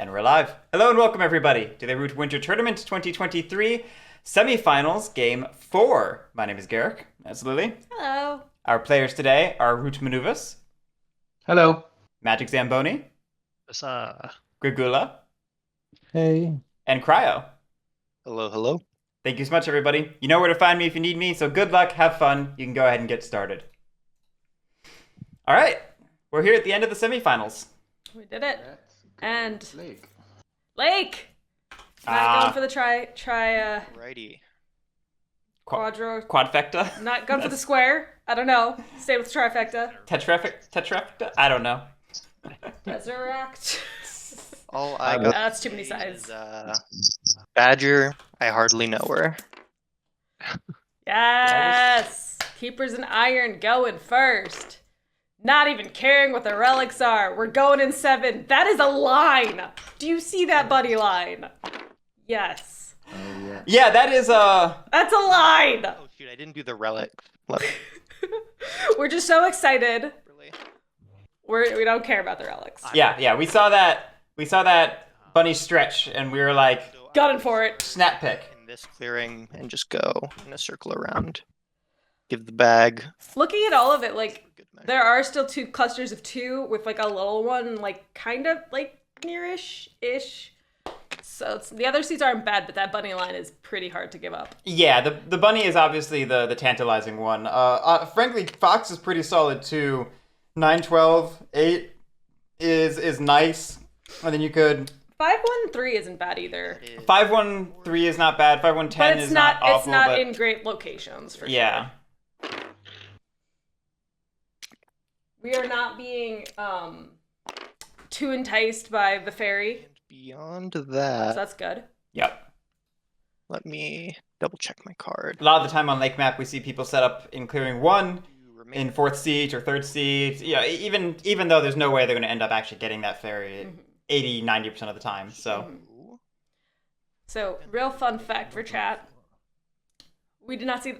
And we're live. Hello and welcome everybody to the Root Winter Tournament 2023 semifinals game 4. My name is Guerric. That's Lily. Hello. Our players today are RootManuvas. Hello. Magic Zamboni. Gregoola. Hey. And Cryo. Hello, hello. Thank you so much everybody. You know where to find me if you need me, so good luck, have fun. You can go ahead and get started. Alright, we're here at the end of the semifinals. We did it. And Lake. Not going for the Righty. Quadfecta? Not going for the square. I don't know. Stay with trifecta. Tetrafecta? I don't know. Resurrect. All I got. That's too many sides. Is, Badger. I hardly know her. Yes. Keepers in iron going first. Not even caring what the relics are. We're going in 7. That is a line. Do you see that buddy line? Yes. Yeah, that is That's a line. Oh shoot, I didn't do the relic. We're just so excited. We don't care about the relics. Yeah, we saw that bunny stretch and we were like, Gunning for it. snap pick. In this clearing and just go in a circle around. Give the bag. Looking at all of it, like, Good measure. there are still 2 clusters of 2 with like a little one, like kind of like nearish-ish. So the other seeds aren't bad, but that bunny line is pretty hard to give up. Yeah, the bunny is obviously the tantalizing one. Frankly, Fox is pretty solid too. 9, 12, 8 is nice. And then you could 513 isn't bad either. 513 is not bad. 51110 But it's is not awful. it's not but in great locations for yeah. sure. We are not being too enticed by the fairy. And beyond So that, that's good. Yep. let me double check my card. A lot of the time on Lake Map, we see people set up in clearing 1 in 4th seat or 3rd seat. Yeah, even though there's no way they're going to end up actually getting that fairy 80, 90% of the time. So So, real fun fact for chat. We did not see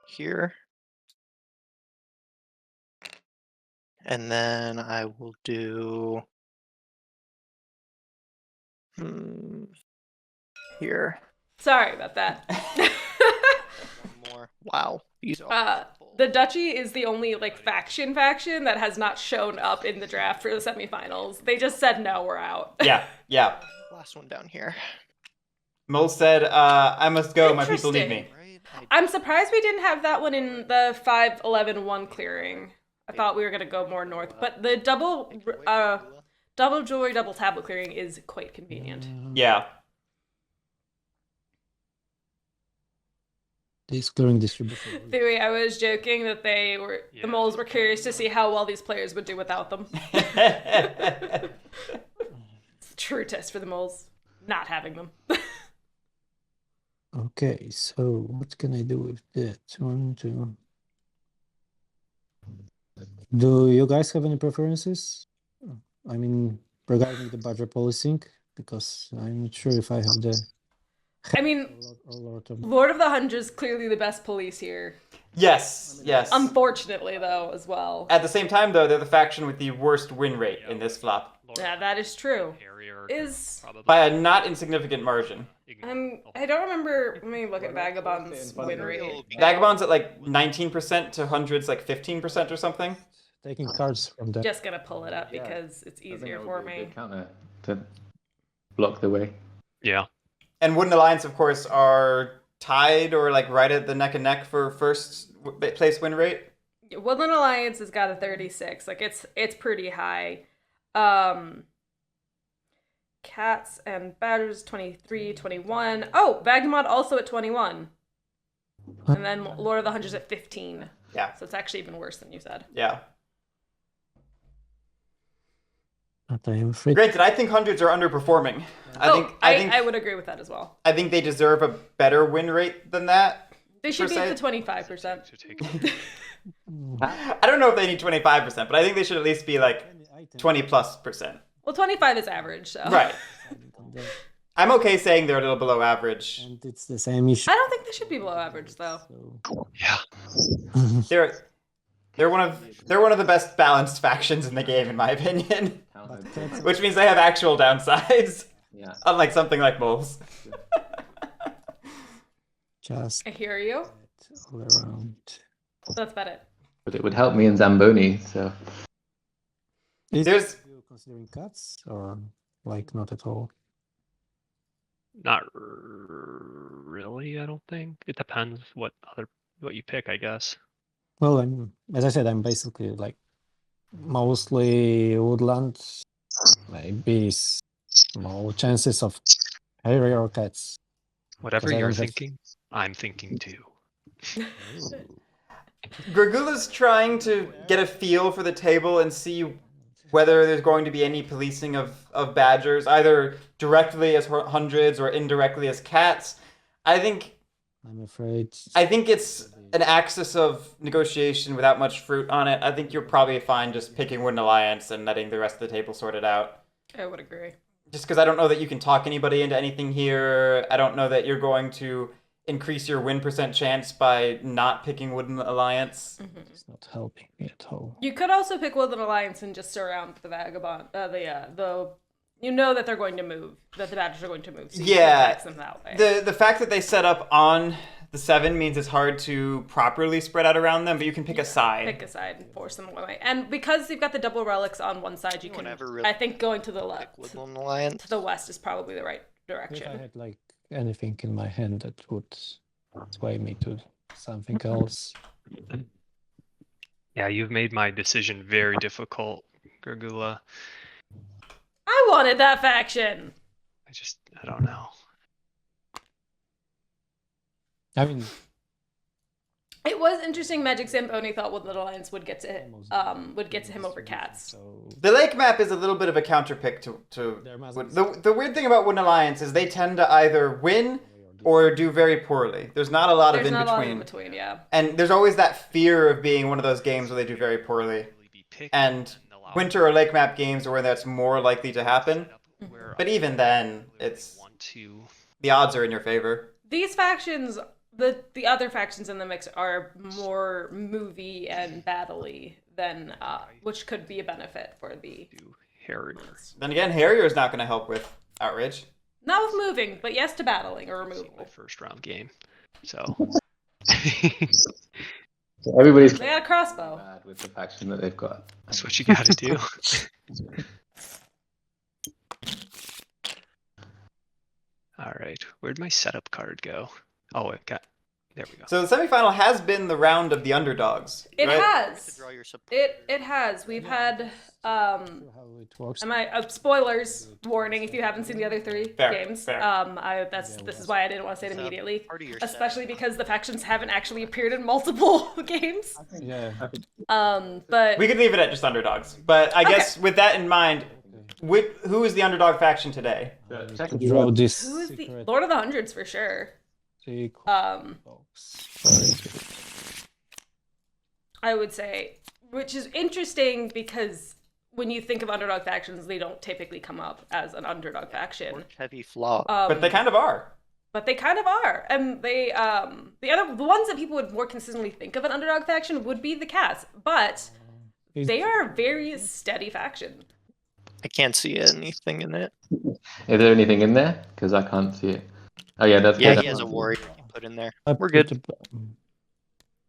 Here. And then I will do here. Sorry about that. One more. Wow. These are The Duchy is the only like faction that has not shown up in the draft for the semifinals. They just said no, we're out. yeah. last one down here. Mole said, I must go. My people need Interesting. me. Right? I'm surprised we didn't have that one in the 5-11-1 clearing. I thought we were gonna go more north, but the double jewelry, double tablet clearing is quite convenient. Yeah. This clearing distribution. Theory, I was joking that the moles were curious to see how well these players would do without them. It's a true test for the moles, not having them. Okay, so what can I do with that? 1, 2. Do you guys have any preferences? I mean, regarding the budget policing, because I'm not sure if I have the. I mean, a lot of. Lord of the Hundreds clearly the best police here. Yes. Unfortunately, though, as well. At the same time, though, they're the faction with the worst win rate in this flop. Yeah, that is true. By a not insignificant margin. I don't remember. Let me look at Vagabond's win rate. Vagabond's at like 19% to Hundreds like 15% or something. Taking cards from that. Just gonna pull it up because it's easier for me. Counter to block the way. Yeah. And Wooden Alliance, of course, are tied or like right at the neck and neck for first place win rate. Woodland Alliance has got a 36. Like it's pretty high. Cats and Badgers 23, 21. Oh, Vagabond also at 21. And then Lord of the Hundreds at 15. Yeah. So it's actually even worse than you said. Yeah. But I am afraid. Granted, I think Hundreds are underperforming. I would agree with that as well. I think they deserve a better win rate than that. They should be per at se. the 25%. I don't know if they need 25%, but I think they should at least be like 20+%. Well, 25 is average, so. Right. I'm okay saying they're a little below average. And it's the same issue. I don't think they should be below average, though. So. Yeah. They're They're one of the best balanced factions in the game, in my opinion. Which means they have actual downsides. Yeah. Unlike something like moles. Just I hear you. all around. That's about it. But it would help me in Zamboni, so There's You considering cuts or like not at all? Not really, I don't think. It depends what you pick, I guess. Well, as I said, I'm basically like mostly woodland, maybe small chances of harrier or cats. Whatever 'Cause I you're don't have- thinking, I'm thinking too. Gregoola's trying to get a feel for the table and see whether there's going to be any policing of badgers, either directly as hundreds or indirectly as cats. I think it's an axis of negotiation without much fruit on it. I think you're probably fine just picking Wooden Alliance and letting the rest of the table sort it out. I would agree. Just because I don't know that you can talk anybody into anything here. I don't know that you're going to increase your win % chance by not picking Wooden Alliance. It's not helping me at all. You could also pick Woodland Alliance and just surround the vagabond. You know that they're going to move. That the badgers are going to move. So you can attack them that way. The fact that they set up on the 7 means it's hard to properly spread out around them, but you can pick a side. Pick a side and force them away. And because you've got the double relics on one side, you can. Really I think going to the left, Woodland Alliance. to the west is probably the right If I direction. had like anything in my hand that would sway me to something else. Yeah, you've made my decision very difficult, Gregoola. I wanted that faction. I don't know. I mean, It was interesting. Magic Zamboni thought Woodland Alliance would get to him over cats. so The lake map is a little bit of a counterpick to There must the weird thing about Wooden Alliance is they tend to either win or do very poorly. There's not a lot There's of in not a lot between. in between, yeah. And there's always that fear of being one of those games where they do very poorly. And winter or lake map games are where that's more likely to happen. But even then, the odds are in your favor. These factions, the other factions in the mix are more movie and battle-y than, which could be a benefit for the... Harriers. Then again, Harrier is not going to help with Outrage. Not with moving, but yes to battling or My removal. first round game. So So everybody's They got a crossbow. bad with the faction that they've got. that's what you gotta do. Alright, where'd my setup card go? Oh, there we go. So the semifinal has been the round of the underdogs. It right? has. Draw your support. It has. We've had how it works. spoilers warning if you haven't seen the other 3 Fair, games. fair. This is why I didn't want to say it immediately. Part of your Especially because the factions haven't actually appeared in multiple games. Yeah. But We could leave it at just underdogs. But I guess with that in mind, who is the underdog faction today? Draw this who is the secret Lord of the Hundreds for sure? secret box. I would say, which is interesting because when you think of underdog factions, they don't typically come up as an underdog faction. Heavy flaw. But they kind of are. But they kind of are, and they the ones that people would more consistently think of an underdog faction would be the cats, but they are a very steady faction. I can't see anything in it. Is there anything in there? Because I can't see it. Oh yeah, that's Yeah, good. he has a warrior he put in there. I We're put good. the-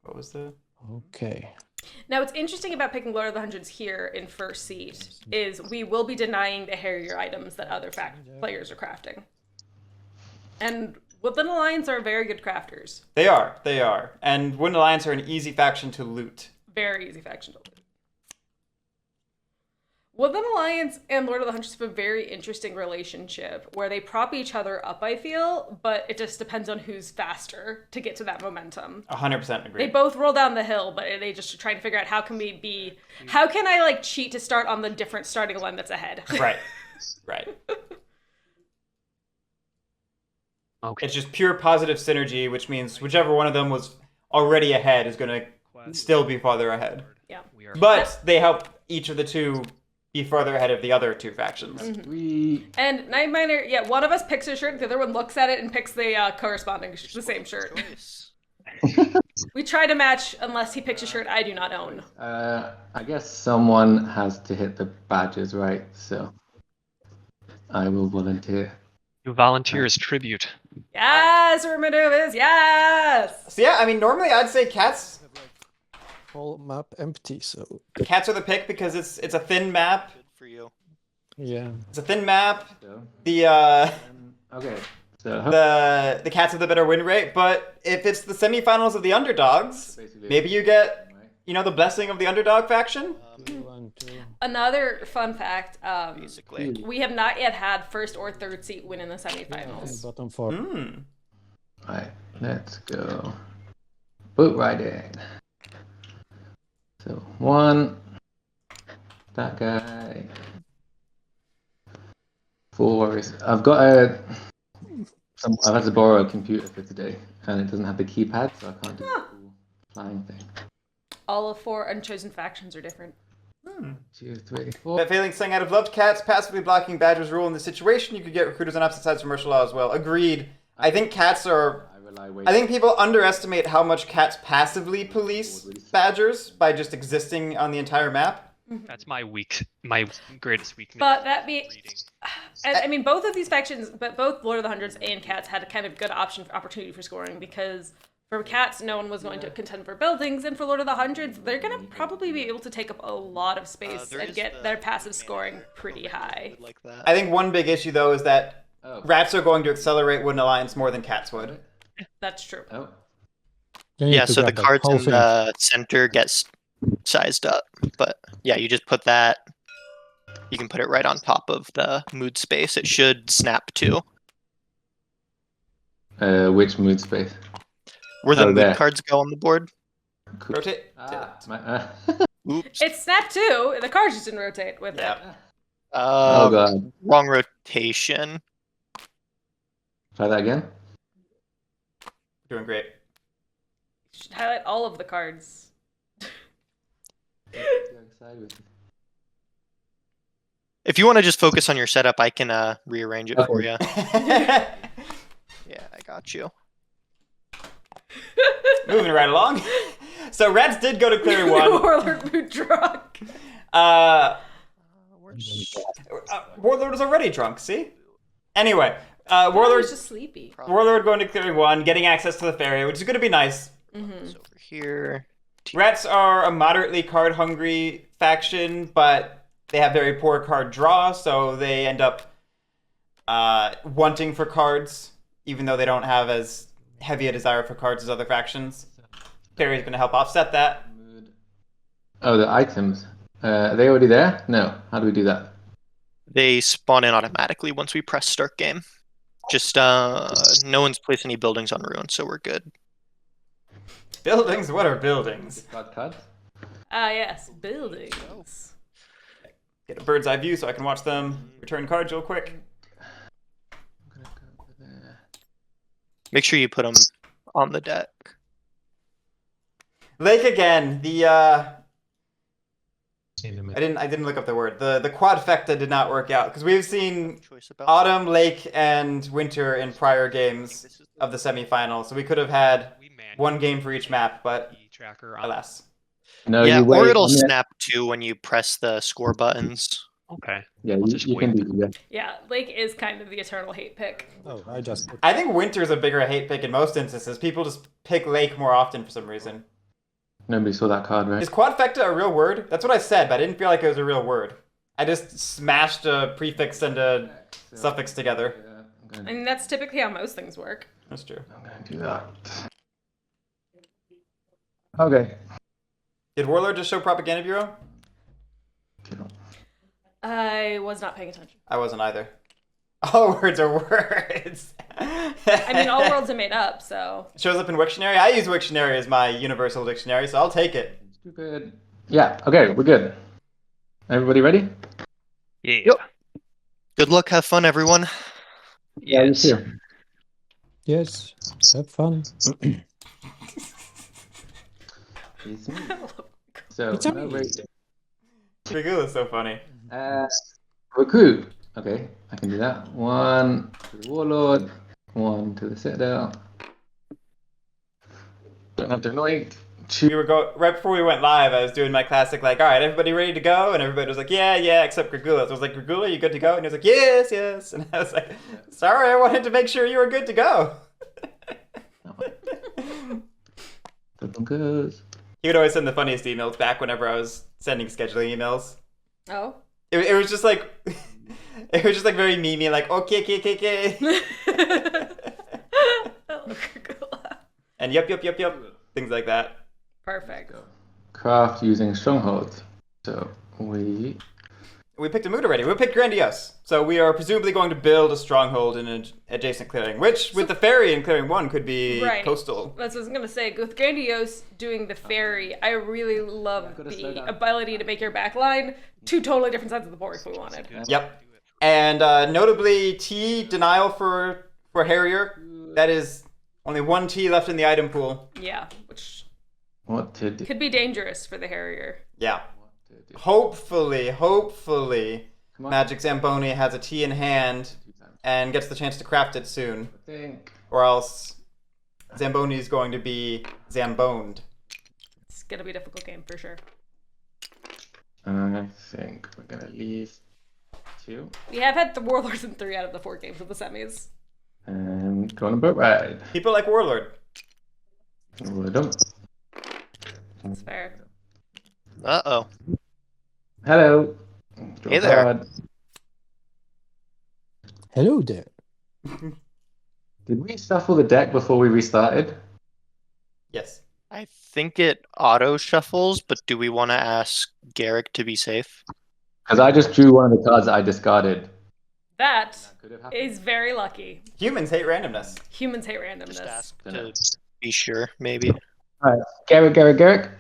What was the... Okay. Now, what's interesting about picking Lord of the Hundreds here in first seat is we will be denying the Harrier items that other players are crafting. And Woodland Alliance are very good crafters. They are. And Wooden Alliance are an easy faction to loot. Very easy faction to loot. Woodland Alliance and Lord of the Hundreds have a very interesting relationship where they prop each other up, I feel, but it just depends on who's faster to get to that momentum. 100% agree. They both roll down the hill, but they just are trying to figure out how can I like cheat to start on the different starting line that's ahead. Right. Okay. It's just pure positive synergy, which means whichever one of them was already ahead is going to still be farther ahead. Yeah. But they help each of the two be farther ahead of the other two factions. And Night Miner, one of us picks a shirt, the other one looks at it and picks the corresponding, the same shirt. We try to match unless he picks a shirt I do not own. I guess someone has to hit the badges, right? So I will volunteer. You volunteer as tribute. Yes, RootManuvas, yes! So yeah, I mean, normally I'd say cats. Whole map empty, so Cats are the pick because it's a thin map. Good for you. yeah. It's a thin map. So, The okay. So the cats have the better win rate, but if it's the semifinals of the underdogs, maybe you get, you know, the blessing of the underdog faction. 1, 2. Another fun fact, Basically. we have not yet had first or third seat win in the semifinals. Bottom 4. Right, let's go. Boot right in. So 1, that guy. 4 is. I've had to borrow a computer for today, and it doesn't have the keypad, so I can't do the cool flying thing. All of 4 unchosen factions are different. 2, 3, 4. But failing saying I'd have loved cats, passively blocking badgers rule in this situation, you could get recruiters on opposite sides from martial law as well. Agreed. I think cats are... I think people underestimate how much cats passively police badgers by just existing on the entire map. That's my greatest weakness. But that being... I mean, both of these factions, but both Lord of the Hundreds and cats had a kind of good opportunity for scoring, because for cats, no one was going to contend for buildings, and for Lord of the Hundreds, they're going to probably be able to take up a lot of space and get their passive scoring pretty high. Like that. I think one big issue, though, is that rats are going to accelerate Wooden Alliance more than cats would. That's true. Oh. Yeah, so the cards in the center get sized up. But yeah, you just put that. You can put it right on top of the mood space. It should snap to. Which mood space? Where the mood there. cards go on the board. Cool. Rotate. Oops. It snapped too. The cards just didn't rotate with it. Oh god. Wrong rotation. Try that again. Doing great. You should highlight all of the cards. If you want to just focus on your setup, I can rearrange it for you. Yeah, I got you. Moving right along. So rats did go to clear 1. Warlord mood drunk. Warlord was already drunk, see? Anyway, Warlord Warlord's was just sleepy. Warlord going to clearing 1, getting access to the ferry, which is going to be nice. It's over here. Rats are a moderately card-hungry faction, but they have very poor card draw, so they end up wanting for cards, even though they don't have as heavy a desire for cards as other factions. Ferry's going to help offset that. Oh, the items. Are they already there? No. How do we do that? They spawn in automatically once we press start game. Just no one's placed any buildings on ruin, so we're good. Buildings? What are buildings? Cards? Yes, buildings. Get a bird's eye view so I can watch them return cards real quick. I'm gonna go over there. Make sure you put them on the deck. Lake again. I didn't look up the word. The quadfecta did not work out because we've seen autumn, lake, and winter in prior games of the semifinal. So we could have had one game for each map, but alas. No, Yeah, you wait. or it'll snap too when you press the score buttons. Okay. Yeah, I'll you, just you can wait. do that. Yeah, Lake is kind of the eternal hate pick. Oh, I just put I think winter's a bigger hate pick in most instances. People just pick lake more often for some reason. Nobody saw that card, right? Is quadfecta a real word? That's what I said, but I didn't feel like it was a real word. I just smashed a prefix and a suffix together. Yeah, I mean, that's typically how most things work. That's true. I'm gonna do that. Okay. Did Warlord just show Propaganda Bureau? I was not paying attention. I wasn't either. All words are words. I mean, all worlds are made up, so. It shows up in Wiktionary. I use Wiktionary as my universal dictionary, so I'll take it. Stupid. Yeah, okay, we're good. Everybody ready? Yeah. Yep. Good luck, have fun, everyone. Yeah, you Yes. too. yes. Have fun. It's me. So, It's no me. rating. Gregoola is so funny. Recruit. Okay, I can do that. 1 to the Warlord, 1 to the Citadel. Don't have to anoint. We were right before we went live. I was doing my classic, like, all right, everybody ready to go? And everybody was like, yeah, except Gregoola. So I was like, Gregoola, you good to go? And he was like, yes. And I was like, sorry, I wanted to make sure you were good to go. He would always send the funniest emails back whenever I was sending scheduling emails. Oh. It was just like, it was just like very memey, like, okay. And yep. Things like that. Perfect. Craft using strongholds. So we picked a mood already. We picked Grandiose. So we are presumably going to build a stronghold in an adjacent clearing, which with the ferry in clearing 1 could be coastal. That's what I was going to say. With Grandiose doing the ferry, I really love the ability to make your backline 2 totally different sides of the board if we wanted. Yep. And notably, T denial for Harrier. That is only 1 T left in the item pool. Yeah, which could be dangerous for the Harrier. Yeah. Hopefully, Magic Zamboni has a T in hand and gets the chance to craft it soon. Or else Zamboni is going to be Zamboned. It's going to be a difficult game for sure. I think we're going to leave 2. We have had the Warlords in 3 out of the 4 games of the semis. And go on a boat ride. People like Warlord. That's fair. Uh-oh. Hello. Hey there. Hello there. Did we shuffle the deck before we restarted? Yes. I think it auto shuffles, but do we want to ask Guerric to be safe? Because I just drew one of the cards that I discarded. That is very lucky. Humans hate randomness. Humans hate randomness. Just ask to be sure, maybe. Alright, Guerric.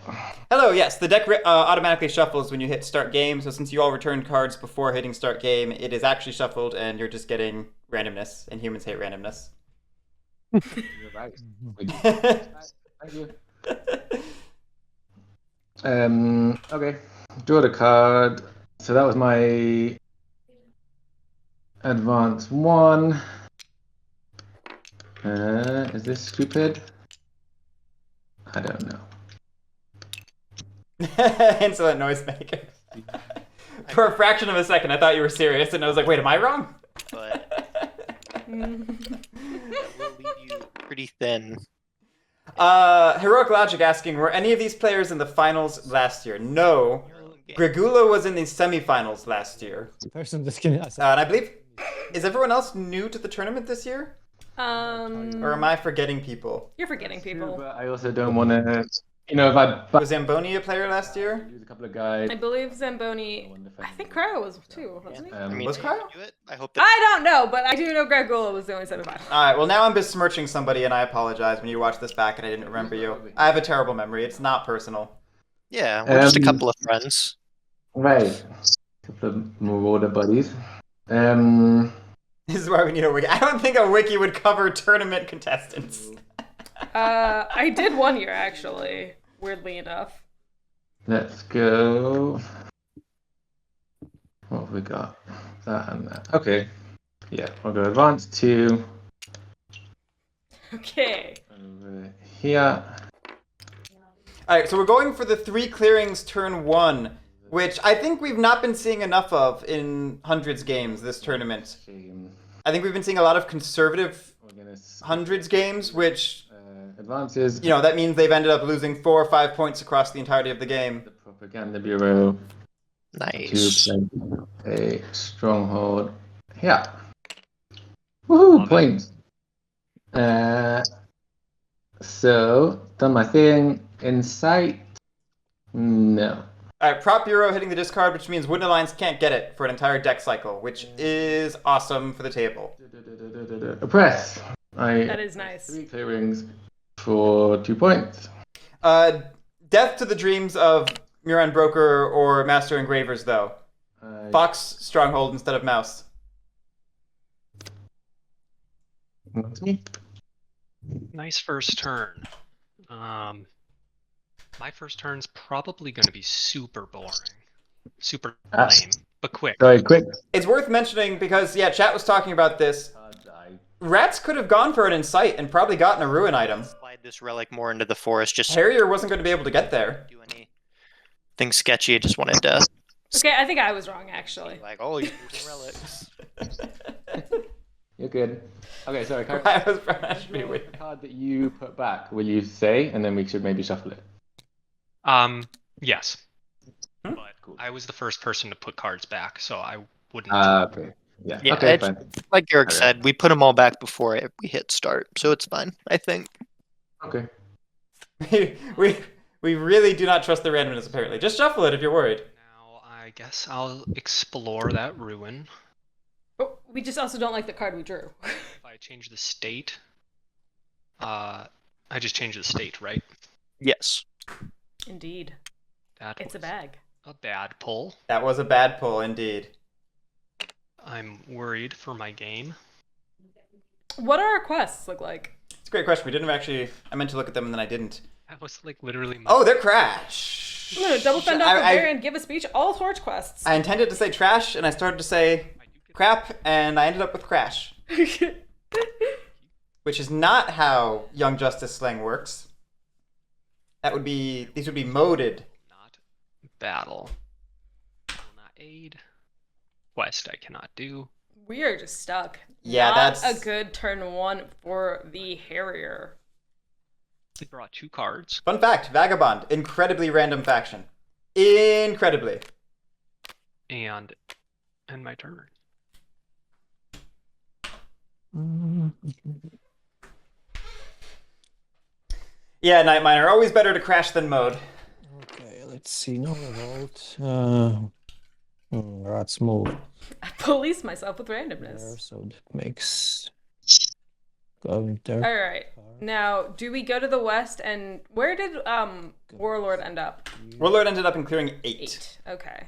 Hello, yes, the deck automatically shuffles when you hit start game, so since you all returned cards before hitting start game, it is actually shuffled and you're just getting randomness, and humans hate randomness. You're right. Thank you. Okay, draw the card. So that was my advance 1. Is this stupid? I don't know. Insolent noise maker. For a fraction of a second, I thought you were serious, and I was like, wait, am I wrong? But that will leave you pretty thin. Heroic Logic asking, were any of these players in the finals last year? No. Gregoola was in the semifinals last year. Person that's gonna. And I believe, is everyone else new to the tournament this year? Or am I forgetting people? You're forgetting people. But I also don't want to, if I... Was Zamboni a player last year? Use a couple of guys. I believe Zamboni... I think Cryo was too, wasn't he? Was Cryo? I don't know, but I do know Gregoola was the only semifinal. Alright, well now I'm besmirching somebody and I apologize when you watch this back and I didn't remember you. I have a terrible memory. It's not personal. Yeah, we're just a couple of friends. Right. A couple of Marauder buddies. This is why we need a wiki. I don't think a wiki would cover tournament contestants. I did one year, actually. Weirdly enough. Let's go. What have we got? That and that. Okay. Yeah, we'll go advance 2. Okay. Over here. Alright, so we're going for the 3 clearings turn 1, which I think we've not been seeing enough of in Hundreds games this tournament. I think we've been seeing a lot of conservative Hundreds games, which, advances. That means they've ended up losing 4 or 5 points across the entirety of the game. The Propaganda Bureau. Nice. To play a stronghold. Yeah. Woohoo! Points. So, done my thing. Insight? No. Alright, Prop Bureau hitting the discard, which means Wooden Alliance can't get it for an entire deck cycle, which is awesome for the table. Oppress. That is nice. 3 clearings for 2 points. Death to the dreams of Muran Broker or Master Engravers, though. Fox Stronghold instead of Mouse. Nice first turn. My first turn's probably going to be super boring. Super lame, but quick. Sorry, quick. It's worth mentioning because, chat was talking about this. Rats could have gone for an Incite and probably gotten a Ruin item. Slide this relic more into the forest. Just Harrier wasn't going to be able to get there. Do anything sketchy. I just wanted to. Okay, I think I was wrong actually. Like, oh, you're using relics. You're good. Okay, sorry. I was should be The with. card that you put back, will you say, and then we should maybe shuffle it. Yes. Hmm? But I was the first person to put cards back, so I wouldn't. Okay. Yeah. Yeah, Okay, it's- fine. Like Guerric Okay. said, we put them all back before we hit start, so it's fine. I think. Okay. we really do not trust the randomness. Apparently, just shuffle it if you're worried. Now I guess I'll explore that ruin. But we just also don't like the card we drew. If I change the state, I just changed the state, right? Yes. Indeed. That It's a was bag. a bad pull. That was a bad pull indeed. I'm worried for my game. What do our quests look like? It's a great question. We didn't actually. I meant to look at them and then I didn't. That was like literally. Oh, they're crash. No, double fend off the bear and give a speech. All torch quests. I intended to say trash and I started to say crap and I ended up with crash, which is not how Young Justice slang works. That would be. These would be moded. Not battle. Will not aid. Quest I cannot do. We are just stuck. Yeah, Not that's- a good turn 1 for the Harrier. I brought 2 cards. Fun fact: Vagabond, incredibly random faction. Incredibly. And end my turn. Yeah, Night Miner, always better to crash than mode. Okay, let's see. No revolt. Rats move I police myself with there, randomness. so that makes going there. All right. Now, do we go to the west and where did Warlord end up? Warlord ended up in clearing 8. 8. Okay.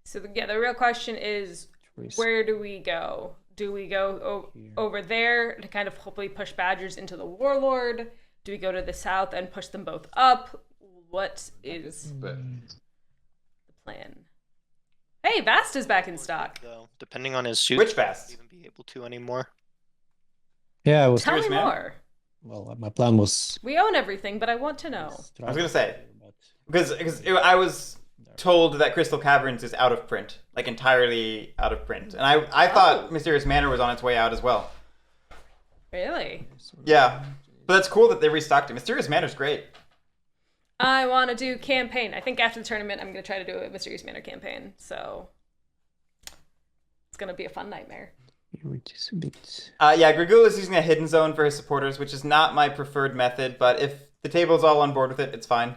So the real question is, where do we go? Do we go over there to kind of hopefully push Badgers into the Warlord? Do we go to the south and push them both up? What is the plan? Hey, Vast is back in stock. Though, depending on his suit, Which Vast? even be able to anymore. Yeah, I was. Tell me Serious, man? more. Well, my plan was. We own everything, but I want to know. I was gonna say. but Because I was told that Crystal Caverns is out of print, like entirely out of print, and I thought Mysterious Manor was on its way out as well. Really? Yeah, but that's cool that they restocked it. Mysterious Manor's great. I want to do campaign. I think after the tournament, I'm going to try to do a Mysterious Manor campaign. So it's going to be a fun nightmare. it is a bit. Yeah, Gregoola is using a hidden zone for his supporters, which is not my preferred method, but if the table's all on board with it, it's fine.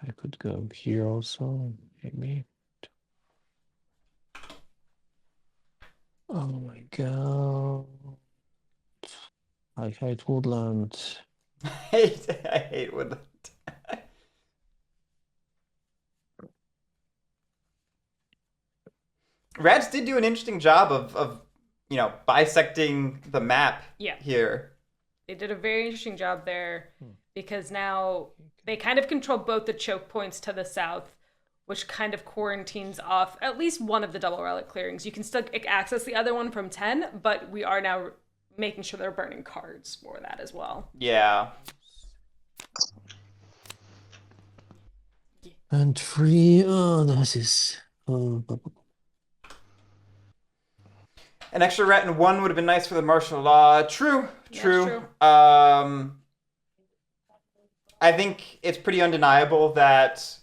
I could go here also, maybe. Oh my god. I hate woodland. I hate Woodland. Rats did do an interesting job of bisecting the map Yeah. here. They did a very interesting job there because now they kind of control both the choke points to the south, which kind of quarantines off at least one of the double relic clearings. You can still access the other one from 10, but we are now making sure they're burning cards for that as well. Yeah. And free. Oh, this is. Oh, An extra rat in 1 would have been nice for the martial law. True. true. I think it's pretty undeniable that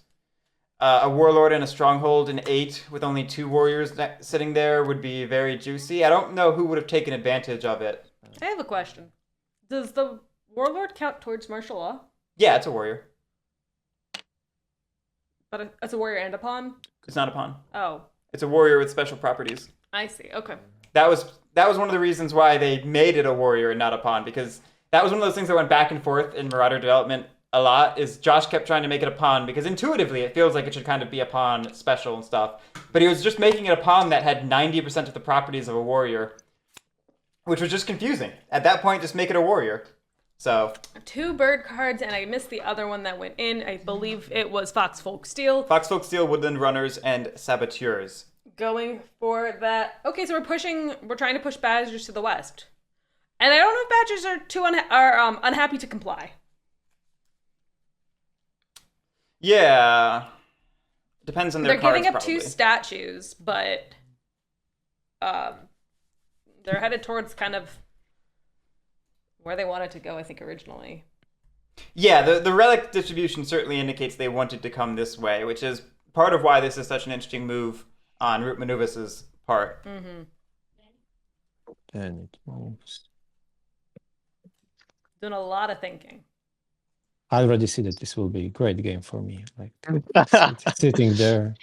a warlord and a stronghold in 8 with only 2 warriors sitting there would be very juicy. I don't know who would have taken advantage of it. I have a question. Does the warlord count towards martial law? Yeah, it's a warrior. But it's a warrior and a pawn? It's not a pawn. Oh, It's a warrior with special properties. I see. Okay. That was one of the reasons why they made it a warrior and not a pawn, because that was one of those things that went back and forth in Marauder development a lot, is Josh kept trying to make it a pawn because intuitively it feels like it should kind of be a pawn special and stuff. But he was just making it a pawn that had 90% of the properties of a warrior, which was just confusing. At that point, just make it a warrior. So 2 bird cards, and I missed the other one that went in. I believe it was Foxfolk Steel. Foxfolk Steel, Woodland Runners, and Saboteurs. going for that. Okay, so we're trying to push badgers to the west. And I don't know if badgers are unhappy to comply. Yeah. Depends on their They're giving cards, up probably. 2 statues, but they're headed towards kind of where they wanted to go, I think, originally. Yeah, the relic distribution certainly indicates they wanted to come this way, which is part of why this is such an interesting move on RootManuvas' part. Mm-hmm. Then it moves. Doing a lot of thinking. I already see that this will be a great game for me. Like sitting there.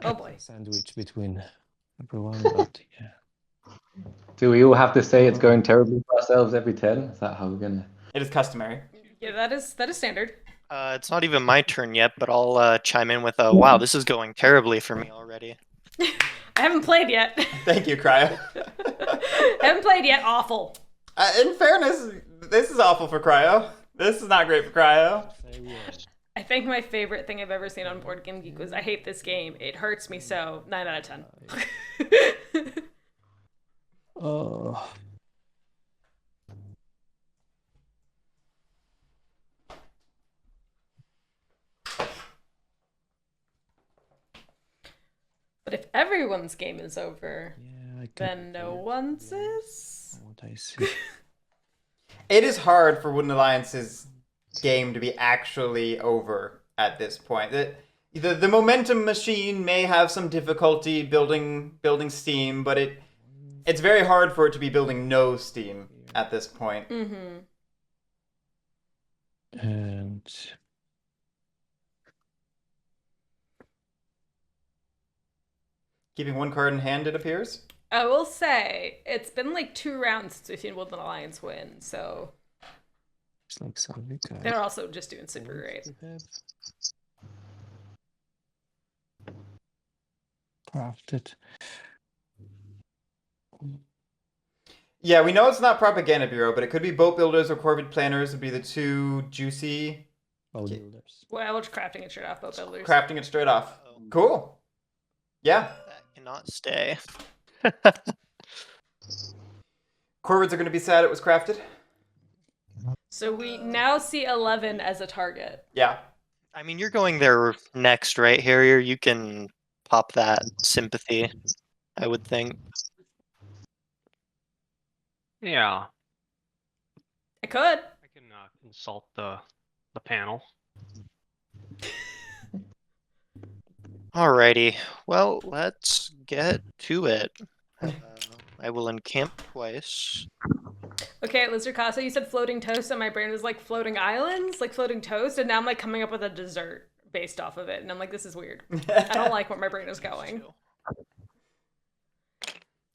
Oh boy. Sandwich between everyone, but yeah. Do we all have to say it's going terribly for ourselves every turn? Is that how we're gonna? It is customary. Yeah, that is standard. It's not even my turn yet, but I'll chime in with a wow, this is going terribly for me already. I haven't played yet. Thank you, Cryo. I haven't played yet. Awful. In fairness, this is awful for Cryo. This is not great for Cryo. I think my favorite thing I've ever seen on Board Game Geek was I hate this game. It hurts me so. 9 out of 10. Oh. But if everyone's game is over, Yeah, then no one's is. What I see. It is hard for Wooden Alliance's game to be actually over at this point. The momentum machine may have some difficulty building steam, but it's very hard for it to be building no steam at this point. Mm-hmm. And Keeping 1 card in hand, it appears. I will say, it's been like 2 rounds since we've seen Woodland Alliance win, so it's like something. they're also just doing super great. Crafted. Yeah, we know it's not Propaganda Bureau, but it could be Boat Builders or Corvid Planners would be the 2 juicy. Boat builders. Well, we're crafting it straight off Boat Builders. Crafting it straight off. Cool. Yeah. That cannot stay. Corvids are going to be sad it was crafted. So we now see 11 as a target. Yeah. I mean, you're going there next, right, Harrier? You can pop that sympathy, I would think. Yeah, I could. I can consult the panel. Alrighty, well, let's get to it. I will encamp twice. Okay, Lizard Casa, you said floating toast, and my brain was like floating islands, like floating toast, and now I'm like coming up with a dessert based off of it, and I'm like, this is weird. I don't like where my brain is going.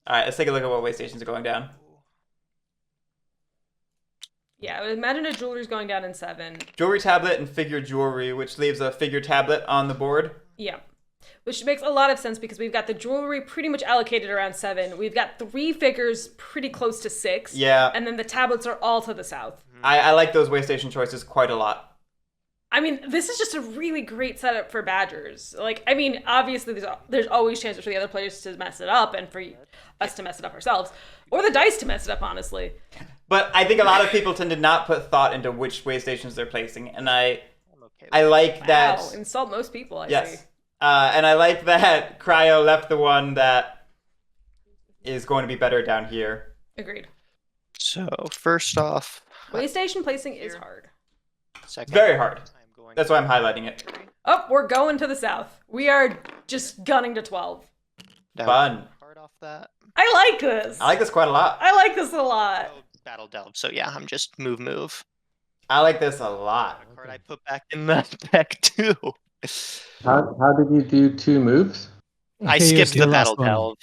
Alright, let's take a look at what way stations are going down. Yeah, I would imagine a jewelry's going down in 7. Jewelry tablet and figure jewelry, which leaves a figure tablet on the board. Yeah. Which makes a lot of sense because we've got the jewelry pretty much allocated around 7. We've got 3 figures pretty close to 6. Yeah. And then the tablets are all to the south. I like those way station choices quite a lot. I mean, this is just a really great setup for Badgers. Like, I mean, obviously there's always chances for the other players to mess it up and for us to mess it up ourselves. Or the dice to mess it up, honestly. But I think a lot of people tend to not put thought into which way stations they're placing. And I like that... Wow, insult most people, I yes. see. And I like that Cryo left the one that is going to be better down here. Agreed. So, first off... Way station placing is hard. Second, Very hard. That's why I'm highlighting it. Oh, we're going to the south. We are just gunning to 12. Fun. Card off that. I like this. I like this quite a lot. I like this a lot. Oh, Battle Delve. So yeah, I'm just move. I like this a lot. A card I put back in the deck too. How did you do 2 moves? I skipped the Battle Delve.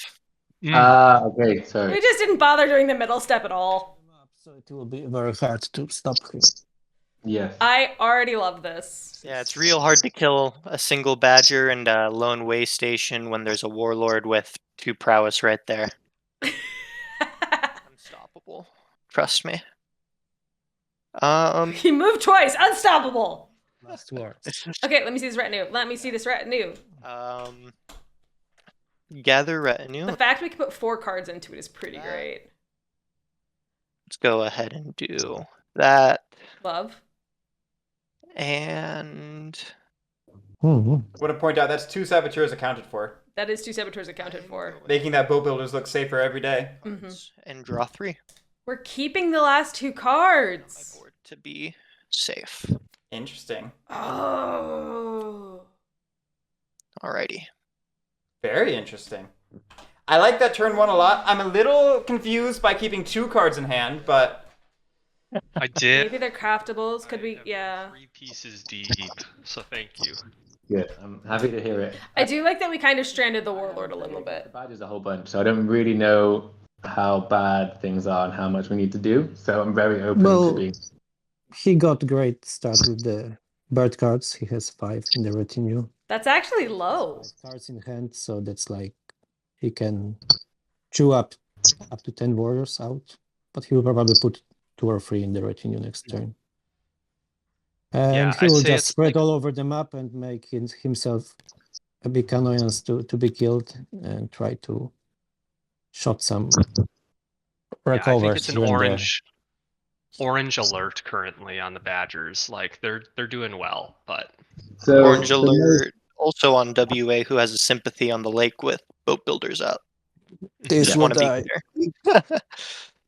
Okay, sorry. We just didn't bother doing the middle step at all. So it will be very hard to stop him. Yes. I already love this. Yeah, it's real hard to kill a single badger and a lone way station when there's a warlord with 2 prowess right there. Unstoppable. Trust me. He moved twice. Unstoppable. Last word. Okay, let me see this retinue. gather retinue. The fact we can put 4 cards into it is pretty great. Let's go ahead and do that. Love. And I want to point out that's 2 saboteurs accounted for. That is 2 saboteurs accounted for. Making that boat builders look safer every day. and draw 3. We're keeping the last 2 cards. My board to be safe. Interesting. Oh. Alrighty. Very interesting. I like that turn 1 a lot. I'm a little confused by keeping 2 cards in hand, but I did. Maybe they're craftables. Could be, yeah. 3 pieces deep, so thank you. Good. I'm happy to hear it. I do like that we kind of stranded the Warlord a little The bit. badges a whole bunch, so I don't really know how bad things are and how much we need to do. So I'm very open to being. He got great start with the bird cards. He has 5 in the retinue. That's actually low. 5 cards in hand, so that's like he can chew up to 10 warriors out, but he will probably put 2 or 3 in the retinue next turn. And Yeah, he I'd will say just it's spread like- all over the map and make himself a big annoyance to be killed and try to shot some Yeah, I think recovers. it's an here and there. orange alert currently on the Badgers. Like they're doing well, but So Orange the alert also on WA, who has a sympathy on the lake with boat builders out. This Just will want to die. be clear.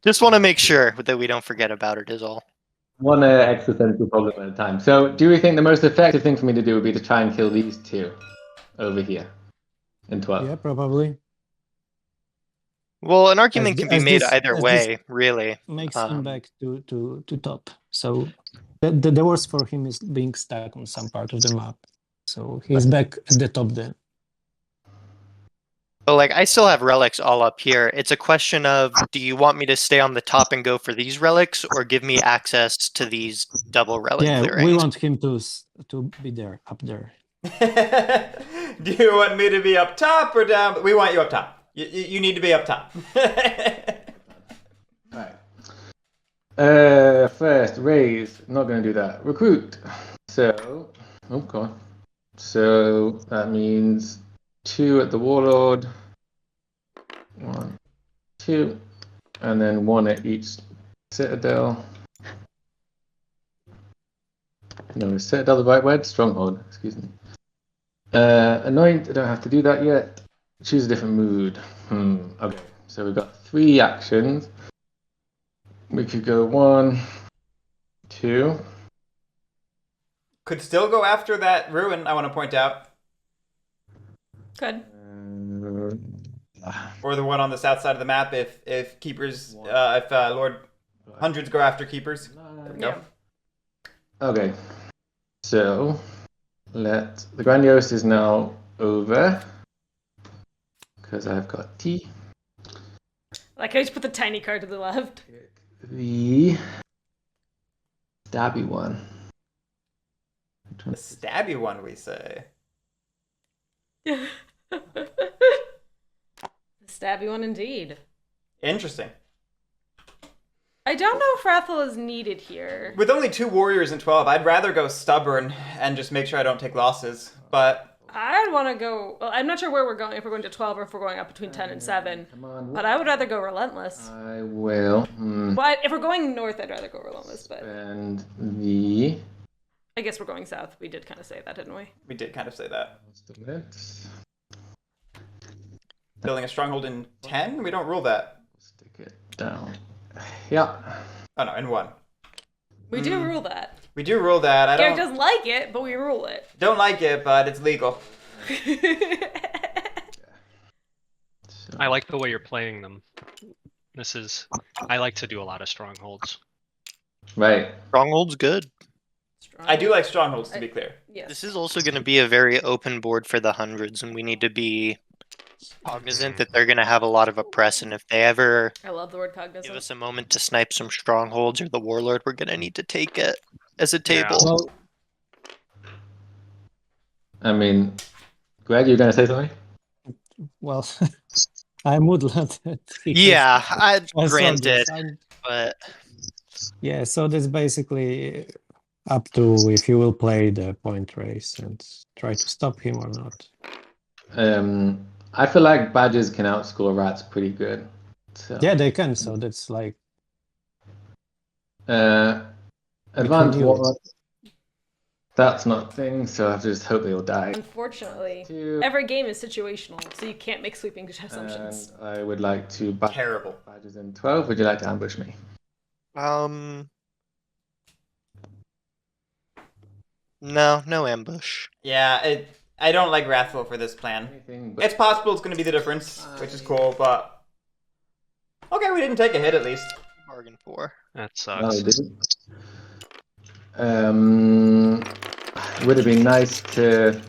Just want to make sure that we don't forget about it is all. one existential problem at a time. So do we think the most effective thing for me to do would be to try and kill these 2 over here in 12? Yeah, probably. Well, an argument As can be this- made as either this way, really. Makes him Um, back to top. So the worst for him is being stuck on some part of the map. So he's back at the top then. But like, I still have relics all up here. It's a question of, do you want me to stay on the top and go for these relics, or give me access to these double relic Yeah, clearings? we want him to be there, up there. do you want me to be up top or down? We want you up top. You need to be up top. Right. First, raise. Not going to do that. Recruit. So, oh god. So that means 2 at the Warlord. 1, 2, and then 1 at each Citadel. No, is Citadel the right word? Stronghold. Excuse me. Anoint. I don't have to do that yet. Choose a different mood. Okay. So we've got 3 actions. We could go 1, 2. Could still go after that ruin, I want to point out. Good. Or the one on the south side of the map if keepers, if Lord Hundreds go after keepers. There we go. Yeah. Okay. So, the Grandiose is now over. Because I've got T. Like I just put the tiny card to the left. The stabby one. The stabby one, we say. The stabby one indeed. Interesting. I don't know if Rathel is needed here. With only 2 warriors in 12, I'd rather go stubborn and just make sure I don't take losses. But I'd want to go... Well, I'm not sure where we're going, if we're going to 12 or if we're going up between 10 and 7. Come on. But I would rather go Relentless. I will. But if we're going north, I'd rather go Relentless. But And the... I guess we're going south. We did kind of say that, didn't we? we did kind of say that. What's the next? Building a stronghold in 10? We don't rule that. Stick it down. Yeah. Oh no, in 1. We do rule that. We do rule that. I Garric don't doesn't like it, but we rule it. don't like it, but it's legal. So, I like the way you're playing them. I like to do a lot of strongholds. right. Stronghold's good. I do like strongholds, to be clear. Yes. This is also going to be a very open board for the hundreds, and we need to be cognizant that they're going to have a lot of oppress, and if they ever I love the word give cognizant. us a moment to snipe some strongholds or the warlord, we're going to need to take it as a Yeah. table. Well, I mean, Greg, you're going to say something? well, I'm Woodland. Yeah, I saw granted, this. I'm- but Yeah, so that's basically up to if you will play the point race and try to stop him or not. I feel like badgers can outscore rats pretty good. So, Yeah, they can. So that's like advanced knew it. warlock. That's not a thing, so I have to just hope they all die. Unfortunately, 2, every game is situational, so you can't make sweeping assumptions. and I would like to Terrible. badgers in 12. Would you like to ambush me? No ambush. Yeah, I don't like Wrathful for this plan. Anything but It's possible it's going to be the difference, which is cool, but... Okay, we didn't take a hit at least. Bargain for. That no, sucks. it didn't. Would have been nice to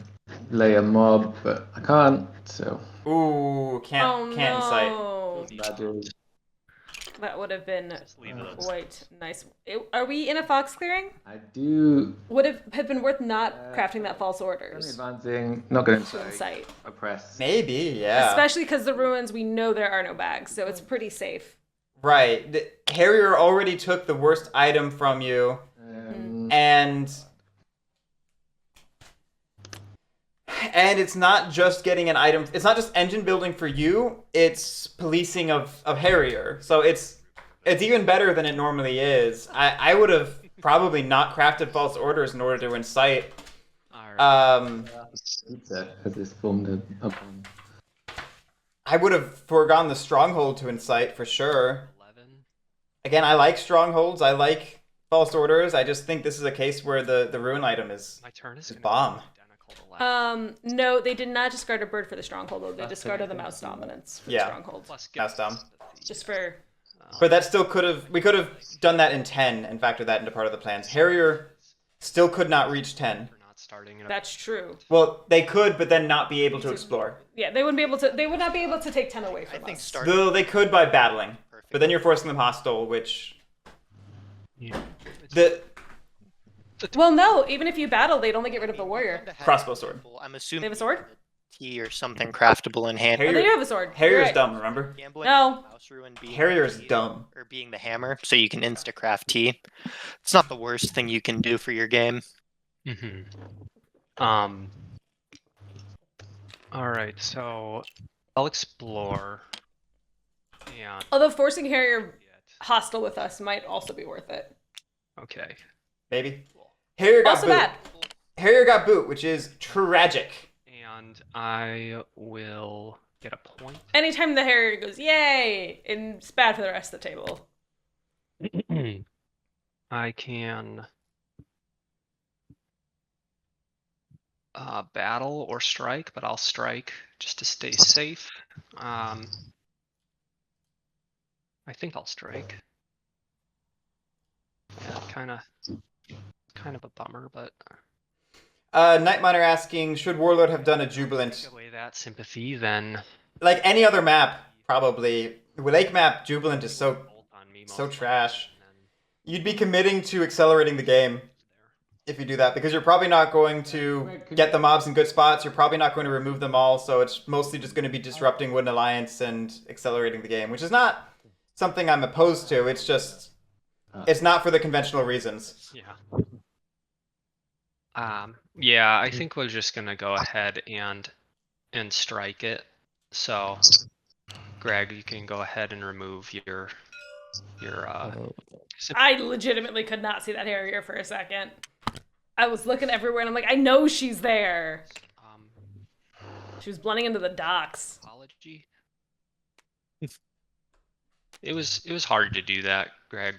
lay a mob, but I can't. So Ooh, can't incite. No. badgers. That would have been Just leave it. quite nice. Are we in a fox clearing? I do. Would have been worth not crafting that false Only orders advancing. Not going to to incite. oppress. Maybe, yeah. Especially because the ruins, we know there are no bags, so it's pretty safe. Right. The Harrier already took the worst item from you, and it's not just getting an item. It's not just engine building for you. It's policing of Harrier. So it's even better than it normally is. I would have probably not crafted false orders in order to incite. Has this formed a bomb? I would have foregone the stronghold to incite for sure. Again, I like strongholds. I like false orders. I just think this is a case where the ruin item is My turn is bomb. No, they did not discard a bird for the stronghold, though. They discarded the mouse dominance for the stronghold. That's dumb. Just for... But that still we could have done that in 10 and factored that into part of the plans. Harrier still could not reach 10. That's true. Well, they could, but then not be able to explore. Yeah, they wouldn't be able to. They would not be able to take 10 away from us. Though they could by battling, but then you're forcing them hostile, which Well, no. Even if you battle, they'd only get rid of the warrior. Crossbow sword. I'm assuming They have a sword? Tea or something craftable in hand. Oh, they do have a sword. Harrier's Right. dumb, remember? No. Harrier's dumb. Or being the hammer, so you can insta-craft tea. It's not the worst thing you can do for your game. Alright, so I'll explore. And Although forcing Harrier hostile with us might also be worth it. okay. Maybe. Harrier got Also boot. bad. Harrier got boot, which is tragic. And I will get a point. Anytime the Harrier goes, yay! And it's bad for the rest of the table. I can battle or strike, but I'll strike just to stay safe. I think I'll strike. Yeah, kind of a bummer, but Night Miner asking, should Warlord have done a Jubilant? take away that sympathy, then Like any other map, probably. Lake map, Jubilant is so trash. You'd be committing to accelerating the game if you do that, because you're probably not going to get the mobs in good spots. You're probably not going to remove them all, so it's mostly just going to be disrupting Wooden Alliance and accelerating the game, which is not something I'm opposed to. It's just, it's not for the conventional reasons. yeah, I think we're just gonna go ahead and strike it. So, Greg, you can go ahead and remove your I legitimately could not see that Harrier for a second. I was looking everywhere and I'm like, I know she's there. She was blending into the docks. Apology. It was hard to do that, Greg,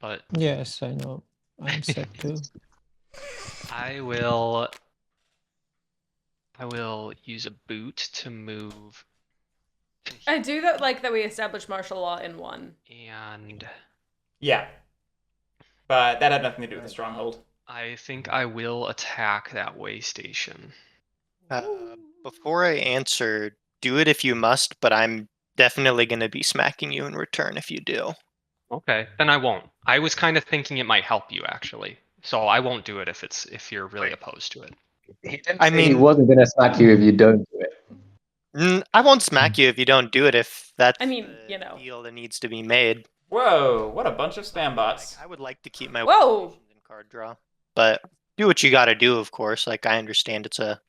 but yes, I know. I'm set too. I will use a boot to move. I do that like that we established martial law in 1. And Yeah. But that had nothing to do with the stronghold. I think I will attack that way station. Before I answer, do it if you must, but I'm definitely going to be smacking you in return if you do. Okay, then I won't. I was kind of thinking it might help you, actually. So I won't do it if you're really opposed to it. He wasn't going to smack you if you don't do it. I won't smack you if you don't do it, if that's you the deal that needs to be made. Whoa, what a bunch of spam bots. I would like to keep my Whoa! in card draw, but do what you got to do, of course. Like, I understand it's a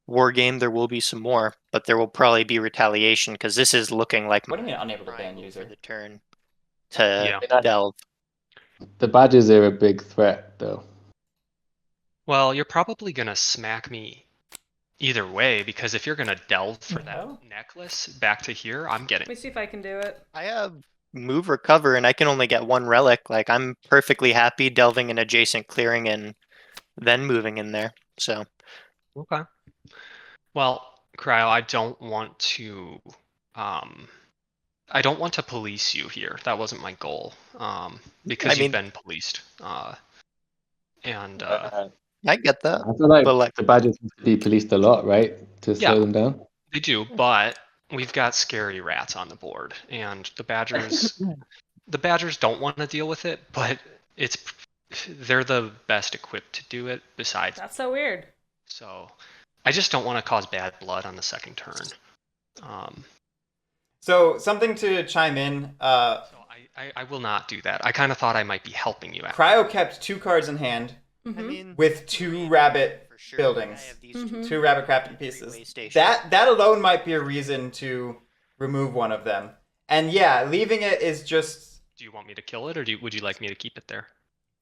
war game, there will be some more, but there will probably be retaliation because this is looking like What do you mean unable to ban for user? the turn to Yeah. delve. The badges are a big threat, though. Well, you're probably gonna smack me either way, because if you're gonna delve for that No. necklace back to here, I'm getting. Let me see if I can do it. I have move recover, and I can only get one relic. Like I'm perfectly happy delving an adjacent clearing and then moving in there. So Okay. Well, Cryo, I don't want to police you here. That wasn't my goal. Because I mean, you've been policed. And I get that. I feel like, But like, the badges have to be policed a lot, right? To slow Yeah. them down. they do, but we've got scary rats on the board, and the Badgers don't want to deal with it, but they're the best equipped to do it besides. That's so weird. So I just don't want to cause bad blood on the second turn. So something to chime in. So I will not do that. I kind of thought I might be helping you out. Cryo kept 2 cards in hand Mm-hmm. mean, with 2 rabbit for sure, buildings. I have these Mhm. 2 rabbit crafting pieces. Way station. That alone might be a reason to remove one of them. And yeah, leaving it is just. Do you want me to kill it, or would you like me to keep it there?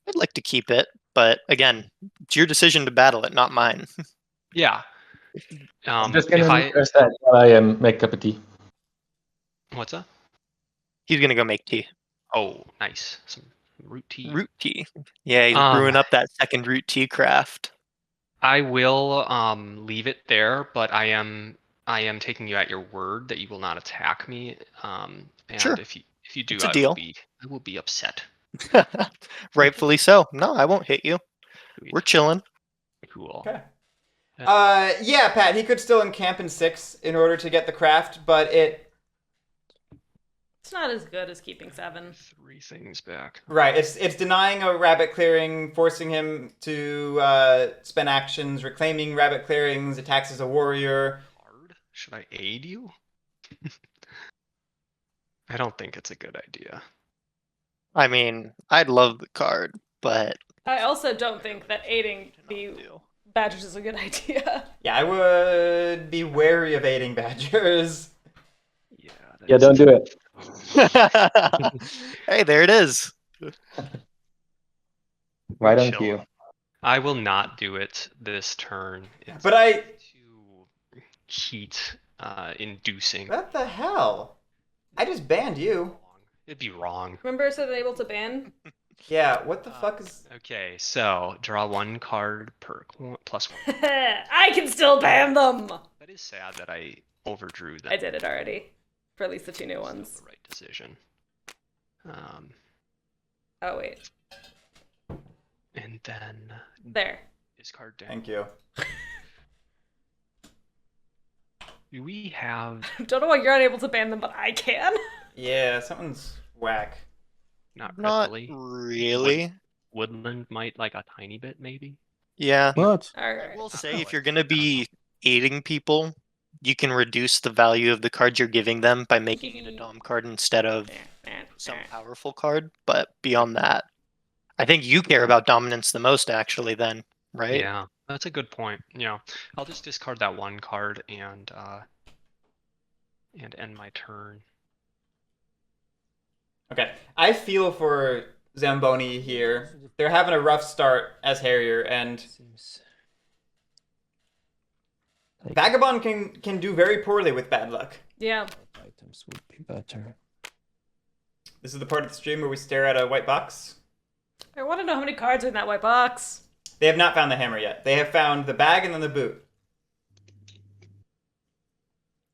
I'd like to keep it, but again, it's your decision to battle it, not mine. Yeah. I'm just If gonna I reverse that while I make a cup of tea. what's that? He's gonna go make tea. Oh, nice. Some root tea. Root tea. Yeah, he's Um, brewing up that second root tea craft. I will leave it there, but I am taking you at your word that you will not attack me. And Sure. if you do, It's a I deal. will be upset. Rightfully so. No, I won't hit you. We're chilling. Cool. Okay. Yeah, Pat, he could still encamp in 6 in order to get the craft, but It's not as good as keeping 7. 3 things back. right, it's denying a rabbit clearing, forcing him to spend actions, reclaiming rabbit clearings, attacks as a warrior. Hard? Should I aid you? I don't think it's a good idea. I mean, I'd love the card, but I also don't think that aiding to not the do. Badgers is a good idea. Yeah, I would be wary of aiding badgers. Yeah. Yeah, don't do it. Hey, there it is. Right on Chill. cue. I will not do it this turn. It's But I. too heat inducing. What the hell? I just banned you. It'd be wrong. Remember it said unable to ban? Yeah, what the fuck is. Okay, so draw 1 card per +1. I can still ban them! That is sad that I overdrew that. I did it already. For at least the 2 new Still ones. the right decision. Oh, wait. And then There. discard down. Thank you. Do we have Don't know why you're unable to ban them, but I can. Yeah, something's whack. not Not really? really. Woodland might like a tiny bit, maybe. Yeah. What? I Alright. will say, if you're gonna be aiding people, you can reduce the value of the cards you're giving them by making it a Dom card instead of some powerful card. But beyond that, I think you care about dominance the most, actually. Then, right? Yeah, that's a good point. Yeah, I'll just discard that 1 card and end my turn. Okay, I feel for Zamboni here. They're having a rough start as Harrier, and Seems Vagabond can do very poorly with bad luck. Yeah. items would be better. This is the part of the stream where we stare at a white box. I want to know how many cards are in that white box. They have not found the hammer yet. They have found the bag and then the boot.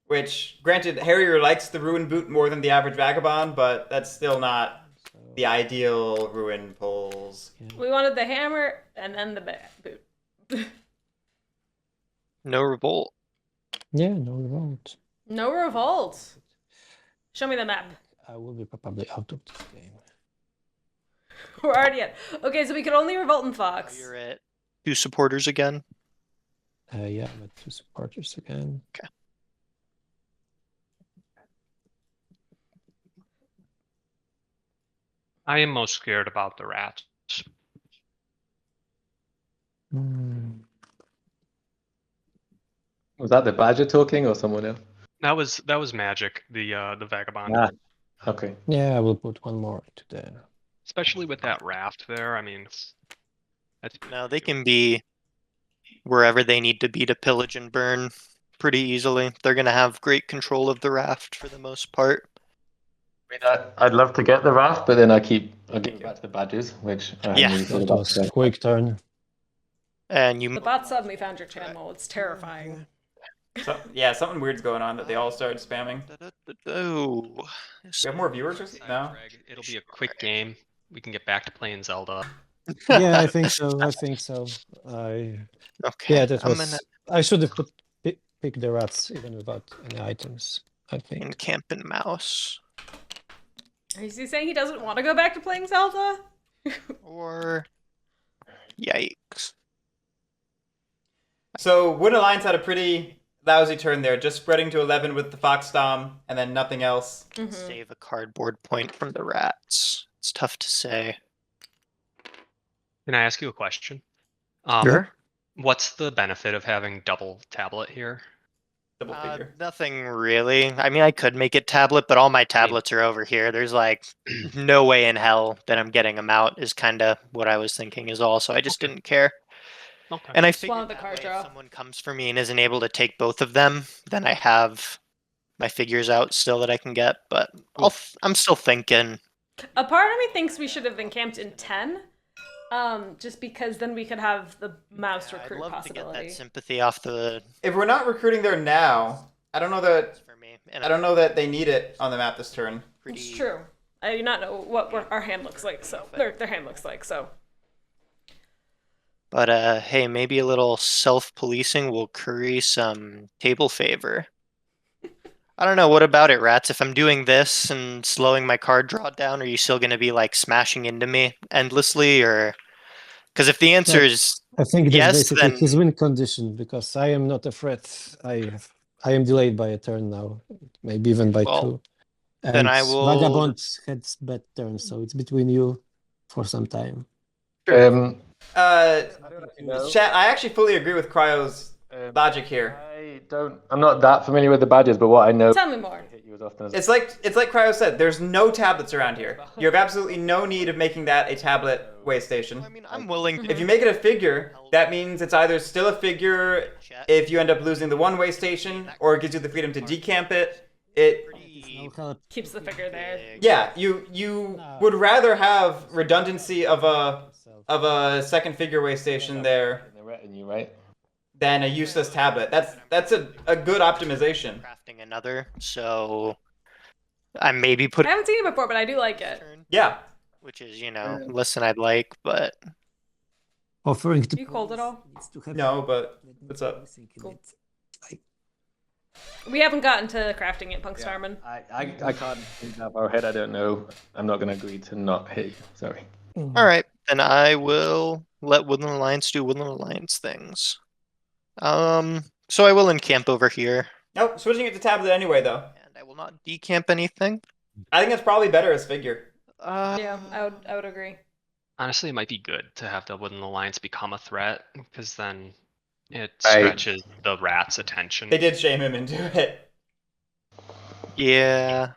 Which, granted, Harrier likes the Ruin boot more than the average Vagabond, but that's still not So, the ideal Ruin pulls. yeah. We wanted the hammer and then the boot. No revolt. Yeah, no revolt. No revolt. Show me the map. I will be probably out of this game. We're already at. Okay, so we can only revolt in Fox. You're at 2 supporters again. Yeah, I'm at 2 supporters again. Okay. I am most scared about the rats. Hmm. Was that the badger talking or someone else? That was Magic, the Vagabond. Ah, okay. Yeah, I will put one more into there. Especially with that raft there, I mean, that's No, they can be wherever they need to be to pillage and burn pretty easily. They're going to have great control of the raft for the most part. I'd love to get the raft, but then I give it back to the badgers, which I Yeah. haven't really thought That about. was a quick turn. And you The bot suddenly found your channel. It's terrifying. So, yeah, something weird's going on that they all started spamming. Oh, Do we have more viewers? Or no. Greg, it'll be a quick game. We can get back to playing Zelda. Yeah, I think so. I think so. okay. Yeah, that I'm was. gonna I should have picked the rats even without any items. I think. encamp and mouse. Is he saying he doesn't want to go back to playing Zelda? Or yikes. So Wood Alliance had a pretty lousy turn there, just spreading to 11 with the Fox Dom, and then nothing else. Save a cardboard point from the rats. It's tough to say. Can I ask you a question? Sure. What's the benefit of having double tablet here? Double figure. Nothing really. I mean, I could make it tablet, but all my tablets are over here. There's like no way in hell that I'm getting them out is kind of what I was thinking is all. So I just didn't care. Okay. And I Just wanted figured the that card way draw. if someone comes for me and isn't able to take both of them, then I have my figures out still that I can get. But I'm still thinking. A part of me thinks we should have encamped in 10. Just because then we could have the mouse recruit I'd love possibility. to get that sympathy off the. If we're not recruiting there now, I don't know that For me. And I don't know that they need it on the map this turn. It's true. I do not know what our hand looks like, so their hand looks like, so. But hey, maybe a little self-policing will curry some table favor. I don't know. What about it, rats? If I'm doing this and slowing my card draw down, are you still going to be like smashing into me endlessly, or? Because if the answer is I think that's yes, basically then his win condition because I am not a threat. I am delayed by a turn now, maybe even by two. And then I will. Vagabond had bad turn, so it's between you for some time. Chat, I actually fully agree with Cryo's logic here. I'm not that familiar with the badges, but what I know. Tell me more. It's like Cryo said. There's no tablets around here. You have absolutely no need of making that a tablet way station. I mean, I'm willing. If you make it a figure, that means it's either still a figure if you end up losing the one-way station, or it gives you the freedom to decamp it. It keeps the figure there. Yeah, you would rather have redundancy of a second figure way station there than a useless tablet. That's a good optimization. Crafting another, so I maybe put. I haven't seen it before, but I do like it. Yeah. Which is, less than I'd like, but offering to. You cold at all? No, but what's up? Cool. We haven't gotten to crafting yet, Punk Starman. I can't think of our head. I don't know. I'm not going to agree to not hit you. Sorry. All right, then I will let Woodland Alliance do Woodland Alliance things. So I will encamp over here. Nope, switching it to tablet anyway, though. And I will not decamp anything. I think it's probably better as figure. Yeah, I would agree. Honestly, it might be good to have the Woodland Alliance become a threat, because then it stretches the rat's attention. They did shame him into it. Yeah.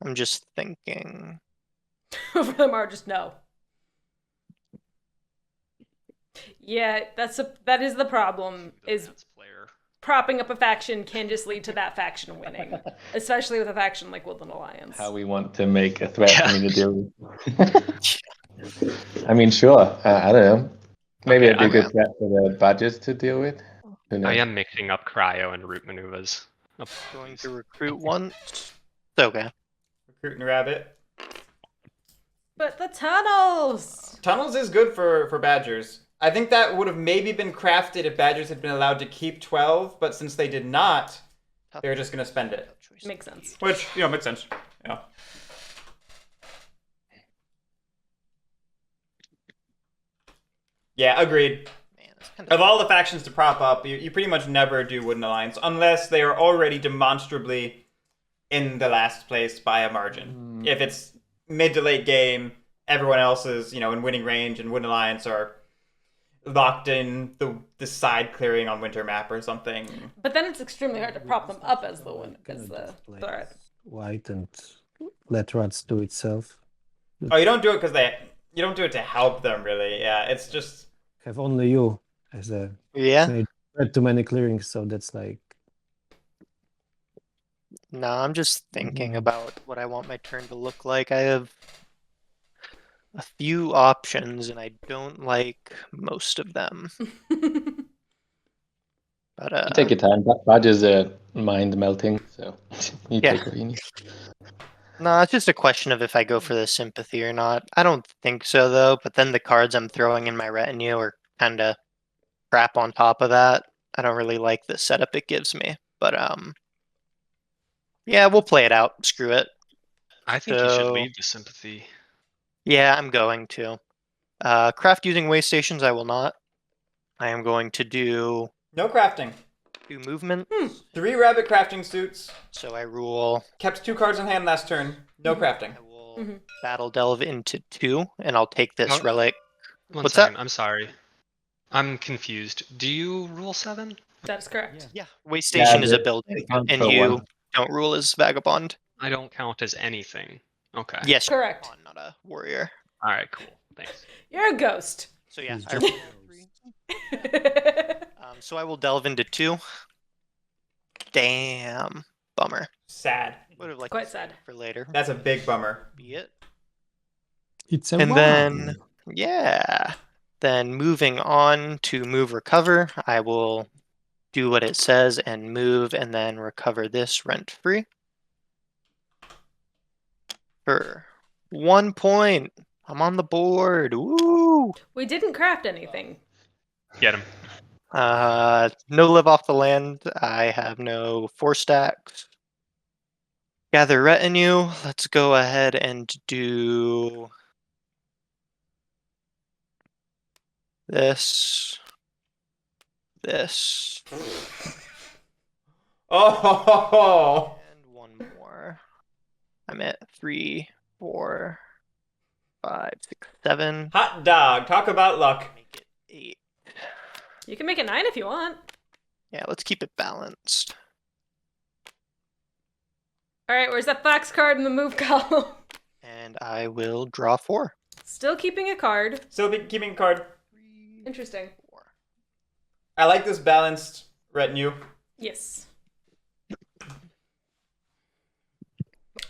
I'm just thinking. For them are just no. Yeah, that is the problem. Is propping up a faction can just lead to that faction winning, especially with a faction like Woodland Alliance. How we want to make a threat for me to deal with. I mean, sure. I don't know. Maybe it'd be a good threat for the badgers to deal with. I am mixing up Cryo and RootManuvas. Going to recruit once. Okay. Recruiting rabbit. But the tunnels! Tunnels is good for badgers. I think that would have maybe been crafted if badgers had been allowed to keep 12, but since they did not, they were just going to spend it. Makes sense. Which, makes sense. Yeah. Yeah, agreed. Of all the factions to prop up, you pretty much never do Wooden Alliance unless they are already demonstrably in the last place by a margin. If it's mid to late game, everyone else is, in winning range, and Wooden Alliance are locked in the side clearing on winter map or something. But then it's extremely hard to prop them up as the Play threat. white and let rats do itself. Oh, you don't do it because you don't do it to help them, really. Yeah, it's just Have only you as a Yeah. too many clearings, so that's like. No, I'm just thinking about what I want my turn to look like. I have a few options, and I don't like most of them. But You take your time. Badger's mind melting, so you Yeah. take what you need. No, it's just a question of if I go for the sympathy or not. I don't think so, though. But then the cards I'm throwing in my retinue are kind of crap on top of that. I don't really like the setup it gives me. But yeah, we'll play it out. Screw it. I think you should leave the sympathy. Yeah, I'm going to. Craft using way stations, I will not. I am going to do no crafting. 2 movement. 3 rabbit crafting suits. So I rule. Kept 2 cards in hand last turn. No crafting. I will battle delve into 2, and I'll take this Oh, relic. What's that? I'm sorry. I'm confused. Do you rule 7? That is correct. Yeah, way station is a they building, count and for you one. don't rule as vagabond. I don't count as anything. Okay. Yes, Correct. I'm not a warrior. All right, cool. Thanks. You're a ghost. So yeah, He's I just- roll 3. So I will delve into 2. Damn, bummer. Sad. Would have liked Quite to save sad. it for later. That's a big bummer. Be it. It's a And one. then yeah, then moving on to move recover, I will do what it says and move, and then recover this rent free for 1 point. I'm on the board. Woo! We didn't craft anything. Get him. No live off the land. I have no 4 stacks. Gather retinue. Let's go ahead and do this. Oh, And 1 more. I'm at 3, 4, 5, 6, 7. hot dog. Talk about luck. Make it 8. You can make it 9 if you want. Yeah, let's keep it balanced. All right, where's that fox card in the move column? And I will draw 4. Still keeping a card. Still keeping a card. 3, Interesting. 4. I like this balanced retinue. Yes.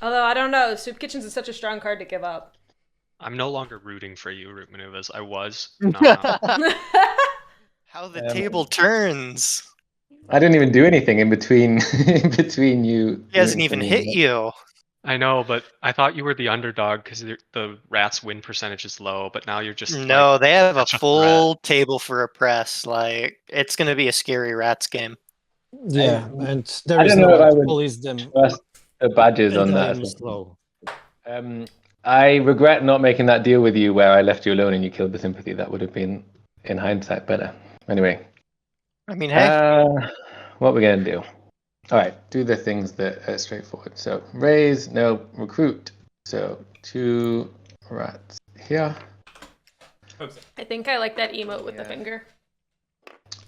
Although, I don't know. Soup Kitchens is such a strong card to give up. I'm no longer rooting for you, RootManuvas. I was. Not. How the table turns. I didn't even do anything in between you. He hasn't even hit you. I know, but I thought you were the underdog because the rats' win percentage is low, but now you're just No, like, they have a such a full table for a press. Like, it's going to be a scary rats game. Yeah, and there I is don't no know if one I to would police them. trust the badges on And I that. am slow. I regret not making that deal with you where I left you alone and you killed the sympathy. That would have been, in hindsight, better. Anyway, I mean, hey. what we're gonna do? All right, do the things that are straightforward. So raise, no, recruit. So 2 rats here. Oops. I think I like that emote with the finger.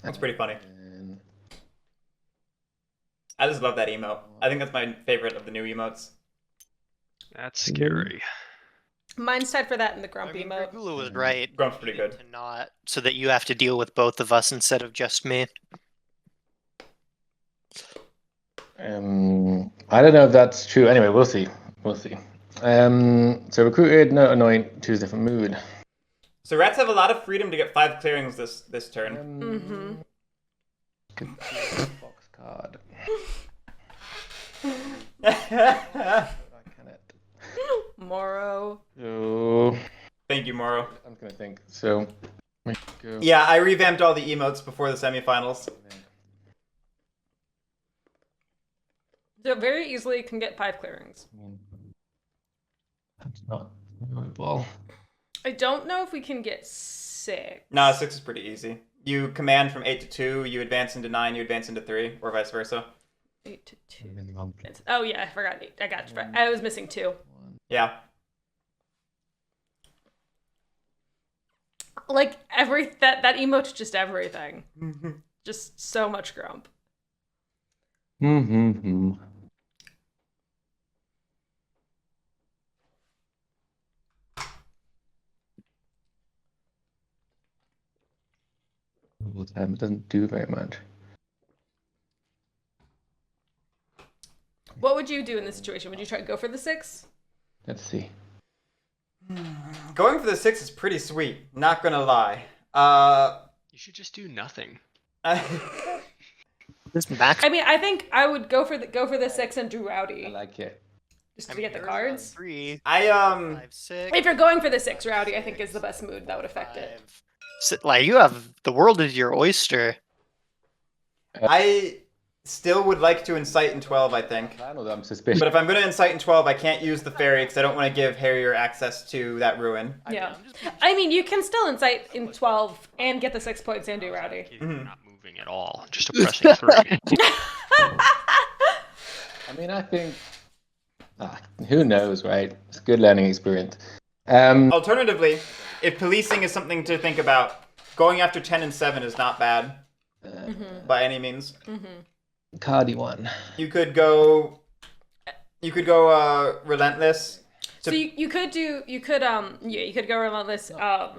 That's pretty funny. And I just love that emote. I think that's my favorite of the new emotes. That's scary. Mine's tied for that in the I grumpy mean, emote. Gregoola was right. Grump's pretty good. To not, so that you have to deal with both of us instead of just me. I don't know if that's true. Anyway, we'll see. So recruited, no anoint, choose different mood. So rats have a lot of freedom to get 5 clearings this turn. Box card. Moro. So Thank you, Moro. I'm gonna think. So go. Yeah, I revamped all the emotes before the semifinals. So very easily can get 5 clearings. That's not my ball. I don't know if we can get 6. Nah, 6 is pretty easy. You command from 8 to 2, you advance into 9, you advance into 3, or vice versa. 8 to 2. Oh yeah, I forgot 8. I got you. I was missing 2. Yeah. like that emote's just everything. Just so much grump. Mm-hmm. It doesn't do very much. What would you do in this situation? Would you try to go for the 6? Let's see. Going for the 6 is pretty sweet. Not gonna lie. You should just do nothing. This max. I mean, I think I would go for the 6 and do Rowdy. I like it. Just to get the cards. 3, I 5, 6. If you're going for the 6, Rowdy, I think is the best mood that would affect it. Like you have the world is your oyster. I still would like to incite in 12, I think. I know that I'm suspicious. But if I'm going to incite in 12, I can't use the fairy because I don't want to give Harrier access to that ruin. Yeah. I mean, you can still incite in 12 and get the 6 points and do Rowdy. You're not moving at all, just oppressing 3. I mean, I think. Who knows, right? It's a good learning experience. Alternatively, if policing is something to think about, going after 10 and 7 is not bad by any means. Cardi one. You could go relentless. So you could go relentless.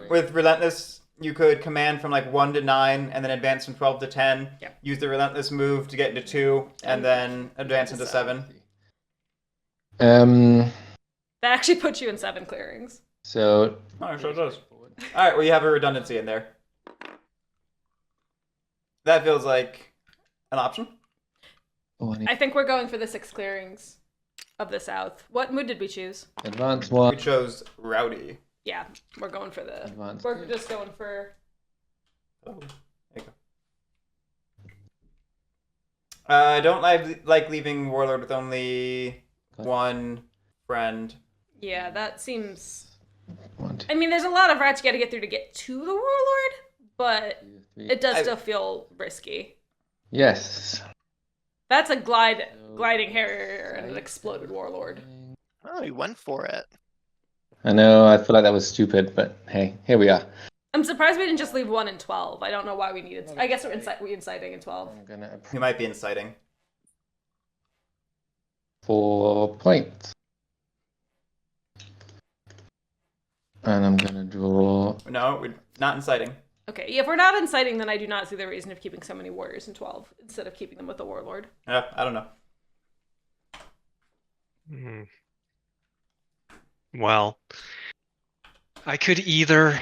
With relentless, you could command from like 1 to 9 and then advance from 12 to 10. Yeah. Use the relentless move to get into 2 and then advance into 7. That actually puts you in 7 clearings. So. Oh, sure does. All right, well you have a redundancy in there. That feels like an option. I think we're going for the 6 clearings of the south. What mood did we choose? Advanced We one. chose Rowdy. Yeah, we're going for the. Advanced. We're just going for. Oh, there you go. I don't like leaving Warlord with only one friend. Yeah, that seems. 1, 2, I mean, there's a lot of rats you got to get through to get to the Warlord, but 3. it does still feel risky. Yes. That's a gliding Harrier and an exploded Warlord. Oh, he went for it. I know. I feel like that was stupid, but hey, here we are. I'm surprised we didn't just leave 1 and 12. I don't know why we needed. I guess we're inciting in 12. I'm gonna You might be inciting. 4 points. And I'm gonna draw. No, we're not inciting. Okay, if we're not inciting, then I do not see the reason of keeping so many warriors in 12 instead of keeping them with the Warlord. Yeah, I don't know. Well, I could either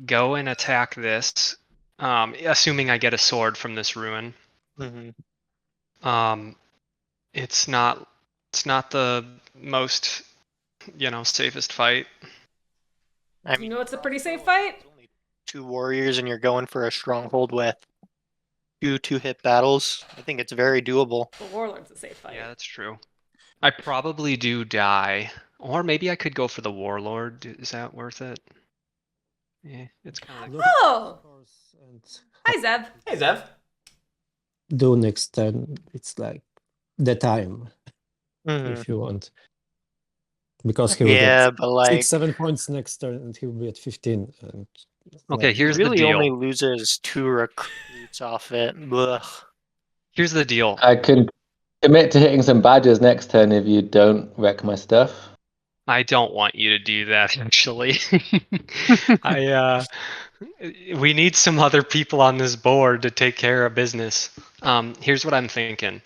go and attack this, assuming I get a sword from this ruin. It's not the most, safest fight. I mean, It's a pretty safe fight. 2 warriors and you're going for a stronghold with 2 2-hit battles. I think it's very doable. The Warlord's a safe fight. Yeah, that's true. I probably do die, or maybe I could go for the Warlord. Is that worth it? Yeah, it's kind of. Oh! Hi, Zev. Hey, Zev. Do next turn. It's like the time if you want. Because he will get but like 6-7 points next turn and he will be at 15. And Okay, here's the really deal. only loses 2 recruits off it. Ugh. Here's the deal. I can commit to hitting some badges next turn if you don't wreck my stuff. I don't want you to do that, actually. We need some other people on this board to take care of business. Here's what I'm thinking.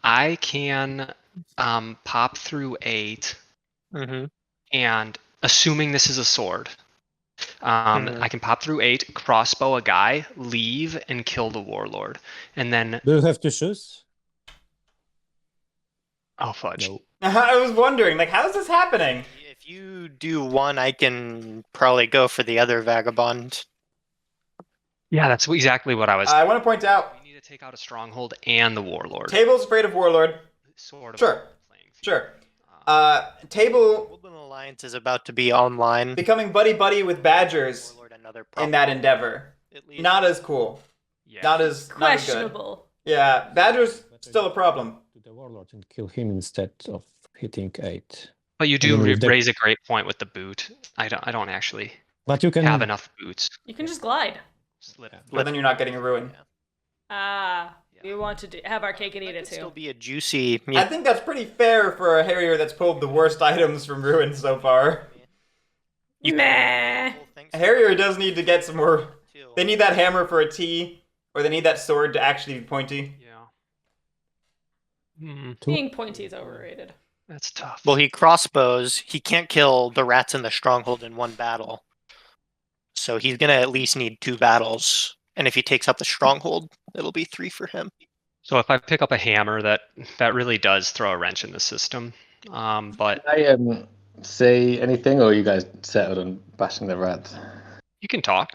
I can pop through 8, and assuming this is a sword, I can pop through 8, crossbow a guy, leave, and kill the Warlord, and then. Do you have to choose? Oh fudge! No. I was wondering, how's this happening? If you do one, I can probably go for the other vagabond. Yeah, that's exactly what I was. I want to point out, We need to take out a stronghold and the Warlord. Table's afraid of Warlord. Sort of. Sure. playing field. Sure. Table Golden Alliance is about to be online. becoming buddy-buddy with Badgers Warlord, another in problem. that endeavor. At least. Not as cool. Yeah. Not as good. Questionable. Yeah, Badger's still a problem. To the Warlord and kill him instead of hitting 8. But you do I mean, with the- raise a great point with the boot. I don't actually. But you can have enough boots. You can just glide. But then you're not getting a ruin. We want to have our cake and eat That it could too. still be a juicy. I think that's pretty fair for a Harrier that's pulled the worst items from ruin so far. Meh. A Harrier does need to get some more. They need that hammer for a T, or they need that sword to actually be pointy. Yeah. Being pointy is overrated. That's tough. Well, he crossbows. He can't kill the rats in the stronghold in one battle. So he's going to at least need 2 battles. And if he takes up the stronghold, it'll be 3 for him. So if I pick up a hammer, that really does throw a wrench in the system. But Can I say anything, or are you guys settled on bashing the rats? you can talk.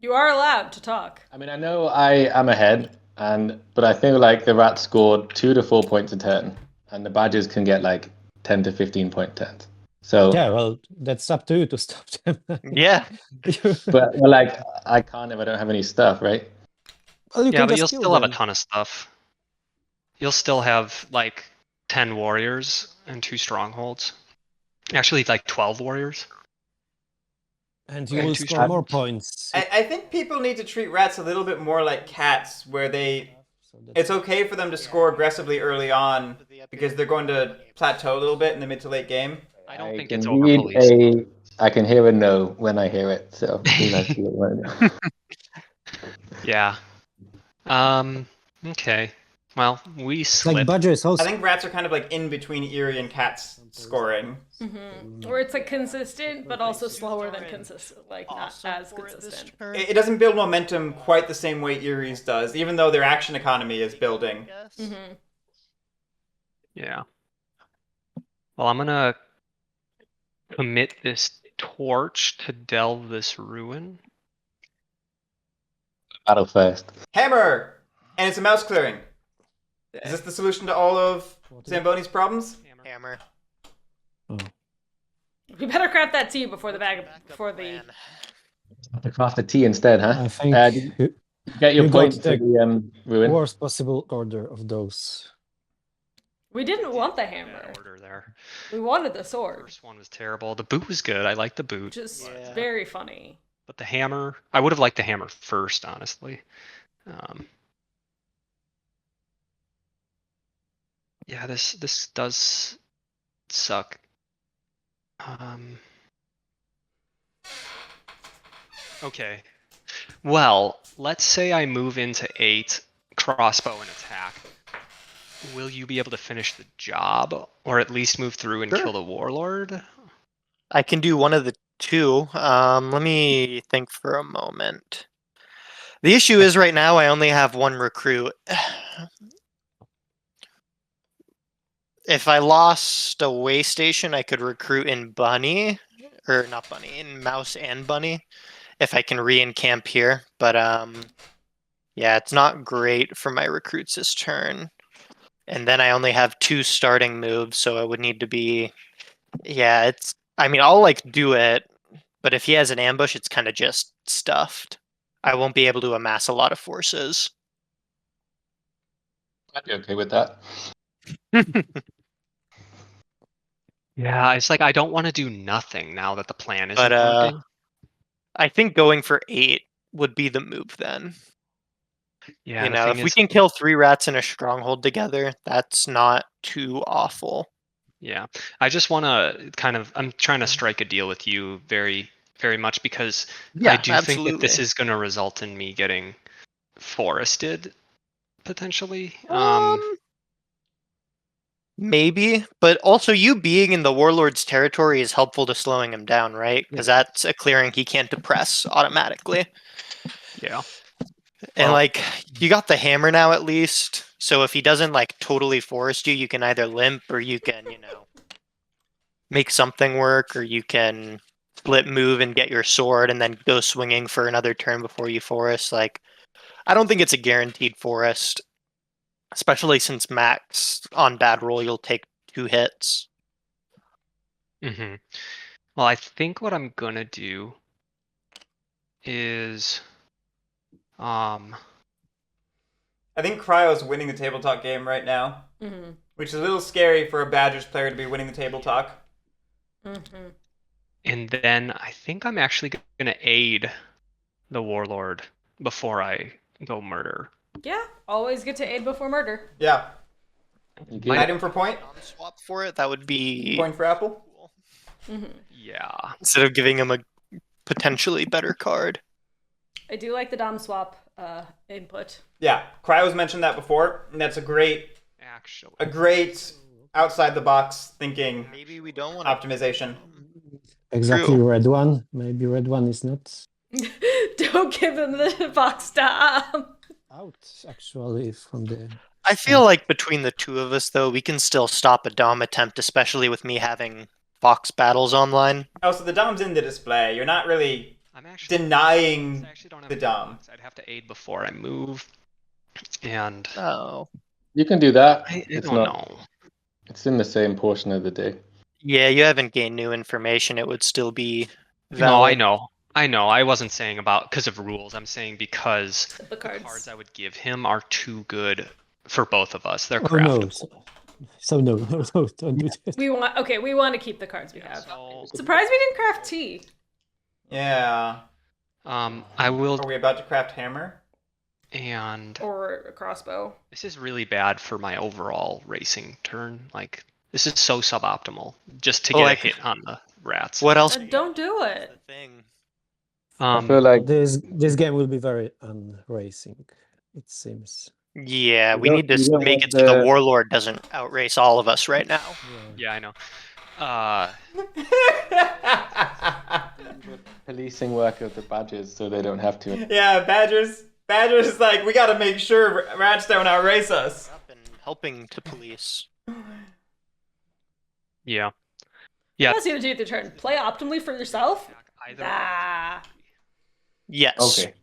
You are allowed to talk. I mean, I know I am ahead, but I feel like the rats scored 2 to 4 points a turn, and the badgers can get like 10 to 15 point turns. So Yeah, well, that's up to you to stop them. Yeah. but like I can't if I don't have any stuff, right? Well, you Yeah, can but just you'll kill still have a them. ton of stuff. You'll still have like 10 warriors and 2 strongholds. Actually, like 12 warriors. And you Okay, will two score more strongholds. points. I think people need to treat rats a little bit more like cats, where it's okay for them to score aggressively early on because they're going to plateau a little bit in the mid to late game. I don't think can it's read over-policed. I can hear a no when I hear it, so you guys do it right. Yeah. Okay. Well, we It's like slip. badgers I also. think rats are kind of like in between Eerie and Cat's scoring. Where it's like consistent, but also slower than consistent. Like not as consistent. It doesn't build momentum quite the same way Eerie's does, even though their action economy is building. Yeah. Well, I'm gonna commit this torch to delve this ruin. Battle first. Hammer! And it's a mouse clearing. Is this the solution to all of Zamboni's problems? Hammer. We better craft that tea before the bag. Before the. To craft a tea instead, huh? I think Get your you point got to the the ruin. worst possible order of those. We didn't want the Bad hammer. order there. We wanted the sword. First one was terrible. The boot was good. I like the boot. Just Yeah. very funny. But the hammer, I would have liked the hammer first, honestly. Yeah, this does suck. Okay. Well, let's say I move into 8, crossbow and attack. Will you be able to finish the job, or at least move through and Sure. kill the warlord? I can do one of the 2. Let me think for a moment. The issue is right now I only have 1 recruit. If I lost a way station, I could recruit in Bunny, or not Bunny, in Mouse and Bunny, if I can re-encamp here. But yeah, it's not great for my recruits this turn. And then I only have 2 starting moves, so I would need to be. Yeah, I mean, I'll like do it, but if he has an ambush, it's kind of just stuffed. I won't be able to amass a lot of forces. I'd be okay with that. Yeah, it's like I don't want to do nothing now that the plan isn't But working. I think going for 8 would be the move then. Yeah, You the know, thing if we is, can kill 3 rats in a stronghold together, that's not too awful. yeah, I just want to kind of, I'm trying to strike a deal with you very, very much because I do think that this is going to result in me getting forested potentially. Maybe, but also you being in the warlord's territory is helpful to slowing him down, right? Because that's a clearing he can't depress automatically. Yeah. And Well- like you got the hammer now at least, so if he doesn't like totally forest you, you can either limp or you can, you know, make something work, or you can split move and get your sword and then go swinging for another turn before you forest. Like, I don't think it's a guaranteed forest, especially since max on bad roll you'll take 2 hits. Mm-hmm. Well, I think what I'm gonna do is, I think Cryo's winning the table talk game right now, which is a little scary for a Badgers player to be winning the table talk. And then I think I'm actually gonna aid the warlord before I go murder. Yeah, always get to aid before murder. Yeah. You get Item for point. Swap for it. That would be Point for apple. cool. Yeah. Instead of giving him a potentially better card. I do like the Dom swap input. Yeah, Cryo's mentioned that before, and that's a great outside the box thinking Maybe we don't want optimization. Exactly, True. red one. Maybe red one is not Don't give him the box Dom. out, actually, from the... I feel like between the two of us, though, we can still stop a Dom attempt, especially with me having box battles online. Oh, so the Dom's in the display. You're not really I'm actually denying I actually don't have the a Dom. box. I'd have to aid before I move. And Oh. You can do that. I It's don't not. know. It's in the same portion of the day. Yeah, you haven't gained new information. It would still be valid. No, I know. I know. I wasn't saying about because of rules. I'm saying because The cards. cards I would give him are too good for both of us. They're Oh no, craftable. so no, don't do that. We want to keep the cards we have. So, Surprised we didn't craft tea. Yeah. I will. Are we about to craft hammer? And Or a crossbow. this is really bad for my overall racing turn. Like, this is so suboptimal just to get a hit on the rats. What else? Don't do it. The thing. I feel like This game will be very unracing, it seems. Yeah, You we don't- need to you don't make want it so the the- warlord doesn't outrace all of us right now. Yeah, I know. policing work of the badgers so they don't have to. Yeah, Badger's like, we gotta make sure rats don't outrace us. Up and helping to police. Yeah. What Yeah. else you gonna do with your turn? Play optimally for yourself? Either Ah, Yes. Okay.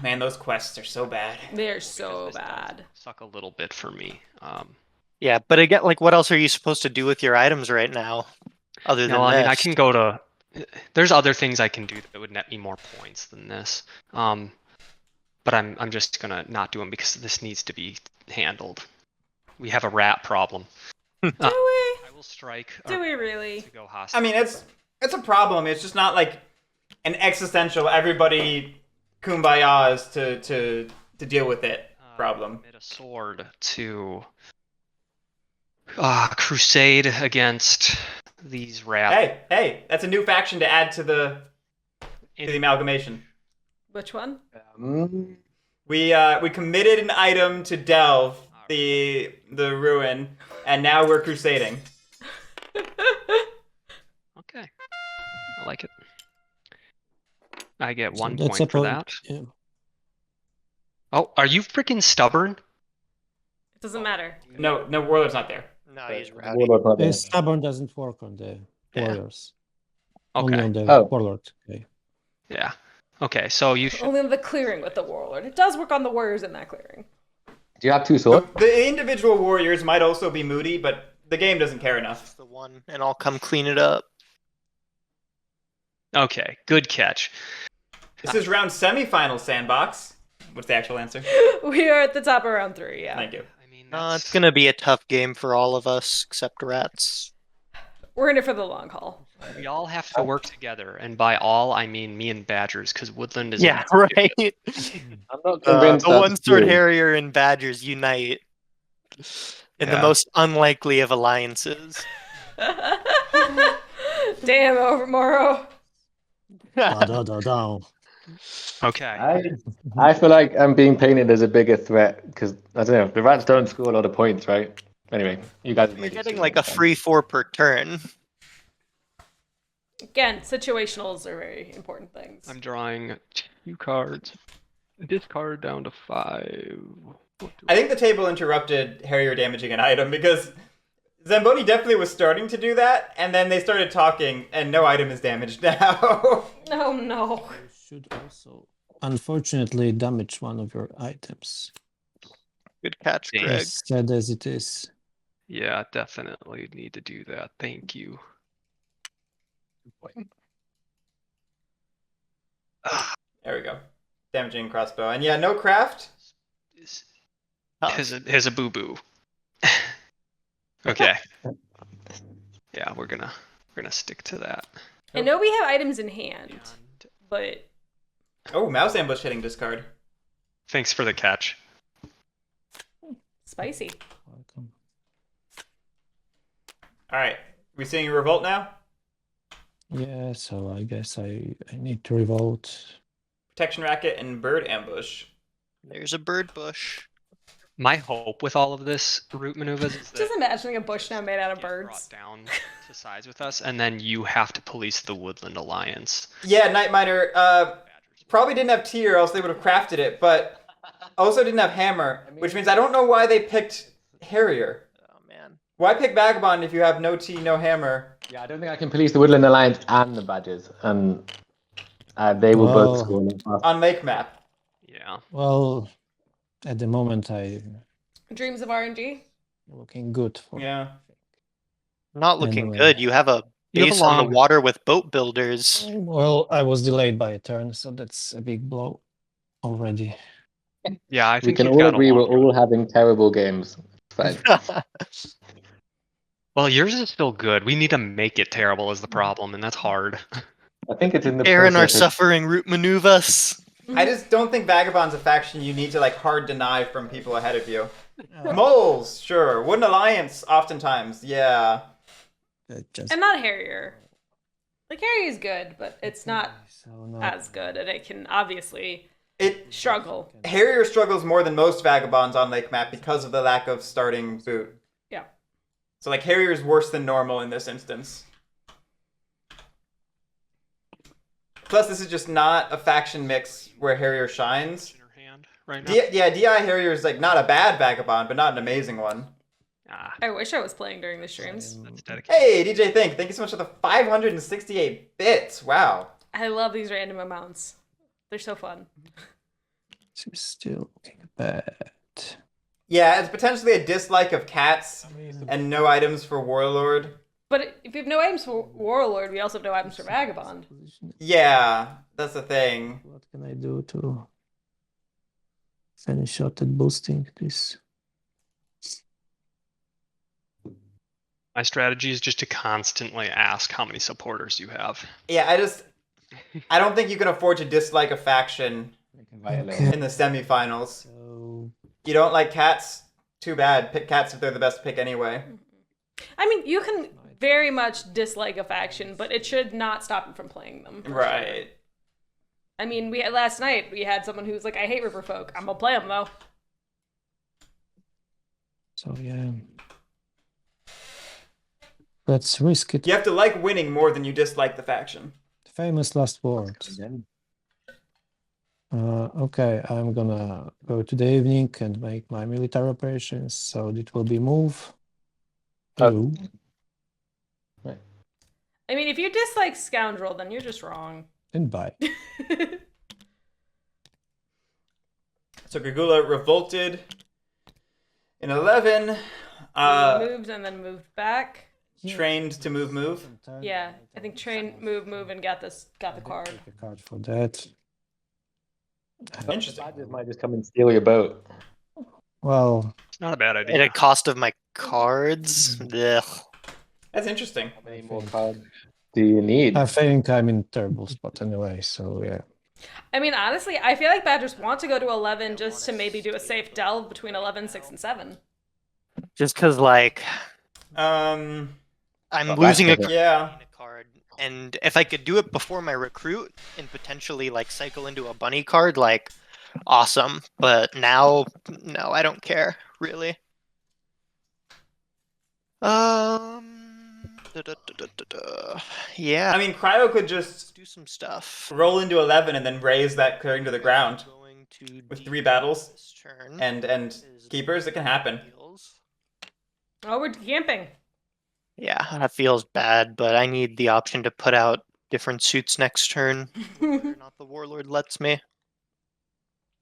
Man, those quests are so bad. they're so this does bad. suck a little bit for me. Yeah, but again, like, what else are you supposed to do with your items right now, other than No, I this? mean, I can go to. There's other things I can do that would net me more points than this. But I'm just gonna not do them because this needs to be handled. We have a rat problem. Do we? I will strike. Do we really? To go hostile. I mean, it's a problem. It's just not like an existential everybody kumbayas to deal with it problem. Made a sword to crusade against these rats. Hey, that's a new faction to add to the amalgamation. Which one? We committed an item to delve the ruin, and now we're crusading. Okay, I like it. I get So 1 that's point for a that. Yeah. Oh, are you freaking stubborn? It doesn't matter. No, warlord's not there. No, he's rowdy. Warlord not there. The stubborn doesn't work on the warriors. Only Okay. on the Oh. warlord. Okay. Yeah. Okay, so you should. Only on the clearing with the warlord. It does work on the warriors in that clearing. Do you have two swords? The individual warriors might also be moody, but the game doesn't care enough. That's the one, and I'll come clean it up. Okay, good catch. This is round semifinal, Sandbox. What's the actual answer? We are at the top of round 3, yeah. Thank you. I mean, It's gonna be a tough game for all of us, except rats. We're in it for the long haul. we all have to work together, and by all I mean me and Badgers, because Woodland is. Yeah, right. I'm not convinced. The that's one-sword true. harrier and badgers unite in the Yeah. most unlikely of alliances. Damn, Overmorrow. Da. Okay. I feel like I'm being painted as a bigger threat because I don't know. The rats don't score a lot of points, right? Anyway, you guys. You're getting like a free 4 per turn. Again, situationals are very important things. I'm drawing 2 cards. Discard down to 5. I think the table interrupted Harrier damaging an item because Zamboni definitely was starting to do that, and then they started talking, and no item is damaged now. Oh no. You should also, unfortunately, damage one of your items. Good catch, Dang. Greg. As sad as it is. Yeah, definitely need to do that. Thank you. There we go. Damaging crossbow. And yeah, no craft. Here's a boo boo. Okay. Yeah, we're gonna stick to that. I know we have items in hand, but Oh, mouse ambush hitting discard. Thanks for the catch. spicy. Welcome. All right, we seeing a revolt now? Yeah, so I guess I need to revolt. Protection racket and bird ambush. There's a bird bush. My hope with all of this RootManuvas is that Just imagining a bush now made out of get brought birds. down to size with us, and then you have to police the Woodland Alliance. Yeah, Night Miner. Probably didn't have tea, or else they would have crafted it. But also didn't have hammer, which means I don't know why they picked Harrier. Oh man. Why pick Vagabond if you have no tea, no hammer? Yeah, I don't think I can police the Woodland Alliance and the Badgers, and they will both score. On Lake Map. Yeah. Well, at the moment, Dreams of RNG. looking good for. Yeah. Not looking Anyway. good. You have a You have a base on the long- water with boat builders. Well, I was delayed by a turn, so that's a big blow already. Yeah, I We think can you've all got a agree we're long all having terrible games. It's fine. Well, yours is still good. We need to make it terrible is the problem, and that's hard. I think it's in the Aaron are process of- suffering RootManuvas. I just don't think Vagabond's a faction you need to like hard deny from people ahead of you. Moles, sure. Wooden Alliance, oftentimes, yeah. Just And not Harrier. Like, Harrier's good, but it's not so no. as good, and it can obviously It struggle. Harrier struggles more than most Vagabonds on Lake Map because of the lack of starting boot. Yeah. So like Harrier's worse than normal in this instance. Plus, this is just not a faction mix where Harrier shines. In her hand right now. DI Harrier is like not a bad Vagabond, but not an amazing one. Ah, I wish I was playing during the streams. that's dedicated. Hey, DJ Think, thank you so much for the 568 bits. Wow. I love these random amounts. They're so fun. It's still looking bad. Yeah, it's potentially a dislike of cats and no items for Warlord. But if you have no items for Warlord, we also have no items for Vagabond. Yeah, that's the thing. What can I do to finish shot at boosting this? My strategy is just to constantly ask how many supporters you have. Yeah, I don't think you can afford to dislike a faction Okay. in the semifinals. So You don't like cats? Too bad. Pick cats if they're the best pick anyway. I mean, you can very much dislike a faction, but it should not stop you from playing them. for sure. Right. I mean, last night we had someone who was like, "I hate Riverfolk. I'm gonna play them though." yeah. Let's risk it. You have to like winning more than you dislike the faction. Famous last words. Okay, I'm gonna go to the evening and make my military operations. So it will be move. Oh. I mean, if you dislike Scoundrel, then you're just wrong. And bye. So Gregoola revolted in 11. Moved and then moved back. Trained to move. Yeah, I think train, move, and got the card. Take a card for that. Interesting. Badgers might just come and steal your boat. Well, It's not a bad At idea. a cost of my cards. Ugh. That's interesting. How many more cards do you need? I think I'm in terrible spot anyway. So yeah. I mean, honestly, I feel like Badgers want to go to 11 just to maybe do a safe delve between 11, 6, and 7. Just because, like, Um, I'm But losing a that's- yeah. card, and if I could do it before my recruit and potentially like cycle into a bunny card, like awesome. But now, no, I don't care really. Yeah, I mean, Cryo could let's just do some stuff. roll into 11 and then raise that clearing to the ground Going to with deal 3 battles this turn and is keepers. It can happen. feels- Oh, we're camping. Yeah, that feels bad, but I need the option to put out different suits next turn. Whether or not the warlord lets me.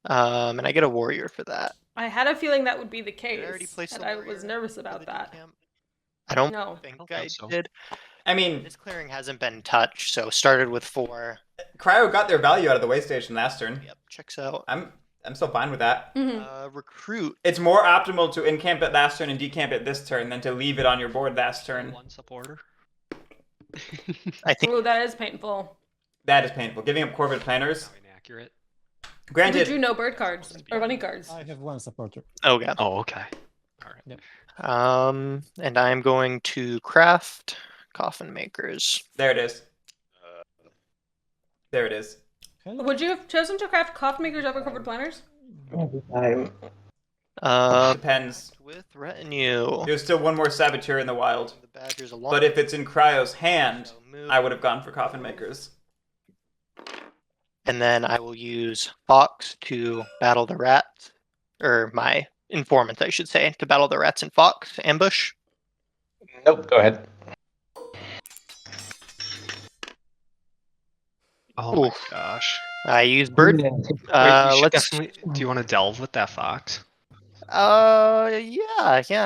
And I get a warrior for that. I had a feeling that would be the Did I already case, place and the I warrior was nervous for about the that. decamp? I don't No. think I don't I think so. did. I mean, This clearing hasn't been touched, so started with 4. Cryo got their value out of the way station last turn. Yep, checks out. I'm still fine with that. Recruit. It's more optimal to encamp it last turn and decamp it this turn than to leave it on your board last turn. One supporter. I think Ooh, that is painful. That is painful. Giving up Corvid planners. Inaccurate. We Granted, drew no bird cards or bunny cards. I have one supporter. okay. Oh, okay. All right. Yep. And I'm going to craft coffin makers. there it is. There it is. Hello. Would you have chosen to craft coffin makers over covered planners? Depends. With retinue. There's still one more saboteur in the wild. The badgers along. But if it's in Cryo's hand, I would have gone for coffin makers. And then I will use Fox to battle the rats, or my informants, I should say, to battle the rats and Fox ambush. Nope, go ahead. Oh my Oof. gosh. I use bird. Wait, you should Let's. definitely. Do you want to delve with that fox? Yeah,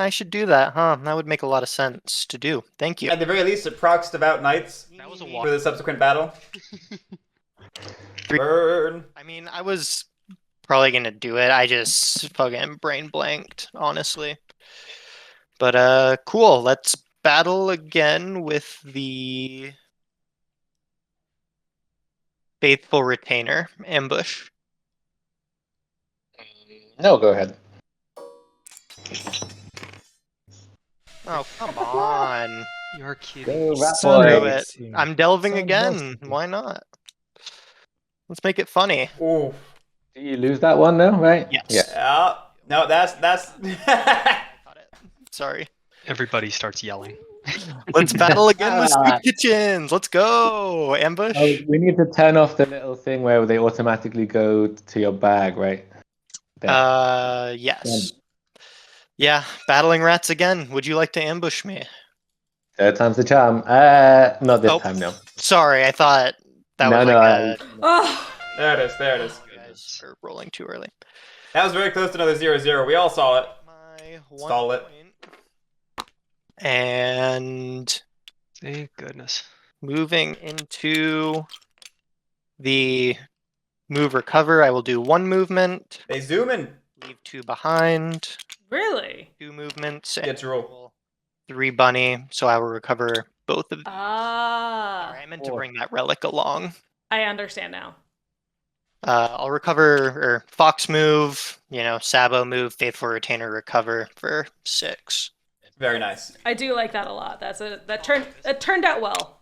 I should do that, huh? That would make a lot of sense to do. Thank you. At the very least, it procs devout knights That was a for walk. the subsequent battle. Burn. I mean, I was probably gonna do it. I just fucking brain blanked, honestly. But cool. Let's battle again with the faithful retainer ambush. No, go ahead. Oh come on! You're kidding. Go, rat Screw boy. it. I'm delving Sounds again. nasty. Why not? Let's make it funny. Ooh. Do you lose that one now, right? Yes. Yeah. Yeah. No, that's. Sorry. Everybody starts yelling. Let's battle again with Sweet Kitchens. Let's go. Ambush. Oh, we need to turn off the little thing where they automatically go to your bag, right? There. Yes. Yeah, battling rats again. Would you like to ambush me? Third time's the charm. Not this Nope. time, no. Sorry, I thought that No, was no, like Oh, There it is. There it is. you guys are rolling too early. That was very close to another 0-0. We all saw it. My one Stall it. point. And Thank goodness. moving into the move recover, I will do one movement, They zoom in. leave two behind, really? two movements, Get to roll. 3 bunny, so I will recover both of them. Ah, Sorry, I meant to bring that relic along. I understand now. I'll recover, or Fox move, Sabo move, Faithful Retainer recover for 6. Very nice. I do like that a lot. That turned out well.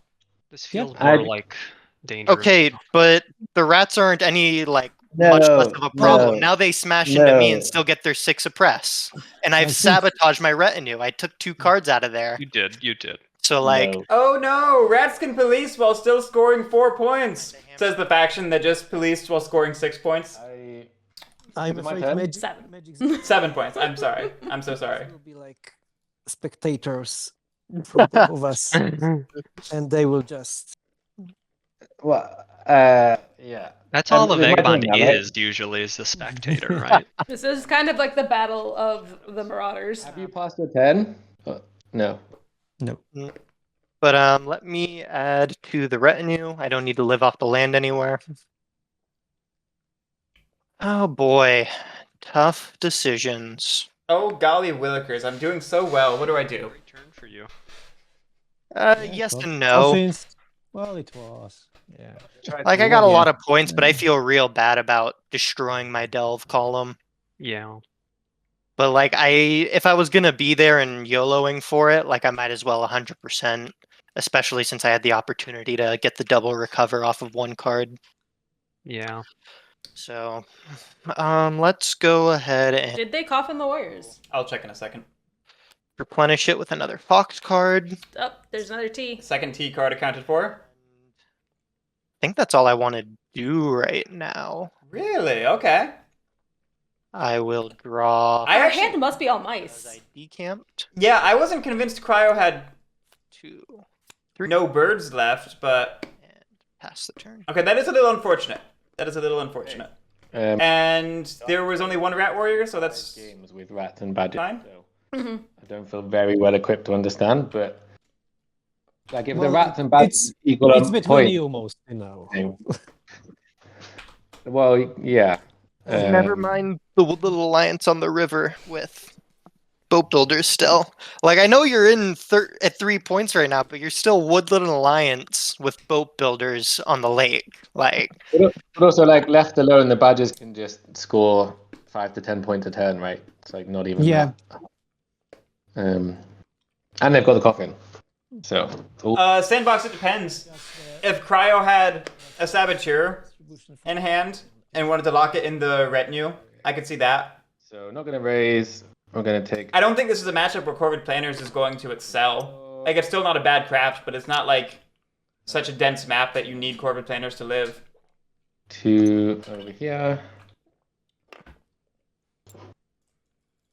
This feels I- more like dangerous. Okay, but the rats aren't any, much No, less of a problem. no, Now they smash into me no. and still get their 6 suppress. And I've think- sabotaged my retinue. I took 2 cards out of there. You did. So, No. Oh no! Rats can police while still scoring 4 points. Says the faction that just policed while scoring 6 points. I'm Is it my afraid turn? Magic's 7 points. I'm sorry. I'm so sorry. will be like spectators from both of us, and they will just. Well, yeah. That's all the Is my vagabond turn now, right? is usually is the spectator, right? This is kind of like the battle of the Marauders. Have you passed your 10? No. No. But let me add to the retinue. I don't need to live off the land anywhere. Oh boy. Tough decisions. Oh golly willikers! I'm doing so well. What do I do? Great turn for you. Yes well, and no. Coffins, well, it was. Yeah. I got a lot of points, but I feel real bad about destroying my delve column. Yeah. But if I was gonna be there and YOLOing for it, I might as well 100%. Especially since I had the opportunity to get the double recover off of 1 card. Yeah. So, let's go ahead and Did they coffin the Warriors? I'll check in a second. replenish it with another Fox card. Oh, there's another T. Second T card accounted for. I think that's all I want to do right now. Really? Okay. I will draw. I Our actually- hand must be all As mice. I decamped Yeah, I wasn't convinced Cryo had 2 no birds left, but and pass the turn. okay, that is a little unfortunate. That is a little unfortunate. And there was only 1 rat warrior, so that's games with rats and badgers. fine. So hmm I don't feel very well equipped to understand, but if the Well, rats and badgers equal It's a between point. you mostly now. Well, yeah. Never mind the little alliance on the river with boat builders still. Like, I know you're in at 3 points right now, but you're still Woodland Alliance with boat builders on the lake. Like, But also, like, left alone, the Badgers can just score 5 to 10 points a turn, right? It's like not even that. And they've got the coffin. So. Sandbox, it depends. If Cryo had a Saboteur in hand and wanted to lock it in the retinue, I could see that. So not going to raise. We're going to take. I don't think this is a matchup where Corvid Planners is going to excel. Like, it's still not a bad craft, but it's not like such a dense map that you need Corvid Planners to live. 2 over here.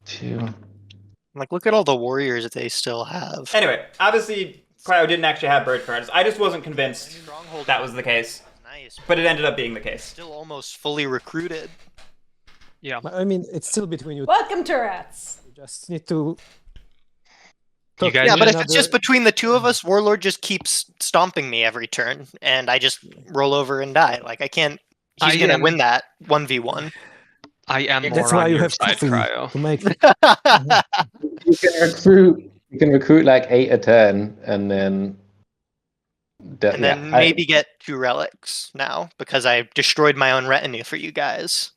2. like, look at all the warriors that they still have. Anyway, obviously, Cryo didn't actually have bird cards. I just wasn't convinced that was the case. Nice. But it ended up being the case. Still almost fully recruited. Yeah. I mean, it's still between you. Welcome to Rats. You just need to. You guys Yeah, but if another- it's just between the two of us, Warlord just keeps stomping me every turn, and I just roll over and die. Like, I can't. He's I gonna am- win that 1v1. I am more That's on why you your have side, coffee Cryo. to make. You can recruit like 8 a turn, and then. And then maybe get 2 relics now, because I destroyed my own retinue for you guys.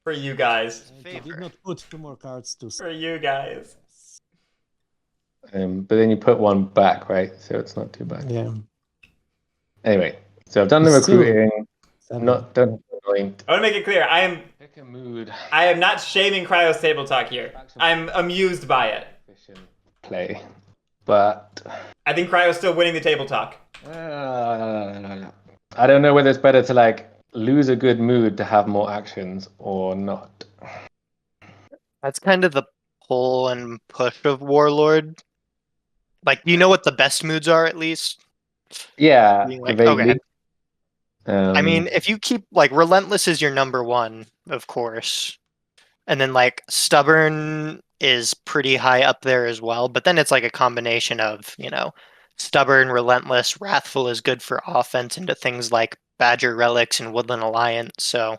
For you guys. You did not put 2 more cards to. For you guys. But then you put 1 back, right? So it's not too bad. Yeah. Anyway, so I've done the It's still- recruiting. Seven. Don't point. I want to make it clear, Pick a mood. I am not shaming Cryo's table talk here. I'm amused by it. Efficient play, but I think Cryo's still winning the table talk. I don't know whether it's better to like lose a good mood to have more actions or not. That's kind of the pull and push of Warlord. Like, do you know what the best moods are, at least? Yeah, Being like, vaguely. okay. I mean, if you keep, like, Relentless is your number 1, of course. And then, like, Stubborn is pretty high up there as well. But then it's like a combination of, you know, Stubborn, Relentless, Wrathful is good for offense into things like Badger Relics and Woodland Alliance. So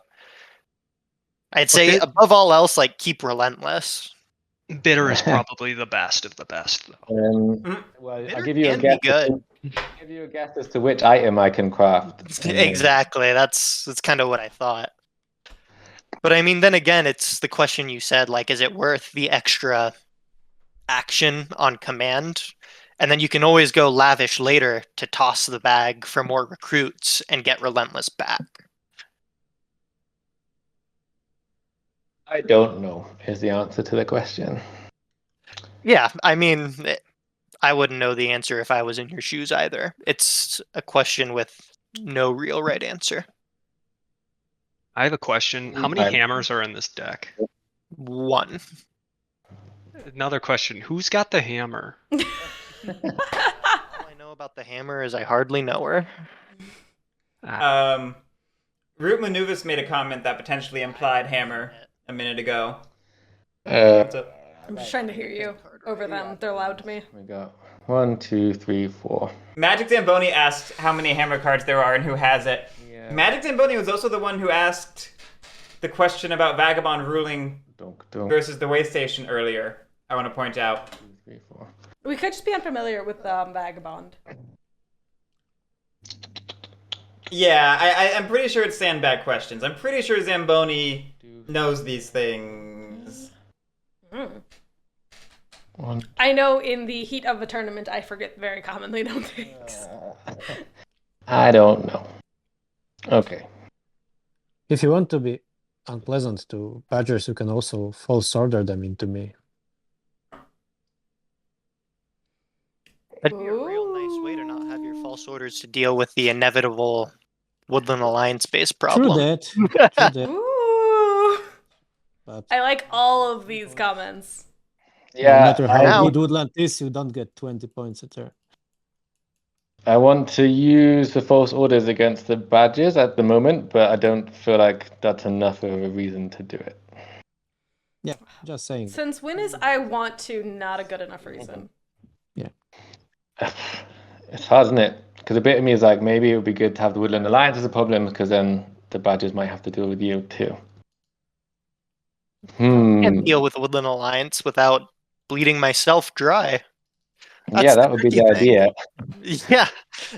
I'd say, above all else, like, keep Relentless. Bitter is probably the best of the best, though. Well, Bitter I'll give you a can be guess. good. Give you a guess as to which item I can craft. Exactly. That's kind of what I thought. But I mean, then again, it's the question you said, like, is it worth the extra action on command? And then you can always go lavish later to toss the bag for more recruits and get Relentless back. I don't know is the answer to the question. Yeah, I mean, I wouldn't know the answer if I was in your shoes either. It's a question with no real right answer. I have a question. How many hammers are in this deck? 1. Another question. Who's got the hammer? All I know about the hammer is I hardly know her. RootManuvas made a comment that potentially implied hammer a minute ago. I'm just trying to hear you over them. They're loud to me. We got 1, 2, 3, 4. Magic Zamboni asked how many hammer cards there are and who has it. Yeah. Magic Zamboni was also the one who asked the question about Vagabond ruling versus the way station earlier. I want to point out. 2, 3, 4. We could just be unfamiliar with Vagabond. Yeah, I'm pretty sure it's sandbag questions. I'm pretty sure Zamboni knows these things. I know in the heat of a tournament, I forget very commonly known things. I don't know. Okay. If you want to be unpleasant to Badgers, you can also false order them into me. That'd be a real nice way to not have your false orders to deal with the inevitable Woodland Alliance-based problem. True that. True that. Ooh. But I like all of these comments. no Yeah, matter how know. good Woodland is, you don't get 20 points a turn. I want to use the false orders against the Badgers at the moment, but I don't feel like that's enough of a reason to do it. Yeah, just saying. Since when is I want to not a good enough reason? It's hard, isn't it? Because a bit of me is like, maybe it would be good to have the Woodland Alliance as a problem, because then the Badgers might have to deal with you too. Can't deal with Woodland Alliance without bleeding myself dry. Yeah, that would be the idea. Yeah,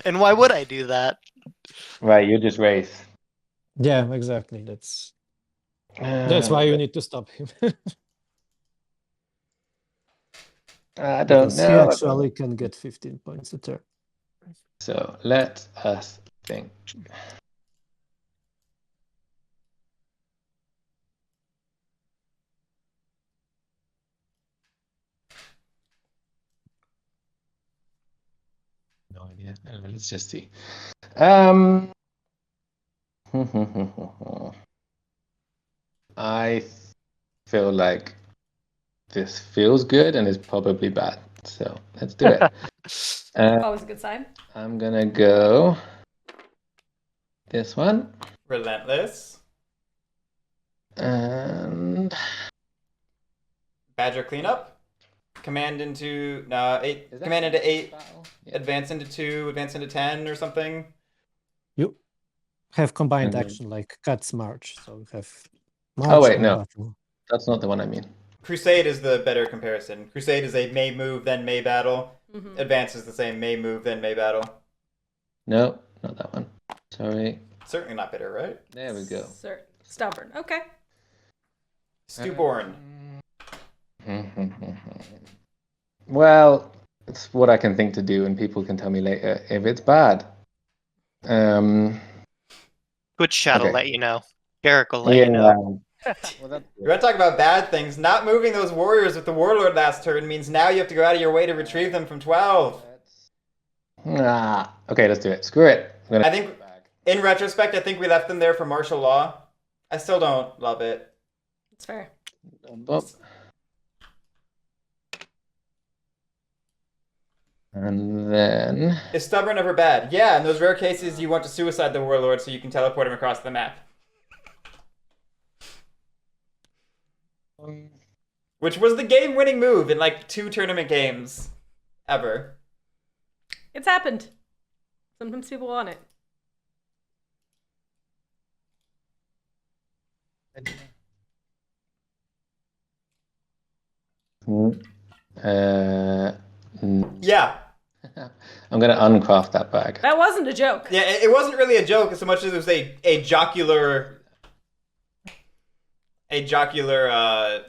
and why would I do that? Right, you just race. Yeah, exactly. That's why you need to stop him. I don't Because he know. actually can get 15 points a turn. So let us think. No idea. Let's just see. I feel like this feels good and is probably bad. So let's do it. Always a good sign. I'm gonna go this one. Relentless. And Badger cleanup. Command into 8. Command into 8. Yeah. Advance into 2. Advance into 10 or something. You have combined action like Cat's March. So you have March. Oh wait, no. Battle. That's not the one I mean. Crusade is the better comparison. Crusade is a May move, then May battle. Mm-hmm. Advance is the same May move, then May battle. No, not that one. Sorry. Certainly not bitter, right? There we go. Stubborn. Okay. Stewborn. Well, it's what I can think to do, and people can tell me later if it's bad. Twitch chat will let you know. Guerric will let you know. Well, you're going to talk about bad things. Not moving those warriors with the warlord last turn means now you have to go out of your way to retrieve them from 12. Okay, let's do it. Screw it. I think, in retrospect, I think we left them there for martial law. I still don't love it. It's fair. And then... Is stubborn ever bad? Yeah, in those rare cases you want to suicide the warlord so you can teleport him across the map. Which was the game-winning move in like 2 tournament games. Ever. It's happened. Sometimes people want it. Yeah. I'm gonna uncraft that bag. That wasn't a joke. Yeah, it wasn't really a joke so much as it was a jocular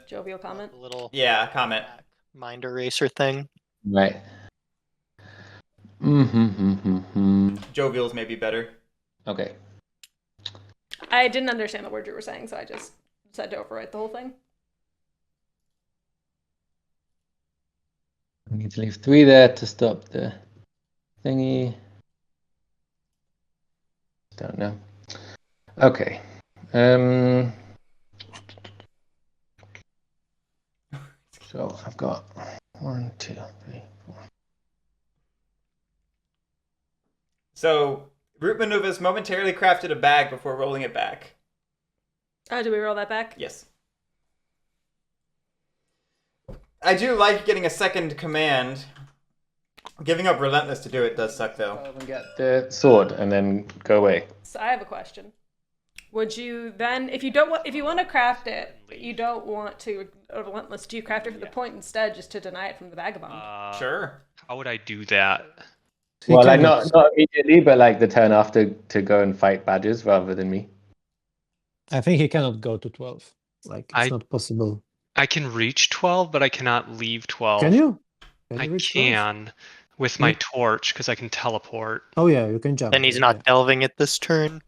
jovial comment. A little comment. Mind eraser thing. Right. Jovials may be better. Okay. I didn't understand the word you were saying, so I just said to overwrite the whole thing. I need to leave 3 there to stop the thingy. Don't know. Okay. So I've got 1, 2, 3, 4. So RootManuvas momentarily crafted a bag before rolling it back. Oh, do we roll that back? Yes. I do like getting a second command. Giving up Relentless to do it does suck, though. Get the sword and then go away. So I have a question. Would you then, if you want to craft it, but you don't want to Relentless, do you craft it for the point instead, just to deny it from the vagabond? Sure. How would I do that? Well, like not immediately, but like the turn after to go and fight badges rather than me. I think he cannot go to 12. Like it's not possible. I can reach 12, but I cannot leave 12. Can you? I can with my torch because I can teleport. Oh yeah, you can jump. Then he's not delving it this turn.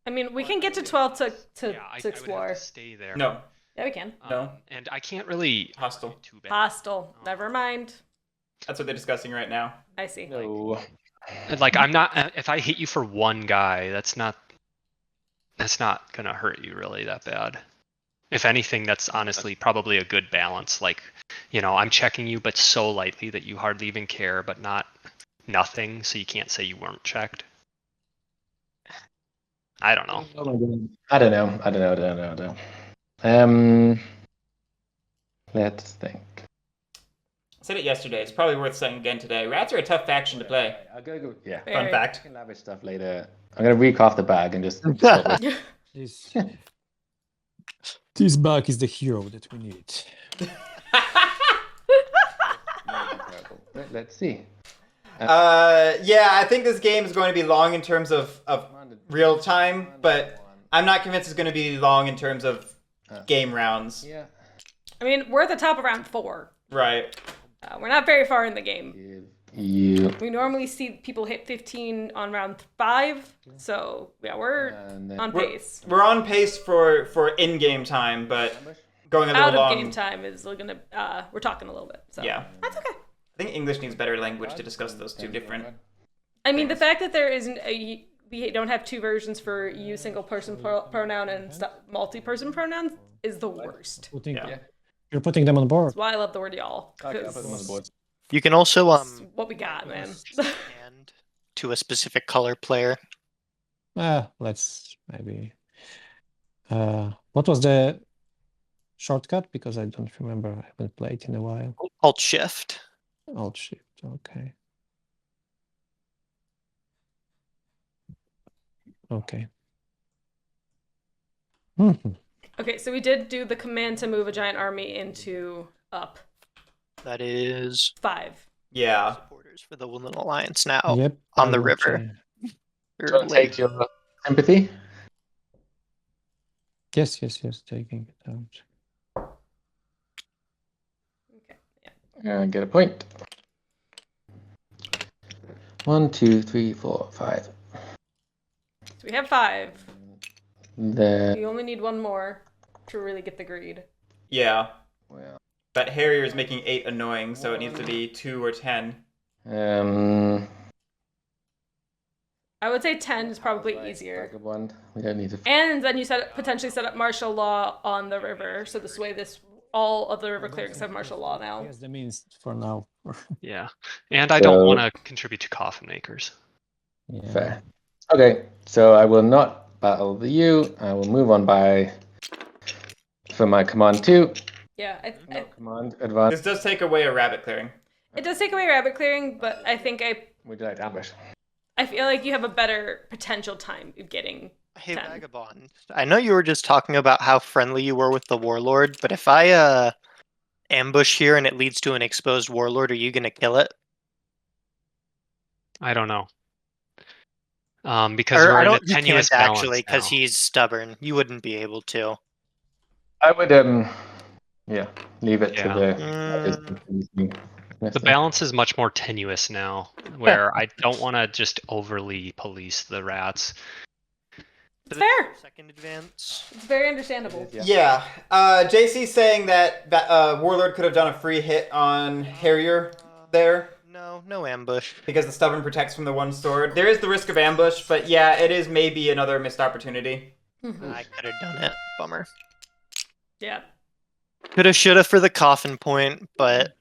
I mean, we can get to 12 to explore. I would have to stay there. No. Yeah, we can. No. And I can't really... Hostile. Too bad. Hostile. Never mind. That's what they're discussing right now. I see. No. Like, I'm not... If I hit you for one guy, that's not gonna hurt you really that bad. If anything, that's honestly probably a good balance. Like, you know, I'm checking you, but so lightly that you hardly even care, but not nothing, so you can't say you weren't checked. I don't know. I don't know. Let's think. I said it yesterday. It's probably worth saying again today. Rats are a tough faction to play. I'll go. Yeah. Fun fact. I can lavish stuff later. I'm gonna recraft the bag and just. This bug is the hero that we need. Let's see. Yeah, I think this game is going to be long in terms of real time, but I'm not convinced it's going to be long in terms of game rounds. Yeah. I mean, we're at the top of round 4. Right. We're not very far in the game. Yeah. We normally see people hit 15 on round 5, so yeah, we're on pace. We're on pace for in-game time, but going a little Out long. of game time is gonna. We're talking a little bit, so Yeah. that's okay. I think English needs better language to discuss those two different. I mean, the fact that there isn't we don't have 2 versions for you single person pronoun and multi-person pronouns is the worst. You're putting them on board. That's why I love the word y'all. Okay, I'll put them on the board. You can also That's what we got, man. expand to a specific color player. Let's maybe. What was the shortcut? Because I don't remember. I haven't played in a while. Alt Shift. Alt Shift. Okay. Okay. Okay, so we did do the command to move a giant army into up. That is 5. Yeah. supporters for the Woodland Alliance now Yep. on I the would river. say- Or Don't lake. take your sympathy. Yes. Taking it out. Okay, yeah. And get a point. 1, 2, 3, 4, 5. So we have 5. There. We only need 1 more to really get the greed. Yeah. Well, But Harrier is making 8 annoying, so it needs to be 2 or 10. I would say 10 is probably easier. One. We don't need to. And then you potentially set up martial law on the river, so this way all of the river clerics have martial law now. Yes, the means for now. Yeah, and I don't want to contribute to coffin makers. Yeah. Fair. Okay, so I will not battle the U. I will move on for my command 2. Yeah, Command advance. This does take away a rabbit clearing. it does take away rabbit clearing, but I think Would you like to ambush? I feel like you have a better potential time of getting Hey, 10. Vagabond. I know you were just talking about how friendly you were with the Warlord, but if I ambush here and it leads to an exposed Warlord, are you going to kill it? I don't know. Because we're in a tenuous balance actually, because now. he's stubborn. You wouldn't be able to. I would leave it Yeah. to The balance is much more tenuous now, where I don't want to just overly police the rats. It's fair. Second advance. It's very understandable. Yeah. JC's saying that Warlord could have done a free hit on Harrier there. No ambush. Because the stubborn protects from the one sword. There is the risk of ambush, but yeah, it is maybe another missed opportunity. I could have done it. Bummer. Yeah. Coulda, shoulda for the coffin point, but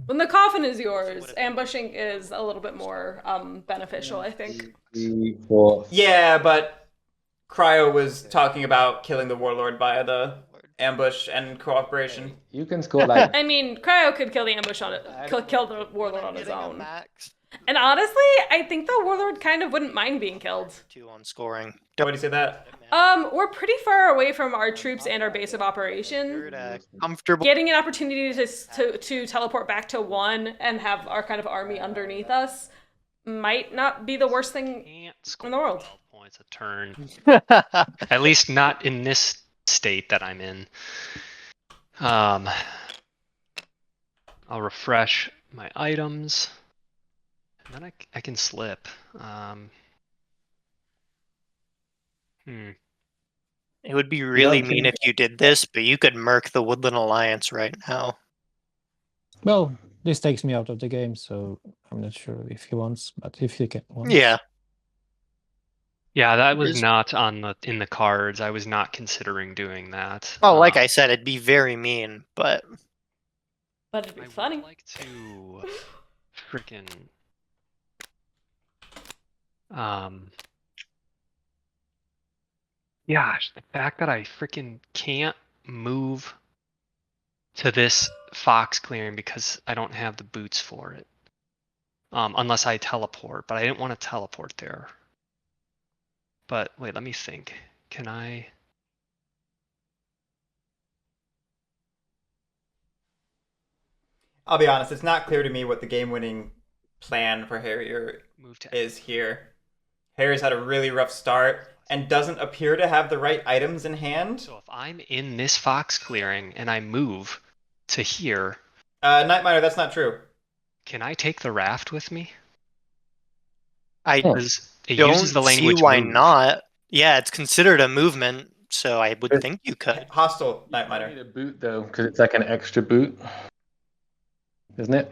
When the coffin is yours, ambushing is a little bit more beneficial, I think. 3, 4. Yeah, but Cryo was talking about killing the Warlord via the ambush and cooperation. You can score like. I mean, Cryo could kill the ambush on it, kill the warlord on his own. Max. And honestly, I think the warlord kind of wouldn't mind being killed. 2 on scoring. Why do you say that? We're pretty far away from our troops and our base of operation. Comfortable. Getting an opportunity to teleport back to 1 and have our kind of army underneath us might not be the worst thing Can't in score the world. 12 points a turn. At least not in this state that I'm in. I'll refresh my items. And then I can slip. It would be really mean if you did this, but you could murk the Woodland Alliance right now. Well, this takes me out of the game, so I'm not sure if he wants, but if he wants. Yeah. Yeah, that was not in the cards. I was not considering doing that. Oh, like I said, it'd be very mean, but But it'd be I funny. would like to freaking gosh, the fact that I freaking can't move to this fox clearing because I don't have the boots for it. Unless I teleport, but I didn't want to teleport there. But wait, let me think. Can I? I'll be honest, it's not clear to me what the game-winning plan for Harrier is here. Harrier's had a really rough start and doesn't appear to have the right items in hand. So if I'm in this fox clearing and I move to here... Night Miner, that's not true. Can I take the raft with me? I It don't uses the language see why move. not. Yeah, it's considered a movement, so I would think you could. Hostile Night You Miner. need a boot though, because it's like an extra boot, isn't it?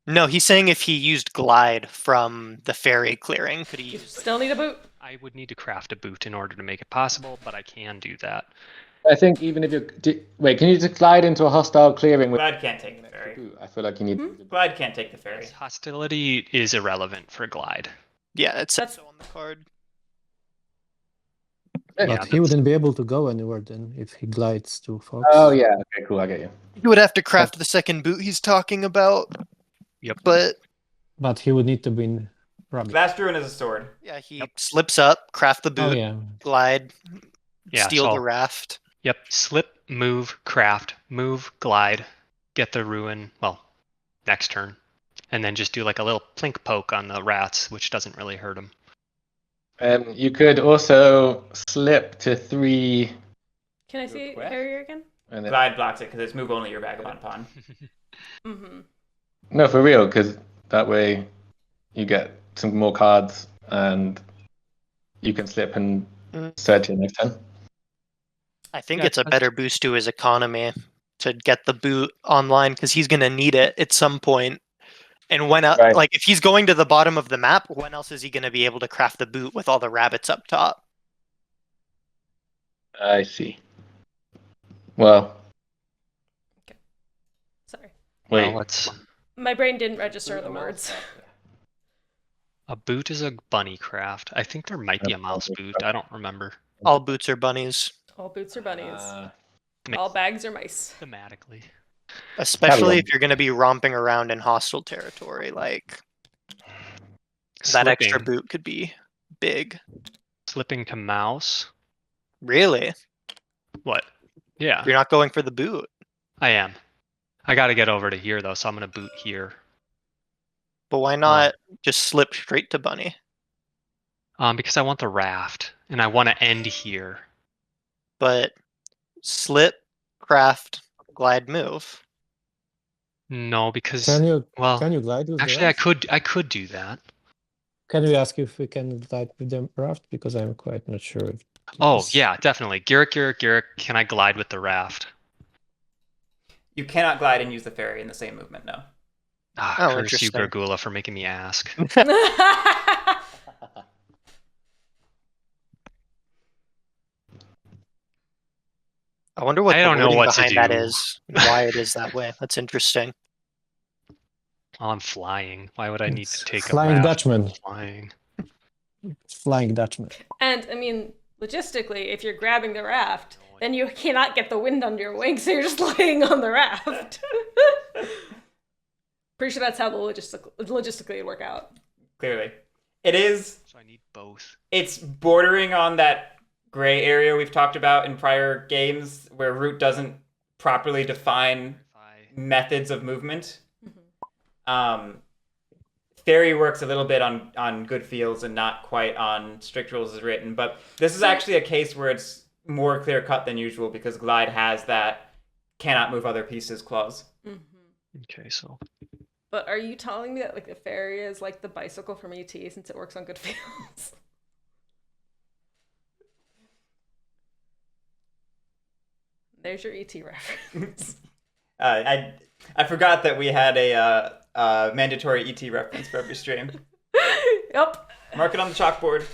No, he's saying if he used glide from the ferry clearing, could he use Still need a boot. I would need to craft a boot in order to make it possible, but I can do that. I think even if you wait, can you just glide into a hostile clearing with Glide can't take the ferry. boot? I feel like you need. Glide can't take the ferry. Hostility is irrelevant for glide. Yeah, it says That's- so on the card. But he wouldn't be able to go anywhere then if he glides to Fox. Oh yeah, okay, cool, I get you. He would have to craft the second boot he's talking about. Yep. But he would need to be in rabbit. Last Ruin is a sword. Yeah, he slips up, craft the boot, Oh yeah. glide, Yeah, steal so- the raft. Yep. Slip, move, craft, move, glide, get the ruin. Well, next turn, and then just do like a little plink poke on the rats, which doesn't really hurt them. You could also slip to 3. Can I see Request? Harrier again? And then, Glide blocks it because it's move only your Vagabond Pawn. Mm-hmm. no, for real, because that way you get some more cards and you can slip and search it next turn. I think Yeah, it's a better boost to his economy to get the boot online because he's going to need it at some point. And when, Right. like, if he's going to the bottom of the map, when else is he going to be able to craft the boot with all the rabbits up top? I see. Well, Sorry. wait. Well, let's. My brain didn't register the words. A boot is a bunny craft. I think there might be a mouse boot. I don't remember All boots are bunnies, All boots are bunnies. Uh, All bags are mice. thematically. especially Probably. if you're going to be romping around in hostile territory. Like, that extra Slipping- boot could be big. Slipping to mouse. Really? What? Yeah, You're not going for the boot. I am. I got to get over to here though, so I'm gonna boot here. But why not just slip straight to bunny? Because I want the raft and I want to end here. But slip, craft, glide, move. No, because Can you well, glide with actually, the I raft? could do that. Can we ask if we can glide with the raft? Because I'm quite not sure if Oh this- yeah, definitely. Guerric, can I glide with the raft? You cannot glide and use the ferry in the same movement, no. Ah, Oh, curse you, interesting. Gregoola, for making me ask. I wonder what I the don't know wording what to behind that do. is, and why it is that way. That's interesting. Well, I'm flying. Why would I need It's to take Flying a raft? Dutchman. Flying. Flying Dutchman. And I mean, logistically, if you're grabbing the raft, then you cannot get the wind under your wings, so you're just laying on the raft. Pretty sure that's how the logistically would work out. Clearly. It is, So I need both. it's bordering on that gray area we've talked about in prior games where Root doesn't properly define methods of movement. Ferry works a little bit on good feels and not quite on strict rules as written, but this is actually a case where it's more clear cut than usual because Glide has that cannot move other pieces clause. Okay, so But are you telling me that like the ferry is like the bicycle from ET since it works on good feels? There's your ET reference. I forgot that we had a mandatory ET reference for every stream. Yep. Mark it on the chalkboard.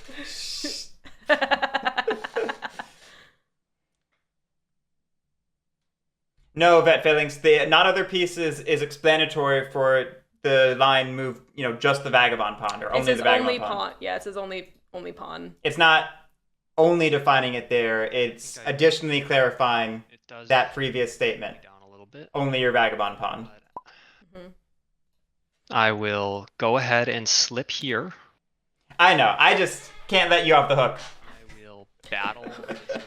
No, Vet Failings. The not other pieces is explanatory for the line move, just the Vagabond Pawn or It only says the Vagabond only Pawn. pawn. Yeah, it says only pawn. It's not only defining it there, it's Okay. additionally clarifying it does that previous statement. down a little bit. Only your Vagabond Pawn. Mhm. I will go ahead and slip here. I know, I just can't let you off the hook. I will battle.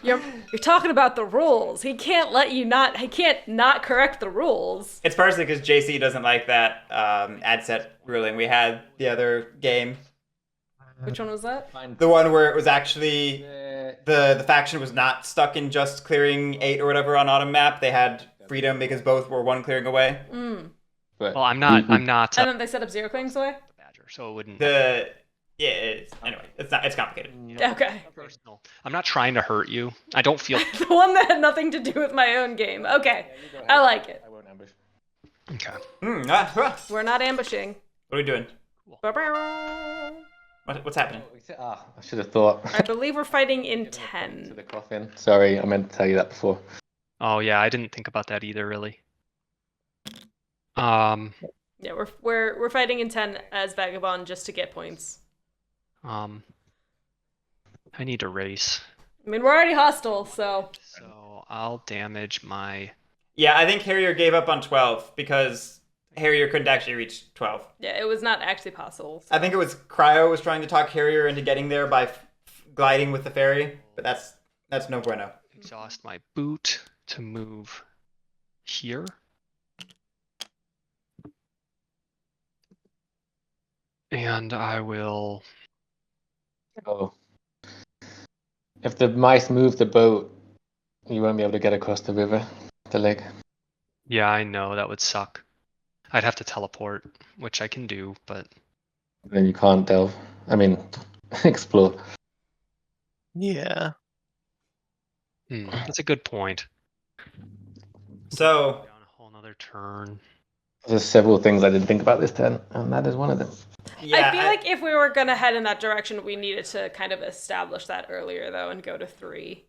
You're talking about the rules. He can't let you not. He can't not correct the rules. It's partially because JC doesn't like that ad set ruling. We had the other game. Which one was that? The one where it was actually the faction was not stuck in just clearing 8 or whatever on autumn map. They had freedom because both were 1 clearing away. Well, I'm not. And then they set up 0 clearings away. Badger, so it wouldn't. Anyway, it's complicated. Okay. Personal. I'm not trying to hurt you. I don't feel. The one that had nothing to do with my own game. Okay, I like it. I won't ambush. Okay. We're not ambushing. What are we doing? I What's happening? I should have thought. believe we're fighting in To 10. the coffin. Sorry, I meant to tell you that before. Oh yeah, I didn't think about that either, really. Yeah, we're fighting in 10 as Vagabond just to get points. I need to race. I mean, we're already hostile, so. So I'll damage my. Yeah, I think Harrier gave up on 12 because Harrier couldn't actually reach 12. Yeah, it was not actually possible. So. I think it was Cryo was trying to talk Harrier into getting there by gliding with the ferry, but that's no bueno. Exhaust my boot to move here. And I will. Oh. If the mice move the boat, you won't be able to get across the river, the lake. Yeah, I know that would suck. I'd have to teleport, which I can do, but Then you can't delve. I mean, explore. Yeah. That's a good point. So Down a whole nother turn. There's several things I didn't think about this turn, and that is one of them. yeah, I feel like if we were gonna head in that direction, we needed to kind of establish that earlier, though, and go to 3.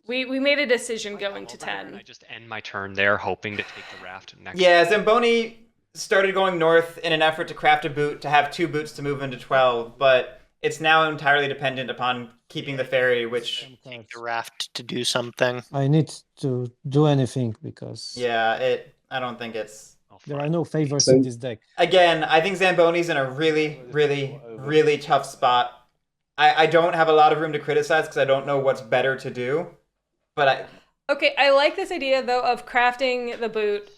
We made a decision going to 10. I just end my turn there, hoping to take the raft next. Yeah, Zamboni started going north in an effort to craft a boot to have 2 boots to move into 12, but it's now entirely dependent upon keeping the ferry, which Take the raft to do something. I need to do anything because I don't think it's. there are no favors in this deck. Again, I think Zamboni's in a really, really, really tough spot. I don't have a lot of room to criticize because I don't know what's better to do, but Okay, I like this idea though of crafting the boot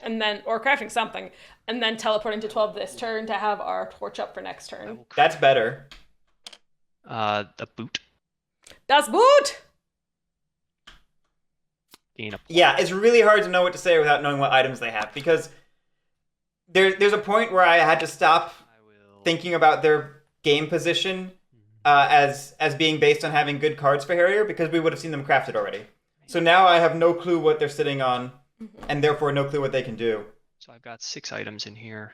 or crafting something, and then teleporting to 12 this turn to have our torch up for next turn. that's better. The boot. Das Boot! Gain a Yeah, it's really hard to know what to say without knowing what items they have because there's a point where I had to stop thinking about their game position as being based on having good cards for Harrier because we would have seen them crafted already. So now I have no clue what they're sitting on, and therefore no clue what they can do. So I've got 6 items in here.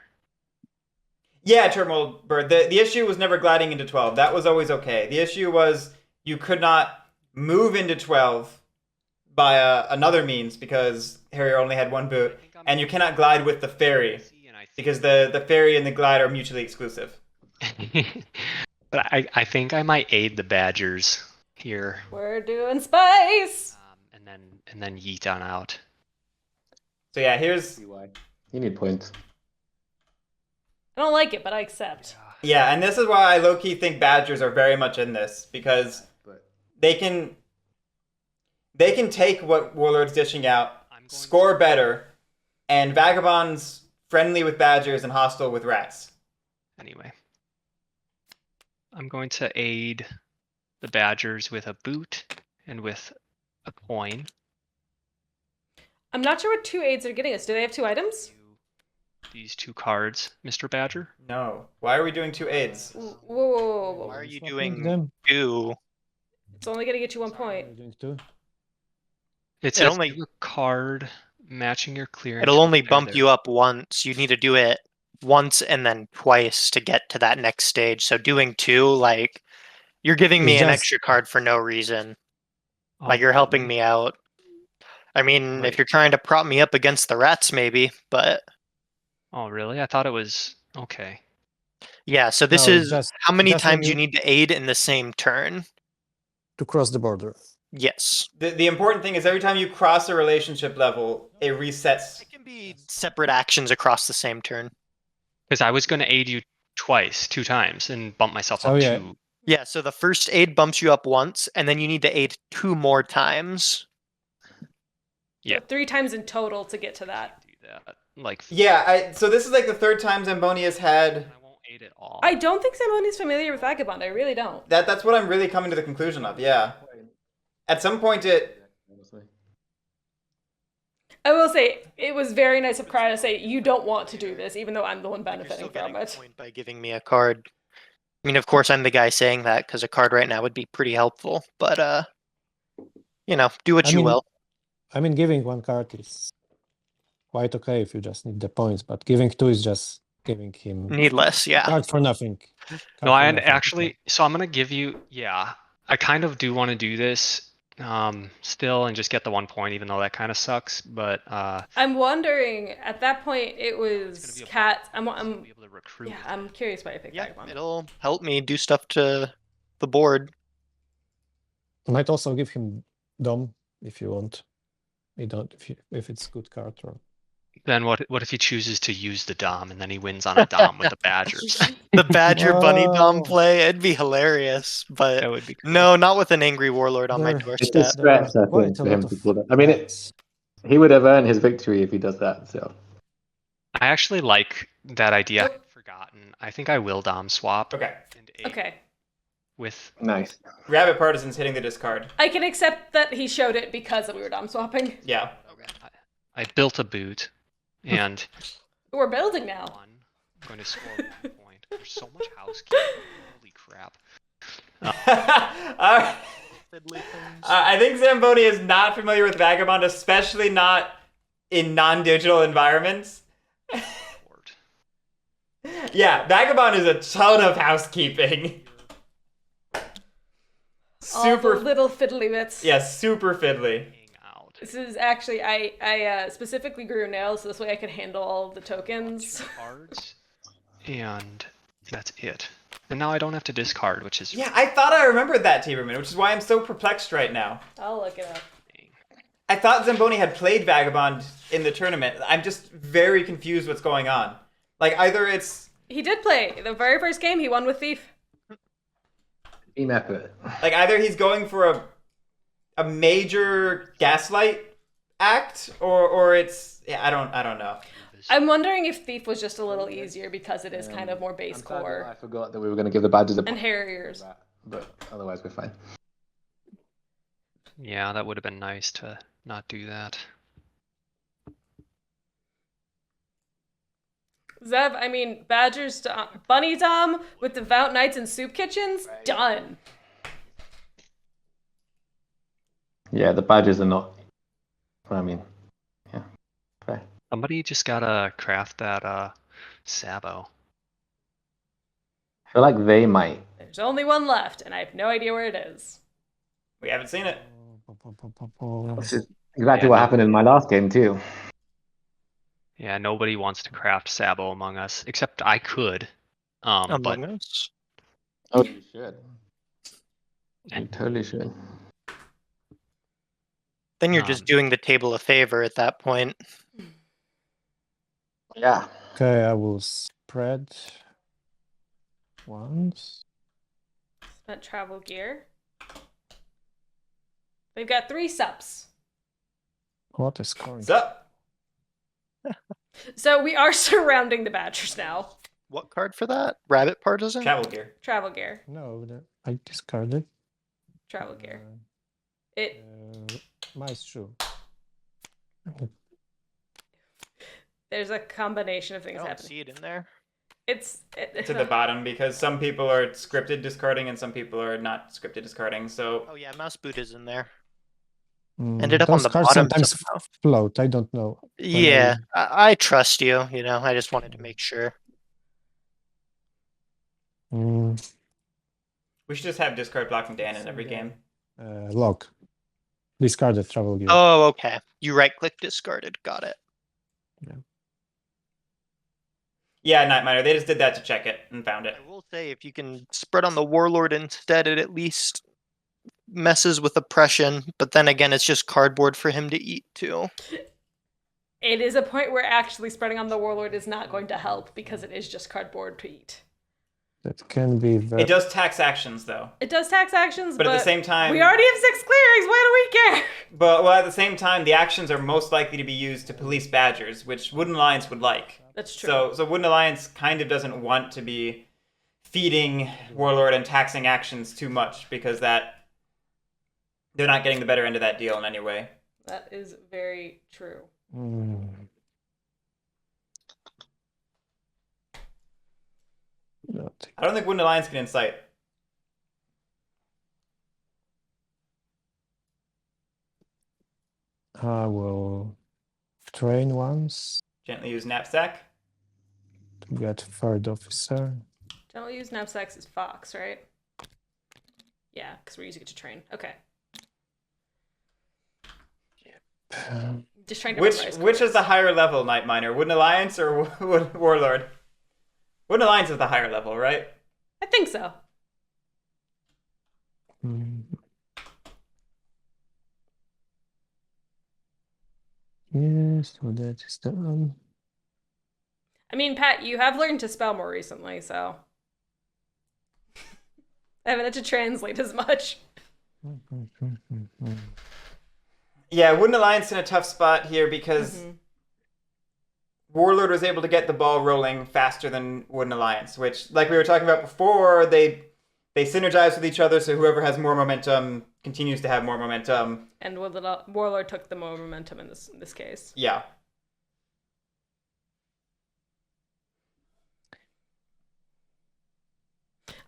Yeah, Terminal Bird. The issue was never gliding into 12. That was always okay. The issue was you could not move into 12 by another means because Harrier only had 1 boot, and you cannot glide with the ferry because the ferry and the glide are mutually exclusive. But I think I might aid the Badgers here. We're doing space! And then yeet on out. So yeah, here's. You need points. I don't like it, but I accept. Yeah, and this is why I low-key think Badgers are very much in this because they can take what Warlord's dishing out, score better, and Vagabond's friendly with Badgers and hostile with Rats. Anyway, I'm going to aid the Badgers with a boot and with a coin. I'm not sure what 2 aids are getting us. Do they have 2 items? These 2 cards, Mr. Badger. No. Why are we doing 2 aids? Whoa. Why are you Swapping doing them. 2? It's only gonna get you 1 point. We're doing 2. It's It only only- a card matching your clearance. It'll only There, bump there. you up once. You need to do it once and then twice to get to that next stage. So doing 2, like, you're giving me It's an just- extra card for no reason. Oh, Like, you're helping me out. I mean, Right. if you're trying to prop me up against the Rats, maybe, but Oh, really? I thought it was okay. yeah, so this No, is just- how many just when times you need to aid in the same turn. To cross the border. Yes. The important thing is every time you cross a relationship level, it resets. It can be separate actions across the same turn. Because I was going to aid you 2 times, and bump myself Oh, up yeah. to Yeah, so the first aid bumps you up once, and then you need to aid 2 more times. Yeah. So 3 times in total to get to that. Do that. Like Yeah, so this is like the 3rd time Zamboni has had... I won't aid at all. I don't think Zamboni's familiar with Vagabond. I really don't. That's what I'm really coming to the conclusion of, yeah. At some point I will say, it was very nice of Cryo to say, you don't want to do this, even though I'm the one benefiting from it. Point by giving me a card. I mean, of course, I'm the guy saying that, because a card right now would be pretty helpful, but, you know, do what you will. I mean, giving 1 card is quite okay if you just need the points, but giving 2 is just giving him... Needless, yeah. Card for nothing. No, and actually, so I'm going to give you, yeah, I kind of do want to do this still and just get the 1 point, even though that kind of sucks, but... I'm wondering, at that point, it was Cat. I'm curious why I picked Vagabond. It'll help me do stuff to the board. Might also give him Dom, if you want. You don't, if it's good card or... Then what if he chooses to use the Dom and then he wins on a Dom with the Badgers? The Badger Bunny Dom play, it'd be hilarious, but That would be cool. no, not with an Angry Warlord on my There- It's doorstep. a stretch, I Quite think, a for him lot to of pull that. I mean, he would have earned his victory if he does that, so... I actually like that idea. I've forgotten. I think I will Dom swap. Okay. And aid Okay. with Nice. Rabbit Partisan's hitting the discard. I can accept that he showed it because we were Dom swapping. Yeah. I built a boot, and We're building now. I'm going to score 1 point. There's so much housekeeping. Holy crap! I think Zamboni is not familiar with Vagabond, especially not in non-digital environments. Yeah, Vagabond is a ton of housekeeping. All the little fiddly bits. Yeah, super fiddly. This is actually, I specifically grew nails, so this way I could handle all of the tokens. Cards, and that's it. And now I don't have to discard, which is... Yeah, I thought I remembered that, Tieberman, which is why I'm so perplexed right now. I'll look it up. I thought Zamboni had played Vagabond in the tournament. I'm just very confused what's going on. Like, either it's... He did play. The very first game, he won with Thief. Team effort. Like, either he's going for a major gaslight act, or it's... Yeah, I don't know. I'm wondering if Thief was just a little easier because it is kind of more base core. I forgot that we were going to give the badges a And Harriers. but otherwise we're fine. Yeah, that would have been nice to not do that. Zev, I mean, Badgers, Bunny Dom with Devout Knights and Soup Kitchens, done. Yeah, the badges are not... I mean, yeah. Okay. Somebody just gotta craft that Sabo. I feel like they might. There's only 1 left, and I have no idea where it is. We haven't seen it. This is exactly what happened in my last game, too. Yeah, nobody wants to craft Sabo among us, except I could. But Among us? Oh, you should. You totally should. Then you're just doing the table a favor at that point. Yeah. Okay, I will spread once. Spent travel gear. They've got 3 subs. What is scoring? What's up? So we are surrounding the Badgers now. What card for that? Rabbit Partisan? Travel gear. Travel gear. No, I discarded. Travel gear. My shoe. There's a combination of I things don't happening. see it in there. It's at the bottom because some people are scripted discarding and some people are not scripted discarding. So Oh yeah, Mouse Boot is in there. Mm, Ended up on those the cards bottom sometimes somehow. float. I don't know. Yeah, I trust you. You know, I just wanted to make sure. Mm, we should just have discard blocking Dan in every game. lock. Discarded travel gear. Oh, okay. You right-click discarded. Got it. Yeah, Nightminer. They just did that to check it and found it. I will say, if you can spread on the Warlord instead, it at least messes with oppression. But then again, it's just cardboard for him to eat too. It is a point where actually spreading on the Warlord is not going to help because it is just cardboard to eat. That can be very... It does tax actions, though. It does tax actions, but at the same time... we already have 6 clearings, why do we care? But well, at the same time, the actions are most likely to be used to police badgers, which Wooden Alliance would like. That's true. So Wooden Alliance kind of doesn't want to be feeding Warlord and taxing actions too much, because that they're not getting the better end of that deal in any way. That is very true. I don't think Wooden Alliance can incite. I will train once Gently use Knapsack. to get third officer. Don't use knapsacks as Fox, right? Yeah, because we're using it to train. Okay. Just trying to Which is the higher level, Night Miner? Wooden Alliance or Warlord? Wooden Alliance is the higher level, right? I think so. Yes, so that is done. I mean, Pat, you have learned to spell more recently, so I haven't had to translate as much. Yeah, Wooden Alliance in a tough spot here because Warlord was able to get the ball rolling faster than Wooden Alliance, which, like we were talking about before, they synergize with each other, so whoever has more momentum continues to have more momentum. And Warlord took the more momentum in this case. Yeah.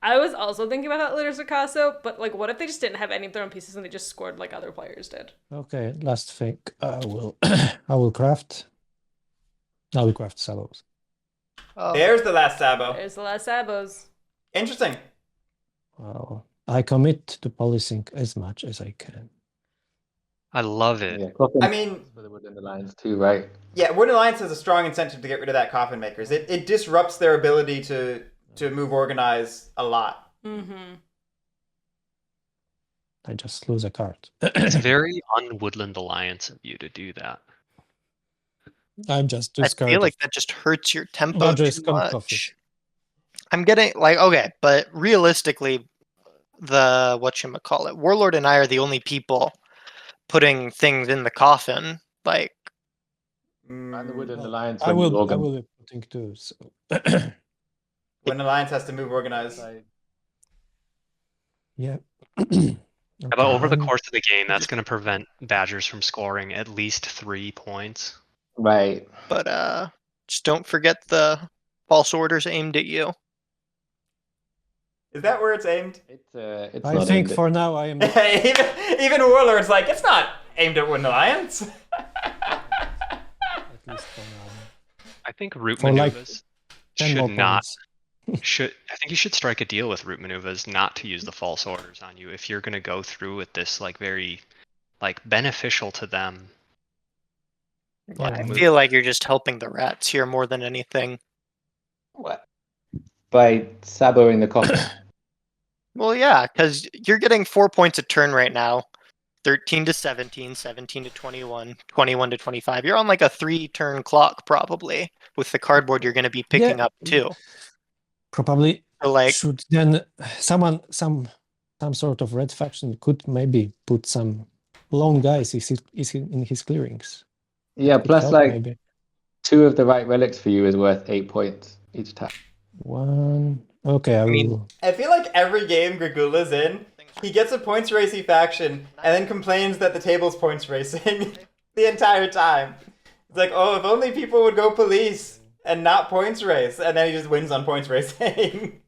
I was also thinking about that later, Picasso, but like, what if they just didn't have any of their own pieces and they just scored like other players did? Okay, last thing I will craft. I will craft sabos. Oh. There's the last Sabo. There's the last Sabos. Interesting. Well, I commit to policing as much as I can. I love it. Yeah, I mean, for the Wooden Alliance too, right? yeah, Wooden Alliance has a strong incentive to get rid of that Coffin Makers. It disrupts their ability to move organize a lot. I just lose a card. It's very un-Woodland Alliance of you to do that. I'm just too I scared. feel like that just hurts your tempo Badger too is come much. coffee. I'm getting like, okay, but realistically, the whatchamacallit, Warlord and I are the only people putting things in the coffin. Like, And the Wooden Alliance. I when will you be putting two. So. Wooden Alliance has to move organize. Yeah. But over the course of the game, that's going to prevent Badgers from scoring at least 3 points. Right. but just don't forget the false orders aimed at you. Is that where it's aimed? It's I not think aimed at- for now I am. even Warlord's like, it's not aimed at Wooden Alliance. At least for now. I think For RootManuvas 10 more should not. points. I think you should strike a deal with RootManuvas not to use the false orders on you if you're going to go through with this like very like beneficial to them. Yeah, I feel like you're just helping the rats here more than anything. What? By saboing the coffin. Well, yeah, because you're getting 4 points a turn right now. 13 to 17, 17 to 21, 21 to 25. You're on like a 3-turn clock probably with the cardboard you're going to be picking up too. Probably So, like, should then some sort of red faction could maybe put some long guys in his clearings. Yeah, Could plus help, like maybe. 2 of the right relics for you is worth 8 points each time. 1. Okay, I mean- will. I feel like every game Gregoola's in, he gets a points racy faction and then complains that the table's points racing the entire time. It's like, oh, if only people would go police and not points race, and then he just wins on points racing.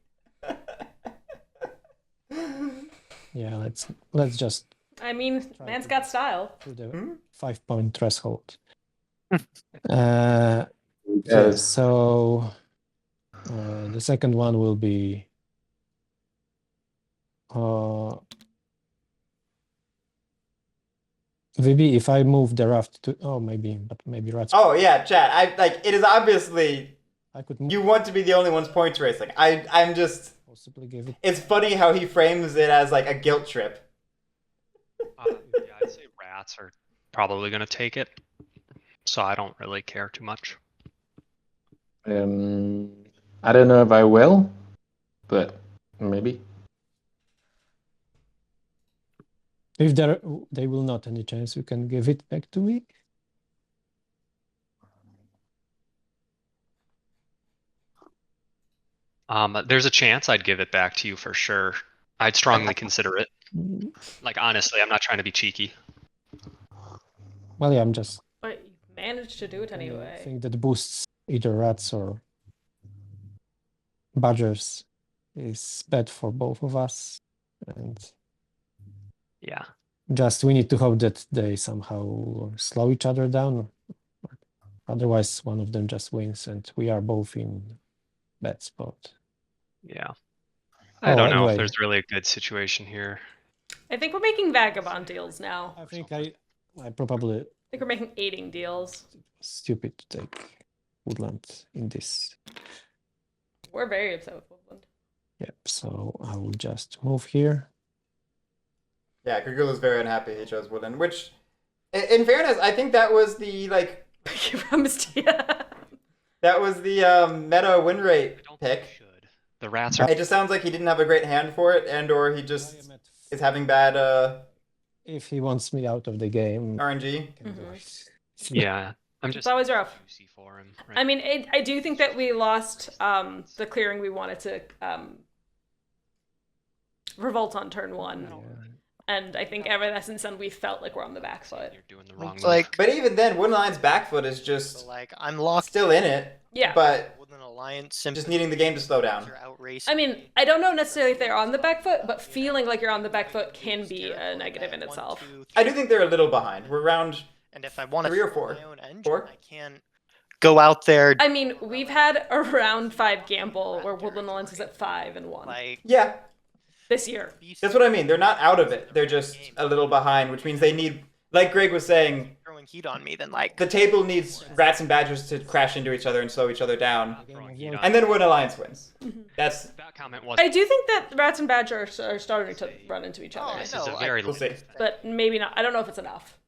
Yeah, let's just I mean, man's got style. do the 5-point threshold. Yeah, Yes. so the second one will be VB. If I move the raft to maybe rats. Oh yeah, chat. It is obviously I could you want to be the only ones points racing. I'm just. possibly give it. It's funny how he frames it as like a guilt trip. Yeah, I'd say rats are probably going to take it. So I don't really care too much. I don't know if I will. but maybe. If they will not, any chance you can give it back to me? There's a chance I'd give it back to you for sure. I'd strongly consider it. Like, honestly, I'm not trying to be cheeky. Well, yeah, I'm just... But you managed to do it anyway. I think that boosts either rats or badgers is bad for both of us. And Yeah. just we need to hope that they somehow slow each other down. Otherwise, one of them just wins and we are both in bad spot. Yeah. I don't know anyway. if there's really a good situation here. I think we're making vagabond deals now. I think I probably... I think we're making aiding deals. Stupid to take woodland in this. We're very upset with woodland. Yep, so I will just move here. Yeah, Gregoola's very unhappy he chose woodland, which, in fairness, I think that was the, like... You promised, yeah. That was the meta win rate pick. The rats are... It just sounds like he didn't have a great hand for it, and or he just is having bad if he wants me out of the game, RNG. Yeah, I'm just... It's always rough. For him, right? I mean, I do think that we lost the clearing we wanted to revolt on turn 1. And I think ever since then we felt like we're on the back foot. You're doing the wrong move. Like, But even then, Woodland Alliance back foot is just like I'm locked. still in it. Yeah. But Woodland Alliance simply just needing the game to slow down. I mean, I don't know necessarily if they're on the back foot, but feeling like you're on the back foot can be a negative in itself. I do think they're a little behind. We're around And if I want to 3 or 4. my own engine, 4? I can't go out there. I mean, we've had a round 5 gamble where Woodland Alliance is at 5 and 1 Like, Yeah, this year. that's what I mean. They're not out of it. They're just a little behind, which means they need, like Greg was saying, throwing heat on me, then like the table needs rats and badgers to crash into each other and slow each other down. Yeah. And then Wood Alliance wins. That's That comment was... I do think that rats and badgers are starting to run into each other. I This know, is a very... we'll see. But maybe not. I don't know if it's enough.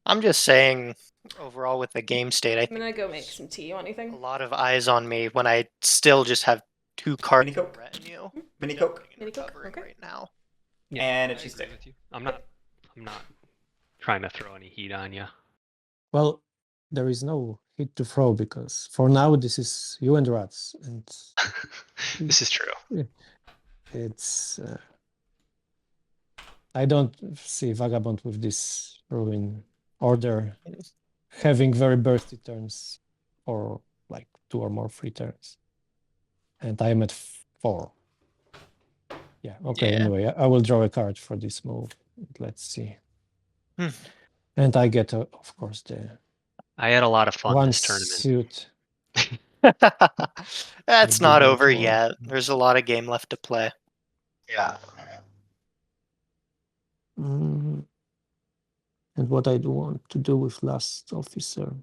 I'm just saying, overall with the game state, I I'm think gonna go make some tea. You want a anything? lot of eyes on me when I still just have 2 cards Mini Coke? retinue. Mini Coke. Mini Coke, Covering okay. right now. And a I cheese agree stick. with you. I'm not trying to throw any heat on you. Well, there is no hit to throw because for now this is you and rats, and This is true. it's I don't see Vagabond with this ruin order having very bursty turns or like 2 or more free turns, and I am at 4. Yeah. Okay. Yeah. Anyway, I will draw a card for this move. Let's see. Hmm. And I get, of course, the I had a lot of fun one this tournament. suit. That's Maybe not that over one. yet. There's a lot of game left to play. Yeah. Mm. And what I do want to do with last officer.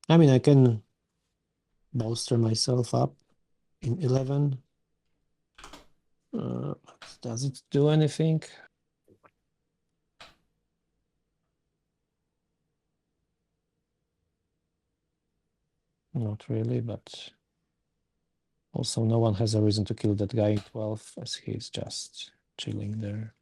I mean, I can bolster myself up in 11. Does it do anything? Not really, but also no one has a reason to kill that guy in 12 as he's just chilling there.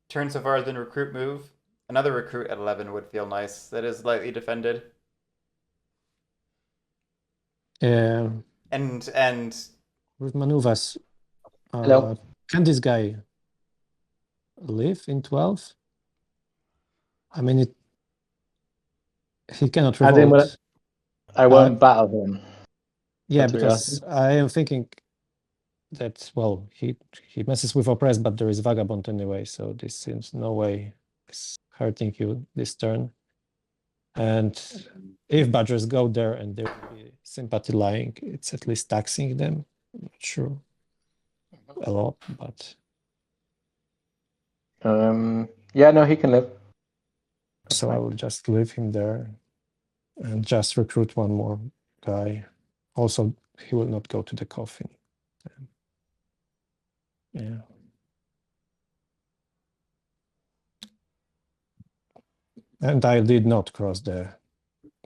Turn so far has been recruit move. Another recruit at 11 would feel nice. That is lightly defended. And RootManuvas. Hello. Can this guy live in 12? I mean, he cannot I think revolt. I won't battle him. Yeah, That's what you're because I am thinking that, well, he messes with oppress, but there is vagabond anyway, so this seems no way is hurting you this turn. And if badgers go there and there will be sympathy lying, it's at least taxing them. I'm not sure a lot, but Yeah, no, he can live. so I will just leave him there and just recruit one more guy. Also, he will not go to the coffin. Yeah. And I did not cross the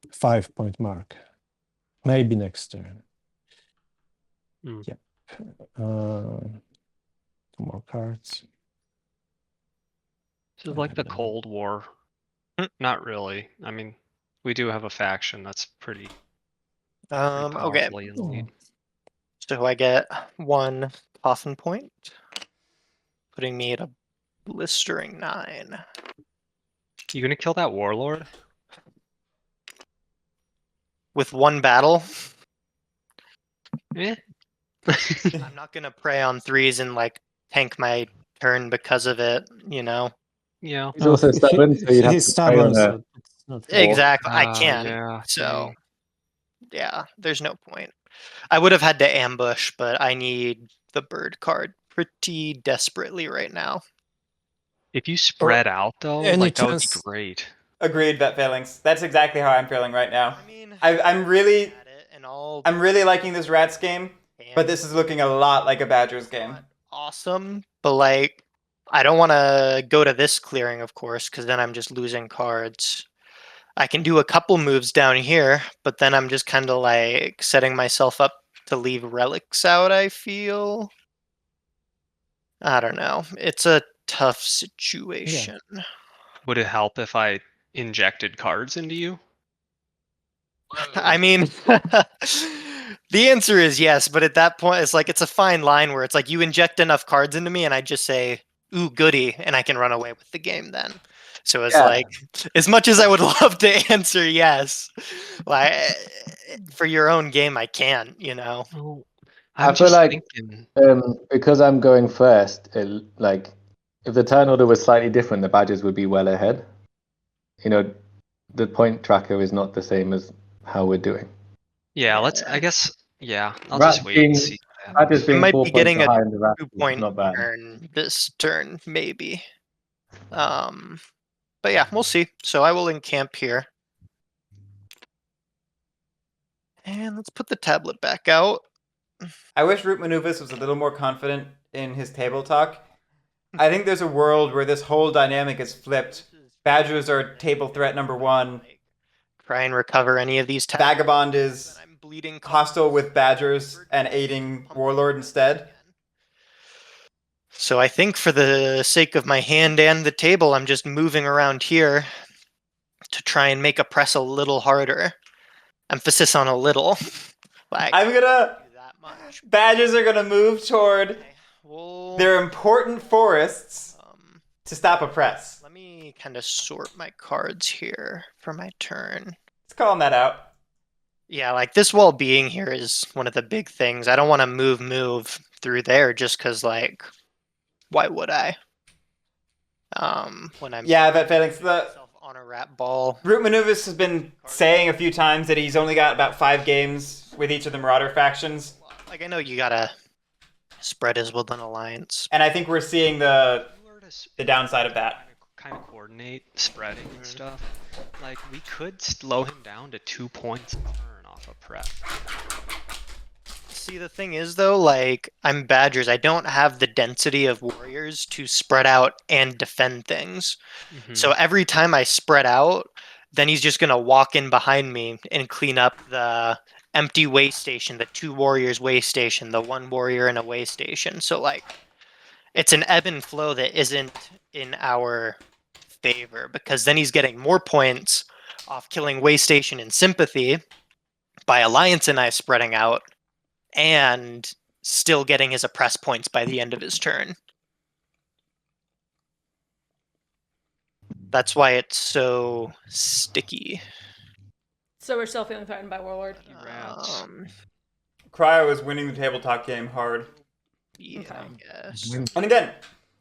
5-point mark. Maybe next turn. Yep. 2 more cards. This is like the Cold War. Not really. I mean, we do have a faction that's pretty Okay. powerfully in the lead. So I get 1 coffin point, putting me at a blistering 9. You gonna kill that warlord? With 1 battle? Eh. I'm not gonna prey on 3s and like tank my turn because of it, you know? Yeah. He's also stubborn, so you'd have He's to prey on stubborn, a... so it's not Exactly. I can. Yeah. So yeah, there's no point. I would have had to ambush, but I need the bird card pretty desperately right now. If you spread out though, any like that would chance- be great. Agreed, Vet Phalanx. That's exactly how I'm feeling right now. I mean, I'm really I'm really liking this Rats game, but this is looking a lot like a Badgers game. awesome, but like I don't want to go to this clearing, of course, because then I'm just losing cards. I can do a couple moves down here, but then I'm just kind of like setting myself up to leave relics out, I feel. I don't know. It's a tough situation. Would it help if I injected cards into you? I mean, the answer is yes, but at that point, it's like it's a fine line where it's like you inject enough cards into me, and I just say, "Ooh, goody," and I can run away with the game then. So it's like, as much as I would love to answer yes, like for your own game, I can, you know. I feel like because I'm going first, like if the turn order was slightly different, the Badgers would be well ahead. You know, the point tracker is not the same as how we're doing. Yeah, let's. I guess. Yeah, I'll just wait and see. Badgers being might 4 be points getting a behind the Rats 2-point not bad. turn this turn, maybe. But yeah, we'll see. So I will encamp here. And let's put the tablet back out. I wish RootManuvas was a little more confident in his table talk. I think there's a world where this whole dynamic is flipped. Badgers are table threat number 1. Try and recover any of these tablets. Vagabond is hostile with Badgers and aiding Warlord instead. So I think for the sake of my hand and the table, I'm just moving around here to try and make a press a little harder. Emphasis on a little. Like, Badgers are gonna move toward their important forests to stop a press. Let me kind of sort my cards here for my turn. Let's call that out. Yeah, like this wall being here is one of the big things. I don't want to move through there just because, like, why would I? When I'm Vet Phalanx, on a rat ball. RootManuvas has been saying a few times that he's only got about 5 games with each of the Marauder factions. Like, I know you gotta spread as well an alliance, and I think we're seeing the downside of that. Kind of coordinate spreading and stuff. Like we could slow him down to 2 points a turn off a prep. See, the thing is though, like I'm Badgers, I don't have the density of warriors to spread out and defend things. So every time I spread out, then he's just gonna walk in behind me and clean up the empty way station, the 2 warriors way station, the 1 warrior in a way station. So like it's an ebb and flow that isn't in our favor, because then he's getting more points off killing way station and sympathy by alliance and I spreading out, and still getting his oppress points by the end of his turn. That's why it's so sticky. So we're still feeling threatened by Warlord. Cryo is winning the table talk game hard. Yeah, okay. I guess. And again,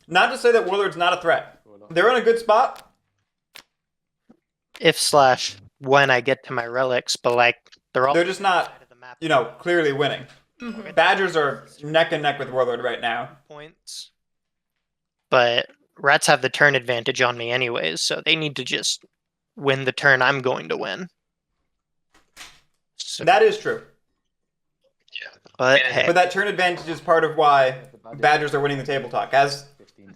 not to say that Warlord's not a threat. They're in a good spot. If/when I get to my relics, but like they're just not, clearly winning. Badgers are neck and neck with Warlord right now. Points. But Rats have the turn advantage on me anyways, so they need to just win the turn I'm going to win. So, that is true. But hey, But that turn advantage is part of why Badgers are winning the table talk. As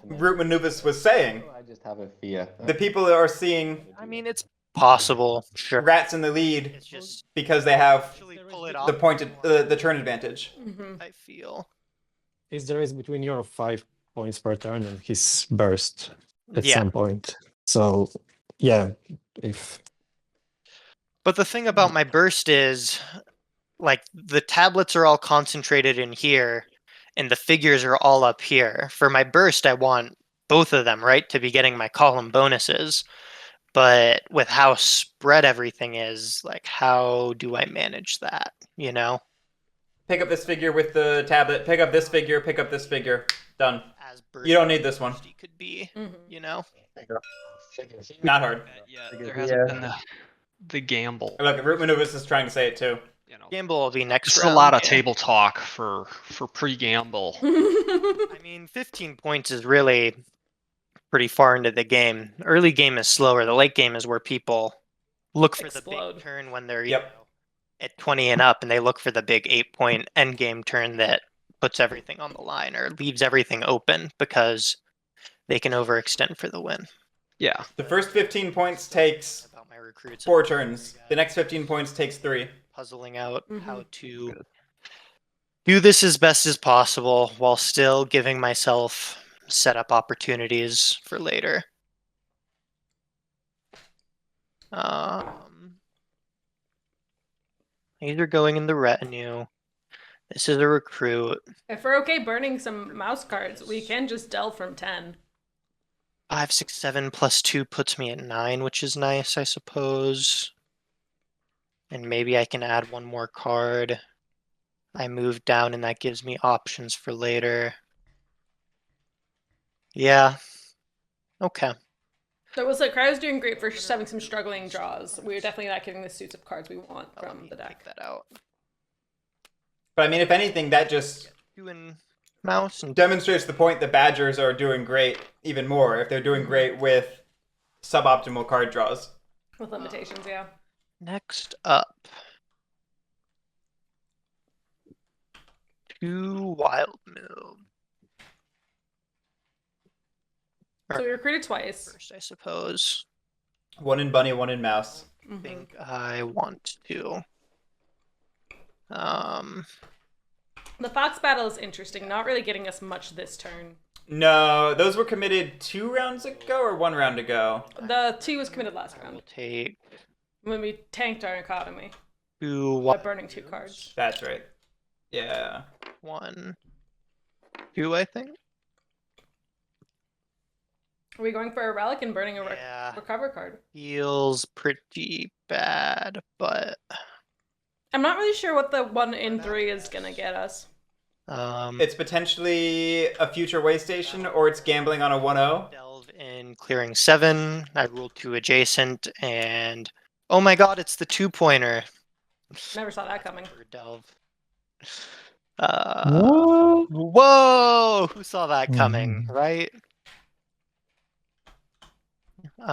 RootManuvas was saying, I just have a fear. the people that are seeing I mean, it's possible. Sure. rats in the lead It's just because they have actually pull it off. the turn advantage. I feel. Is the race between your 5 points per turn and his burst at Yeah. some point. So, yeah, if But the thing about my burst is, like, the tablets are all concentrated in here, and the figures are all up here. For my burst, I want both of them, right, to be getting my column bonuses. But with how spread everything is, like, how do I manage that, you know? Pick up this figure with the tablet. Pick up this figure. Pick up this figure. Done. As You don't need this one. bursty could be, you know? Not hard. Yeah, there hasn't been the gamble. Look, RootManuvas is trying to say it too. Gamble will be next It's round. a lot of yeah. table talk for pre-gamble. I mean, 15 points is really pretty far into the game. Early game is slower. The late game is where people look for the Explode. big turn when they're Yep. at 20 and up, and they look for the big 8-point end game turn that puts everything on the line or leaves everything open because they can overextend for the win. Yeah. The first 15 points takes About my recruits, 4 turns. The next 15 points takes 3. puzzling out how to do this as best as possible while still giving myself setup opportunities for later. These are going in the retinue. This is a recruit. If we're okay burning some mouse cards, we can just delve from 10. 5, 6, 7 plus 2 puts me at 9, which is nice, I suppose. And maybe I can add one more card. I move down and that gives me options for later. Yeah. Okay. So it was like Cryo's doing great for having some struggling draws. We're definitely not getting the suits of cards we want Let from me the deck. take that out. But I mean, if anything, that just Doing mouse and demonstrates the point that Badgers are doing great even more if they're doing great with suboptimal card draws. With limitations, yeah. next up. 2 wild move. So we recruited twice. First, I suppose. 1 in bunny, 1 in mouse. I think I want to. The fox battle is interesting, not really getting us much this turn. No, those were committed 2 rounds ago or 1 round ago? The 2 was committed last I will round take when we tanked our economy 2 by burning 2 cards. That's right. Yeah. 1, 2, I think. Are we going for a relic and burning a Yeah. recover card? Feels pretty bad, but I'm not really sure what the 1 in 3 is gonna get us. It's potentially a future way station or it's gambling on a 1-0. delve in clearing 7. I ruled 2 adjacent, and oh my god, it's the 2-pointer. Never saw that coming. For delve. What? Whoa! Who saw that coming, right?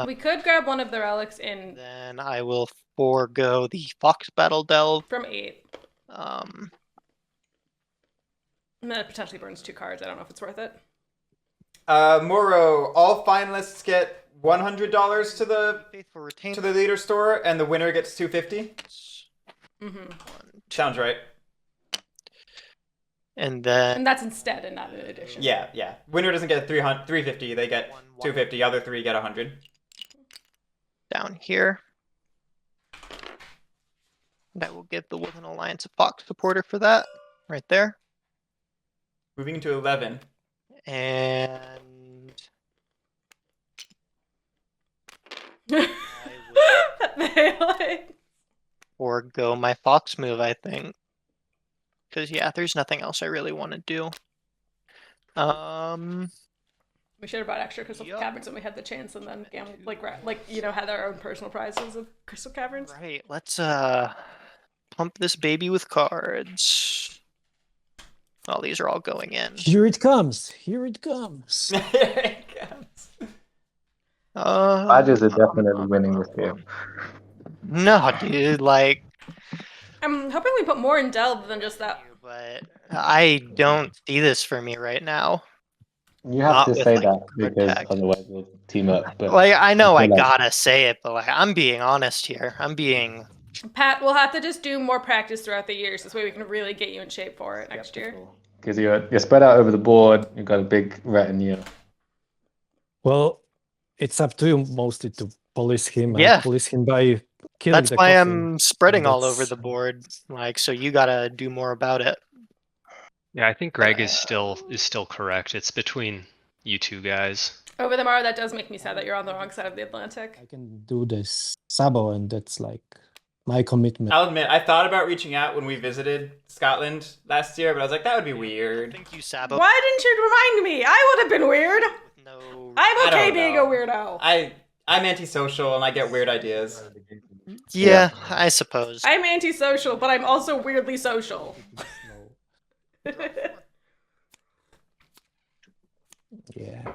We could grab one of the relics in Then I will forego the Fox Battle delve. from 8. Um, And then it potentially burns 2 cards. I don't know if it's worth it. Moro, all finalists get $100 to the Faithful Retain. leader store, and the winner gets $250. Mm-hmm. Sounds right. And then And that's instead and not in addition. Yeah, yeah. Winner doesn't get 350. They get 250. Other 3 get 100. down here. And I will give the Woodland Alliance a Fox supporter for that, right there. Moving to 11. And forego my Fox move, I think. Because, yeah, there's nothing else I really want to do. We should have brought extra crystal Yup. caverns when we had the chance, and then gambled, had our own personal prizes of crystal caverns. Right, let's pump this baby with cards. Oh, these are all going in. Here it comes. Here it comes. Badgers are definitely winning this game. No, dude, like I'm hoping we put more in delve than just that but I don't see this for me right now. You have Not to with, say like, that card because tag. otherwise we'll team up. But Like, I know I feel like- gotta say it, but like, I'm being honest here. I'm being. Pat, we'll have to just do more practice throughout the years. This way we can really get you in shape for it next year. Because you're spread out over the board, you've got a big retinue. Well, it's up to you mostly to police him. Yeah. And police him by killing That's the why coffin. I'm spreading all over That's- the board. Like, so you gotta do more about it. Yeah, I think Greg is still correct. It's between you two guys. Over the Morrow, that does make me sad that you're on the wrong side of the Atlantic. I can do this Sabo, and that's like my commitment. I'll admit, I thought about reaching out when we visited Scotland last year, but I was like, that would be weird. Thank you, Sabo. Why didn't you remind me? I would have been weird. No. I'm I okay don't being know. a weirdo. I'm antisocial and I get weird ideas. Yeah, I suppose. I'm antisocial, but I'm also weirdly social. Yeah.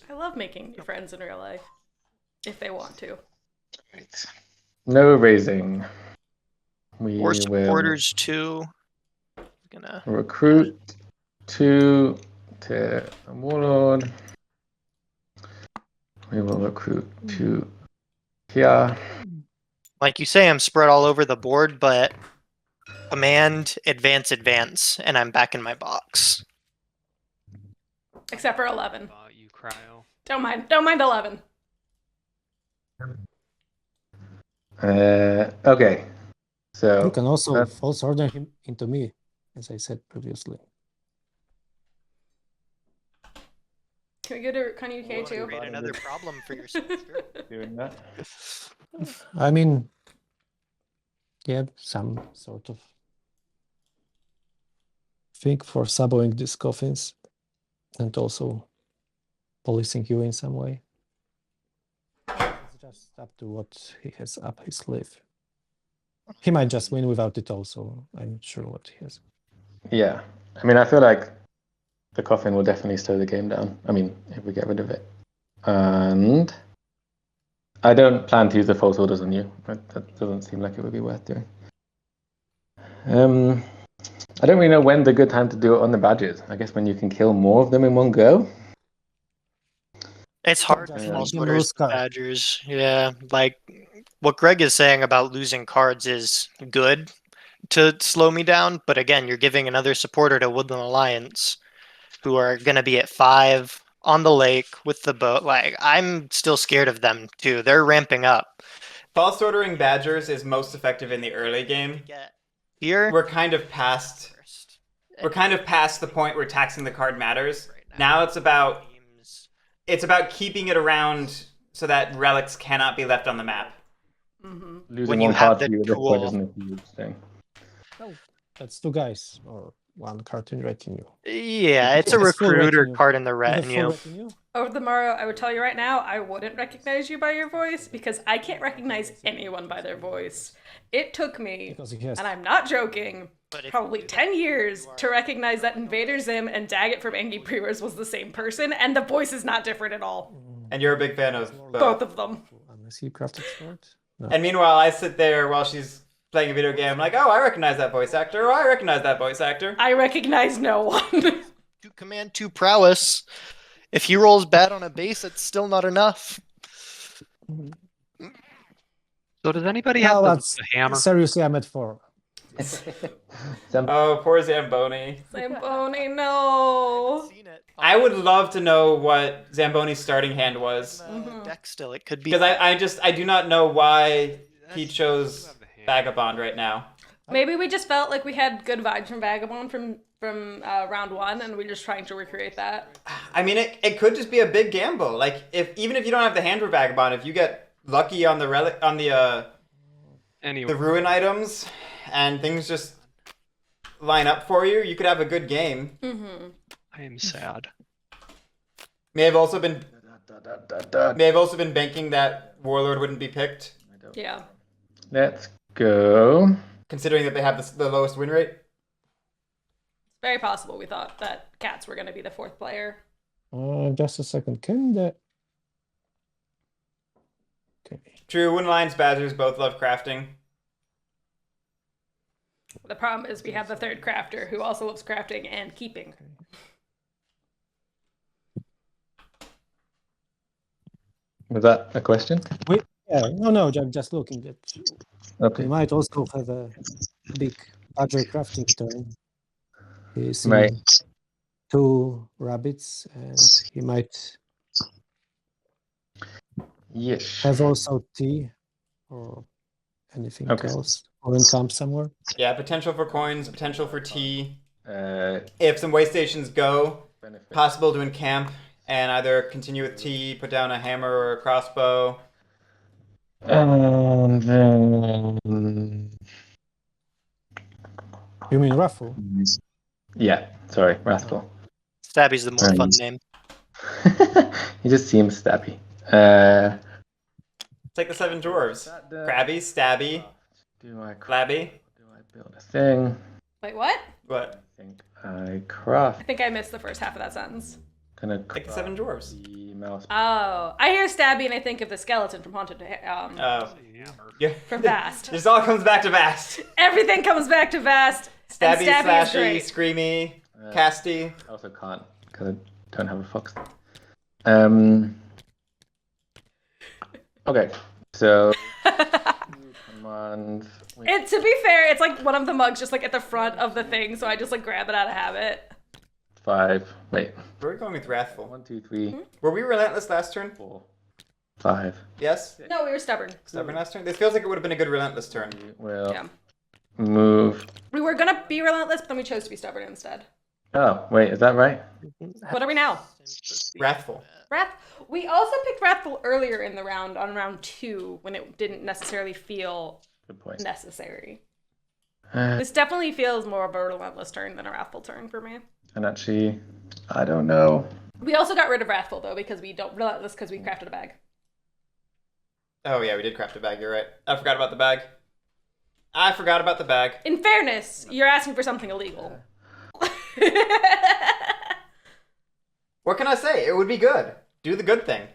I love making new friends in real life. If they want to. Right. No raising. We Or will supporters too. Gonna. recruit 2 to a warlord. We will recruit 2 here. Like you say, I'm spread all over the board, but command, advance, and I'm back in my box. Except for 11. You Cryo. Don't mind 11. Okay. So You can also uh, false order him into me, as I said previously. Can we go to Con UK too? Create another problem for yourself. Sure. doing that. I mean, yeah, some sort of thing for saboing these coffins and also policing you in some way. It's just up to what he has up his sleeve. He might just win without it also. I'm not sure what he has. Yeah. I mean, I feel like the coffin will definitely slow the game down. I mean, if we get rid of it. And I don't plan to use the false orders on you. That doesn't seem like it would be worth doing. I don't really know when the good time to do it on the badges. I guess when you can kill more of them in one go. It's hard to Just false make them orders lose with cards. Badgers. Yeah, like what Greg is saying about losing cards is good to slow me down, but again, you're giving another supporter to Woodland Alliance who are going to be at 5 on the lake with the boat. Like, I'm still scared of them too. They're ramping up. False ordering Badgers is most effective in the early game. Here, We're kind of past the point where taxing the card matters. Now it's about keeping it around so that relics cannot be left on the map. Mm-hmm. Losing When you one have card the to you at this point tool. isn't a huge thing. That's 2 guys or 1 card in retinue. yeah, it's a It's full recruiter retinue. card in the You have full retinue. retinue? Over the Morrow, I would tell you right now, I wouldn't recognize you by your voice because I can't recognize anyone by their voice. It took me, Because he has and I'm not joking, But if probably you do 10 that, years you are- to recognize that Invader Zim and Daggett from Angie Brewers was the same person, and the voice is not different at all. And you're a big fan of Both of them. Unless he crafted sword. No. And meanwhile, I sit there while she's playing a video game, like, oh, I recognize that voice actor. Oh, I recognize that voice actor. I recognize no one. Command 2 prowess. If he rolls bad on a base, it's still not enough. So does anybody have No, the that's hammer? seriously, I'm at 4. Oh, poor Zamboni. Zamboni, no. Seen it. I would love to know what Zamboni's starting hand was. Deck still, it could be. Because I do not know why he chose Vagabond right now. Maybe we just felt like we had good vibes from Vagabond from round 1, and we're just trying to recreate that. I mean, it could just be a big gamble. Like, even if you don't have the hand for Vagabond, if you get lucky on the relic on the ruin items, and things just line up for you, you could have a good game. Mm-hmm. I am sad. May have also been banking that Warlord wouldn't be picked, Yeah. Let's go. considering that they have the lowest win rate. Very possible we thought that cats were going to be the 4th player. Just a second. Can that? Okay. True, Wooden Lions, Badgers both love crafting. The problem is we have the third crafter who also loves crafting and keeping. Was that a question? No, just looking that Okay. he might also have a big badger crafting turn. He's in Right. 2 rabbits, and he might Yes. have also tea or anything else, or income somewhere. Yeah, potential for coins, potential for tea. Uh, If some way stations go, benefit. possible to encamp and either continue with tea, put down a hammer or a crossbow. Then... You mean raffle? Yeah, sorry, Wrathful. Stabby's the more fun name. He just seems stabby. Take the 7 dwarves. Crabby, stabby, flabby. Do I build a thing? Wait, what? What? I think I craft. I think I missed the first half of that sentence. Take the 7 dwarves. The mouse. Oh, I hear Stabby and I think of the skeleton from Haunted. Yeah. From Vast. This all comes back to Vast. Everything comes back to Vast. Stabby, and Stabby is slashy, great. screamy, casty. I also can't because I don't have a fox. Okay, so commands. And to be fair, it's like one of the mugs just like at the front of the thing, so I just like grab it out of habit. 5. Wait. Where are we going with Wrathful? 1, 2, 3, Were we relentless last turn? 4, 5. Yes? No, we were stubborn. Stubborn last turn? This feels like it would have been a good relentless turn. Will Yeah. move. We were gonna be relentless, but then we chose to be stubborn instead. Oh, wait, is that right? What are we now? Wrathful. Wrath. We also picked Wrathful earlier in the round, on round 2, when it didn't necessarily feel Good point. necessary. This definitely feels more of a relentless turn than a Wrathful turn for me. And actually, I don't know. We also got rid of Wrathful though because we don't relentless because we crafted a bag. Oh yeah, we did craft a bag, you're right. I forgot about the bag. I forgot about the bag. In fairness, you're asking for something illegal. What can I say? It would be good. Do the good thing.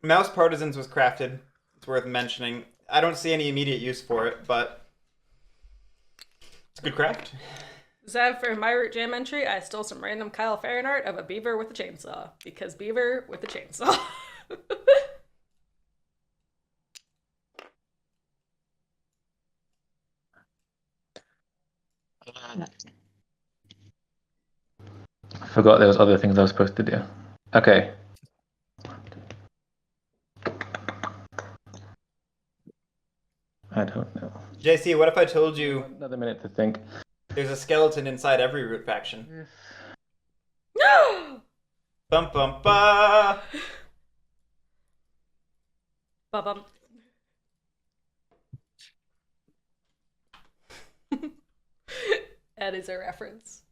Mouse Partisans was crafted. It's worth mentioning. I don't see any immediate use for it, but it's a good craft. So for my root jam entry, I stole some random Kyle Farron art of a beaver with a chainsaw. Because beaver with a chainsaw. I forgot there was other things I was supposed to do. Okay. I don't know. JC, what if I told you Another minute to think. there's a skeleton inside every root faction? Bum bum ba! Ba-bum. That is a reference.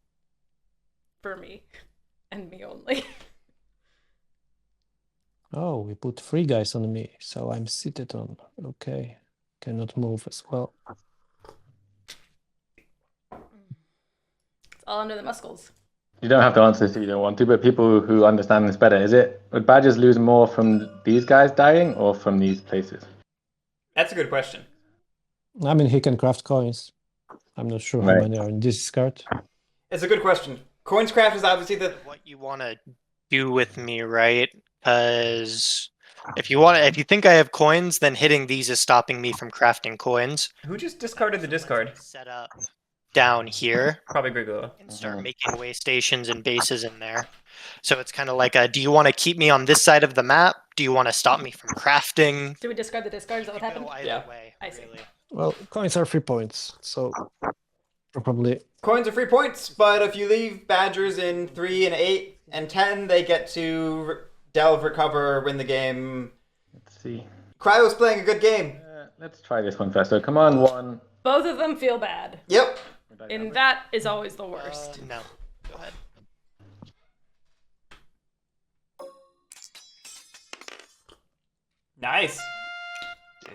For me. And me only. Oh, we put 3 guys on me, so I'm seated on. Okay. Cannot move as well. It's all under the muscles. You don't have to answer this if you don't want to, but people who understand this better, would badgers lose more from these guys dying or from these places? That's a good question. I mean, he can craft coins. I'm not sure how many are in this card. It's a good question. Coins craft is obviously the... What you want to do with me, right? Because if you think I have coins, then hitting these is stopping me from crafting coins. Who just discarded the discard? Set up down here Probably Gregoola. and start making way stations and bases in there. So it's kind of like do you want to keep me on this side of the map? Do you want to stop me from crafting? Did we discard the discard? Is that what happened? Either Yeah. way, I see. really. Well, coins are 3 points, so probably. Coins are free points, but if you leave badgers in 3 and 8 and 10, they get to delve, recover, win the game. Let's see. Cryo's playing a good game. Let's try this one first. So command 1. Both of them feel bad. Yep. And that is always the worst. No, go ahead. Nice.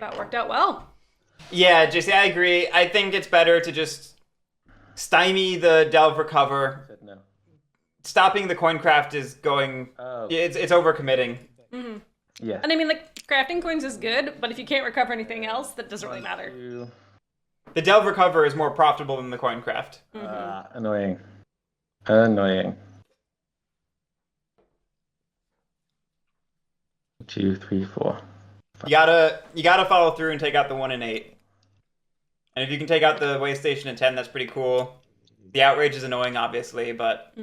That worked out well. Yeah, JC, I agree. I think it's better to just stymie the delve, recover, No. stopping the coin craft is going. It's overcommitting. Mm-hmm. Yeah. And I mean, like, crafting coins is good, but if you can't recover anything else, that doesn't really matter. The delve recover is more profitable than the coin craft. Annoying. Annoying. 2, 3, 4. You gotta follow through and take out the 1 and 8. And if you can take out the way station and 10, that's pretty cool. The outrage is annoying, obviously, but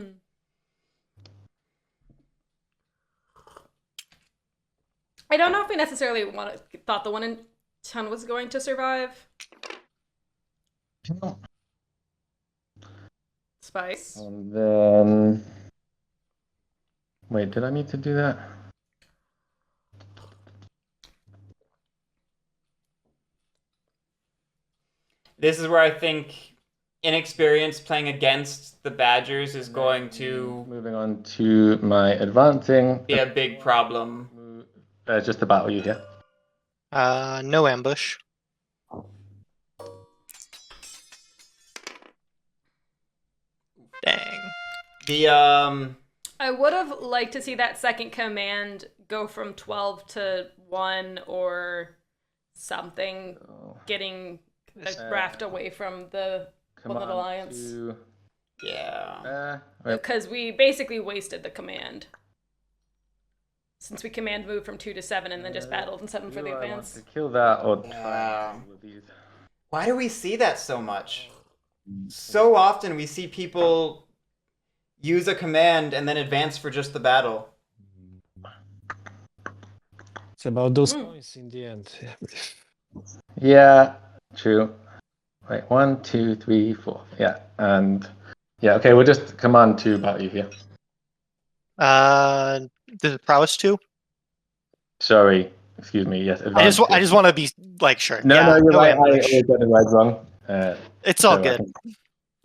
I don't know if we necessarily thought the 1 and 10 was going to survive. Spice. And then... Wait, did I need to do that? This is where I think inexperience playing against the Badgers is going to... Moving on to my advancing. Be a big problem. Just the battle you here. No ambush. Dang. I would have liked to see that second command go from 12 to 1 or something, getting a raft away from the Woodland Alliance. Yeah. Because we basically wasted the command. Since we command moved from 2 to 7 and then just battled in 7 for the advance. To kill that or try with these. Why do we see that so much? So often we see people use a command and then advance for just the battle. It's about those coins in the end. Yeah, true. Wait, 1, 2, 3, 4. Yeah, and yeah, okay, we'll just command 2 battle you here. This is prowess 2? Sorry, excuse me. Yes, I just want to be like sure. No, you're right. I got the right wrong. It's all good.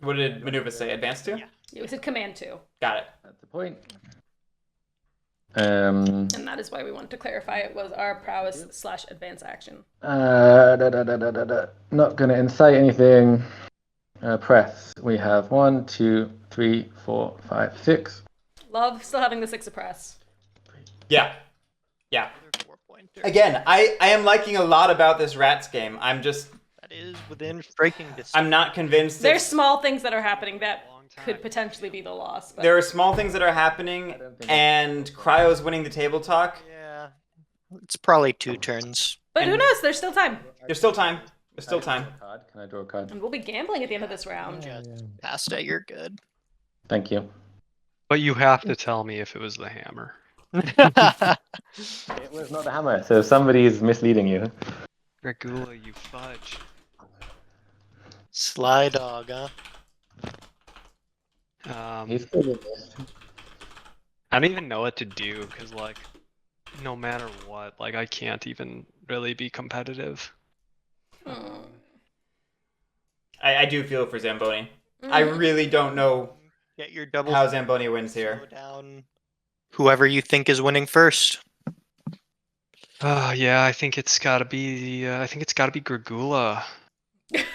What did Manuvas say? Advance 2? Yeah, we said command 2. Got it. That's the point. And that is why we wanted to clarify it was our prowess / advance action. Not going to incite anything. Press. We have 1, 2, 3, 4, 5, 6. Love still having the 6 suppress. Yeah. Yeah. Again, I am liking a lot about this Rats game. I'm just... That is within striking distance. I'm not convinced... There's small things that are happening that could potentially be the loss. But... There are small things that are happening, and Cryo's winning the table talk. Yeah. It's probably 2 turns. But who knows? There's still time. There's still time. There's still time. Can I draw a card? And we'll be gambling at the end of this round. Past it, you're good. Thank you. But you have to tell me if it was the hammer. It was not the hammer, so somebody is misleading you. Gregoola, you fudge. Sly dog, huh? He's still in this. I don't even know what to do, because, like, no matter what, like, I can't even really be competitive. I do feel for Zamboni. I really don't know Get your double how Zamboni wins here. slow down whoever you think is winning first. Yeah, I think it's gotta be, Gregoola. For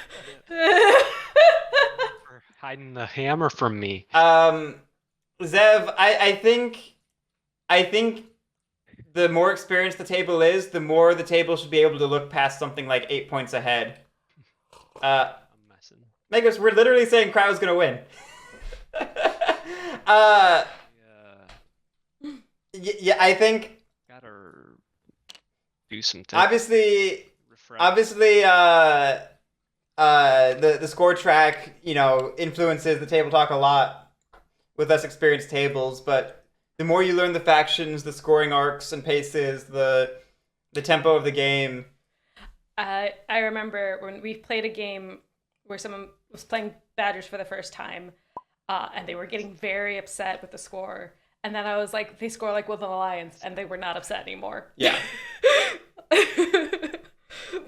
hiding the hammer from me. Zev, I think the more experienced the table is, the more the table should be able to look past something like 8 points ahead. I'm messing. Megas, we're literally saying Cryo's gonna win. Yeah, I think Gotta do some things. obviously the score track, influences the table talk a lot with less experienced tables, but the more you learn the factions, the scoring arcs and paces, the tempo of the game. I remember when we played a game where someone was playing Badgers for the first time, and they were getting very upset with the score. And then I was like, they score like Woodland Alliance, and they were not upset anymore. Yeah. The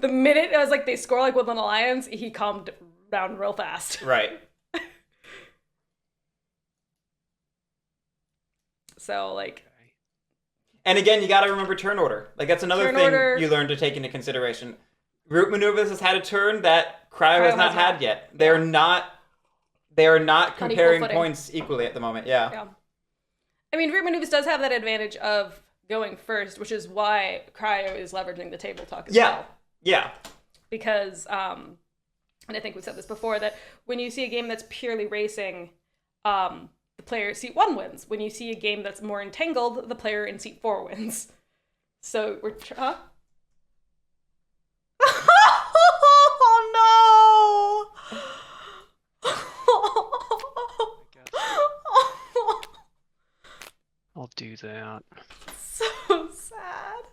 minute I was like, they score like Woodland Alliance, he calmed down real fast. Right. So, like... And again, you gotta remember turn order. Like, that's another thing you learn to take into consideration. RootManuvas has had a turn that Cryo has not had yet. They are not comparing points equally at the moment, yeah. I mean, RootManuvas does have that advantage of going first, which is why Cryo is leveraging the table talk as well. Yeah. Because, and I think we said this before, that when you see a game that's purely racing, the player seat 1 wins. When you see a game that's more entangled, the player in seat 4 wins. So we're oh no! I'll do that. So sad.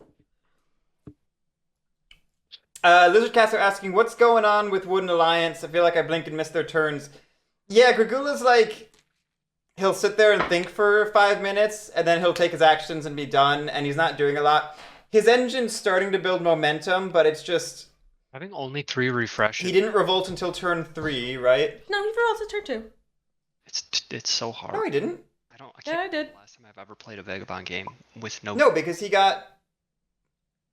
Lizardcaster asking, what's going on with Wooden Alliance? I feel like I blink and miss their turns. Yeah, Gregoola's like, he'll sit there and think for 5 minutes, and then he'll take his actions and be done, and he's not doing a lot. His engine's starting to build momentum, but it's just... Having only 3 refreshes. He didn't revolt until turn 3, right? No, he revolted turn 2. It's so hard. No, he didn't. I can't Yeah, I did. Last time I've ever played a Vagabond game with no... No, because he got...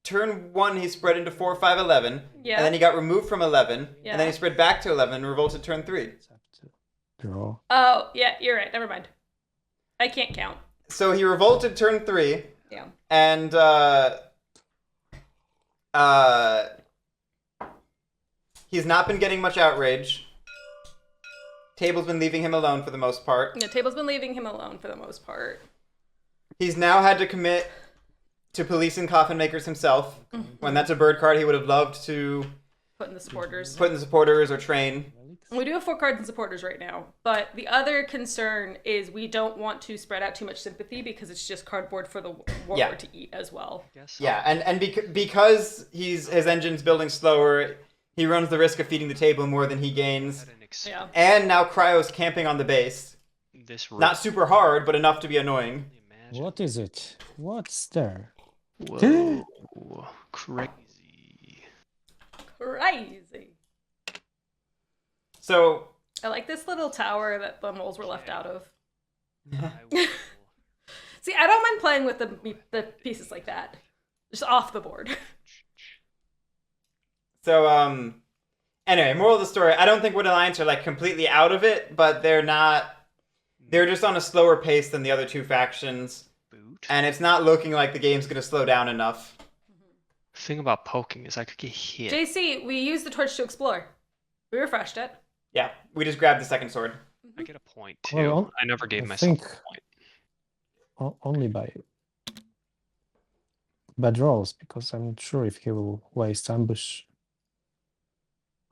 Turn 1, he spread into 4, 5, 11. Yeah. And then he got removed from 11. Yeah. And then he spread back to 11 and revolted turn 3. Draw. Oh, yeah, you're right. Never mind. I can't count. So he revolted turn 3. Yeah. And, he's not been getting much outrage. Table's been leaving him alone for the most part. The table's been leaving him alone for the most part. He's now had to commit to policing coffin makers himself. When that's a bird card he would have loved to Put in the supporters. put in the supporters or train. We do have 4 cards in supporters right now, but the other concern is we don't want to spread out too much sympathy because it's just cardboard for the warlord to eat as well. Yeah, and because his engine's building slower, he runs the risk of feeding the table more than he gains. Yeah. And now Cryo's camping on the base. Not super hard, but enough to be annoying. What is it? What's there? Whoa. Crazy. Crazy. So... I like this little tower that the moles were left out of. See, I don't mind playing with the pieces like that. Just off the board. So, anyway, moral of the story, I don't think Wood Alliance are, like, completely out of it, but they're not... They're just on a slower pace than the other 2 factions. And it's not looking like the game's going to slow down enough. The thing about poking is I could get hit. JC, we used the torch to explore. We refreshed it. Yeah, we just grabbed the second sword. I get a point, too. Well, I never gave I myself think- a point. Only by bad rolls, because I'm not sure if he will waste ambush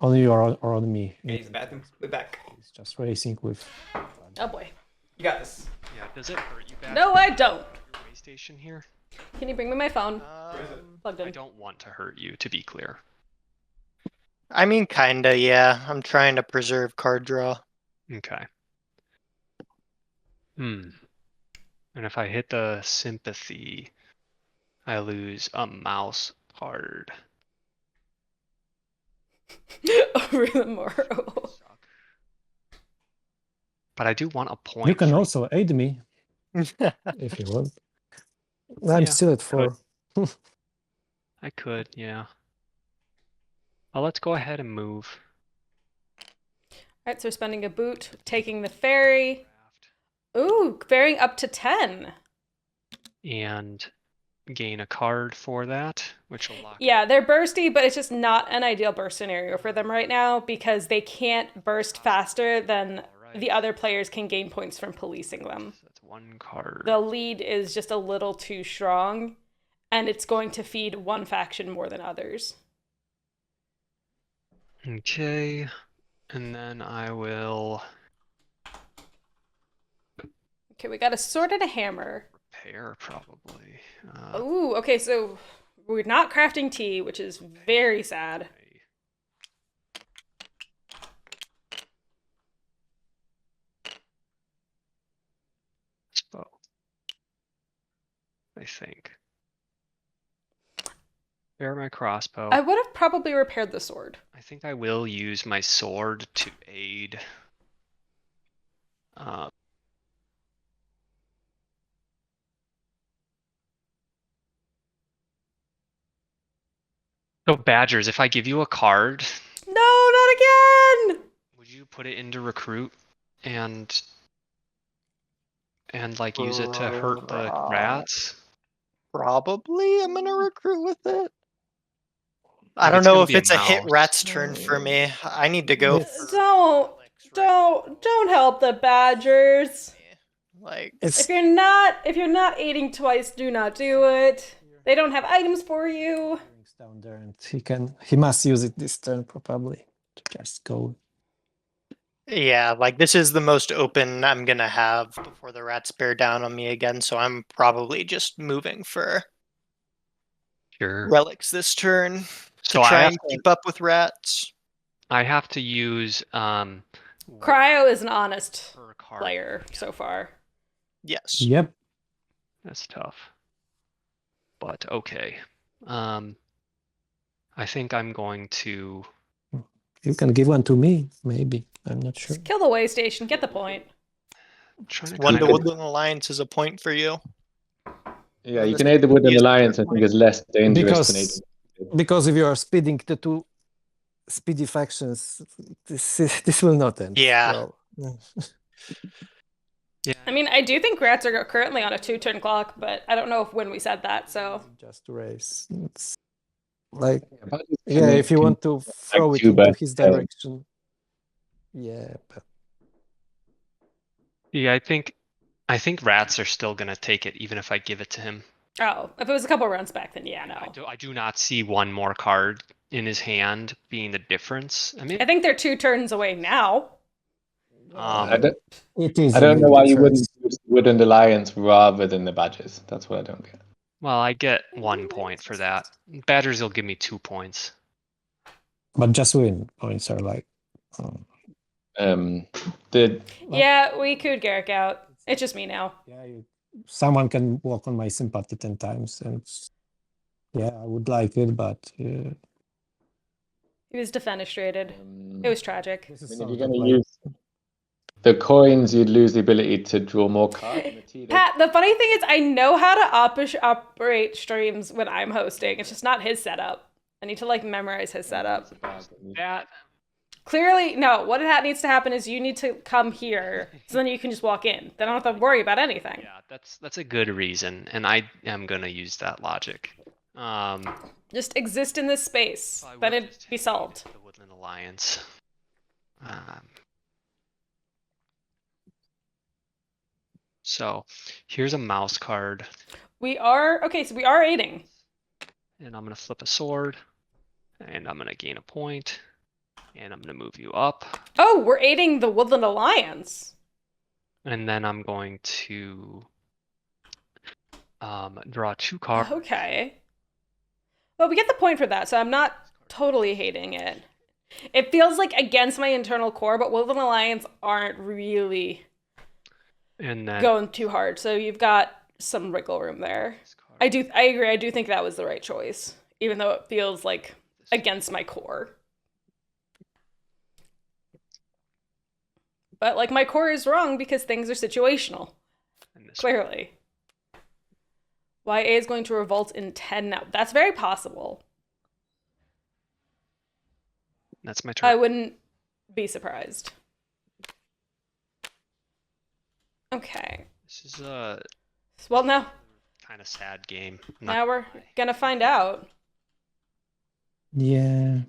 on you or on me. Okay, use the bathroom. We're back. He's just racing with. Oh boy. You got this. Yeah, does it hurt you bad? No, I don't. Your way station here? Can you bring me my phone? Plugged in. I don't want to hurt you, to be clear. I mean, kinda, yeah. I'm trying to preserve card draw. Okay. And if I hit the sympathy, I lose a mouse card. Over the morrow. But I do want a point. You can for- also aid me if you want. I'm Yeah, still at 4. I could, yeah. Well, let's go ahead and move. Alright, so we're spending a boot, taking the ferry. Ooh, ferrying up to 10. And gain a card for that, which will lock. Yeah, they're bursty, but it's just not an ideal burst scenario for them right now because they can't burst faster than the other players can gain points from policing them. So that's 1 card. The lead is just a little too strong, and it's going to feed one faction more than others. Okay, and then I will Okay, we got a sword and a hammer. repair probably. Ooh, okay, so we're not crafting tea, which is very sad. Crossbow. I think. Repair my crossbow. I would have probably repaired the sword. I think I will use my sword to aid. So Badgers, if I give you a card, No, not again! would you put it into recruit and and like use it to hurt the rats? Probably I'm gonna recruit with it. I If don't it's know gonna if be a it's a hit mouse. rat's turn for me. I need to go. Don't help the badgers. Like If you're not eating twice, do not do it. They don't have items for you. Down there, and he must use it this turn probably to just go. yeah, like this is the most open I'm gonna have before the rats bear down on me again. So I'm probably just moving for relics this turn So to try and keep up with rats. I have to use Cryo is an honest player so far. Yes. Yep. That's tough. But okay. I think I'm going to. You can give one to me, maybe. I'm not sure. Just kill the way station. Get the point. One to Woodland Alliance is a point for you. Yeah, you can aid the Woodland Alliance. I think is less dangerous than aiding. Because if you are speeding the two speedy factions, this will not end. Yeah. Well, yeah. I mean, I do think rats are currently on a 2-turn clock, but I don't know when we said that. So just race. It's like Yeah, if you want to throw it into his direction. Yeah, but yeah, I think rats are still gonna take it even if I give it to him. oh, if it was a couple rounds back, then yeah, no. I do not see one more card in his hand being the difference. I mean, I think they're 2 turns away now. I don't know why you wouldn't use the Woodland Alliance rather than the Badgers. That's what I don't get. well, I get 1 point for that. Badgers will give me 2 points. But just win points are like. Yeah, we could Guerric out. It's just me now. Yeah, someone can walk on my sympathy 10 times, and yeah, I would like it, but He was defenestrated. It was tragic. If you're going to use the coins, you'd lose the ability to draw more cards. Pat, the funny thing is, I know how to operate streams when I'm hosting. It's just not his setup. I need to like memorize his setup. That clearly, no. What needs to happen is you need to come here, so then you can just walk in. Then I don't have to worry about anything. Yeah, that's a good reason, and I am gonna use that logic. Just exist in this space, then it'd be solved. The Woodland Alliance. So here's a mouse card. We are aiding. And I'm gonna flip a sword, and I'm gonna gain a point, and I'm gonna move you up. Oh, we're aiding the Woodland Alliance. And then I'm going to draw 2 cards. Okay. Well, we get the point for that, so I'm not totally hating it. It feels like against my internal core, but Woodland Alliance aren't really going too hard. So you've got some wriggle room there. I agree. I do think that was the right choice, even though it feels like against my core. But like my core is wrong because things are situational. Clearly. YA is going to revolt in 10 now. That's very possible. That's my turn. I wouldn't be surprised. Okay. This is a now kind of sad game. Now we're gonna find out. Yeah.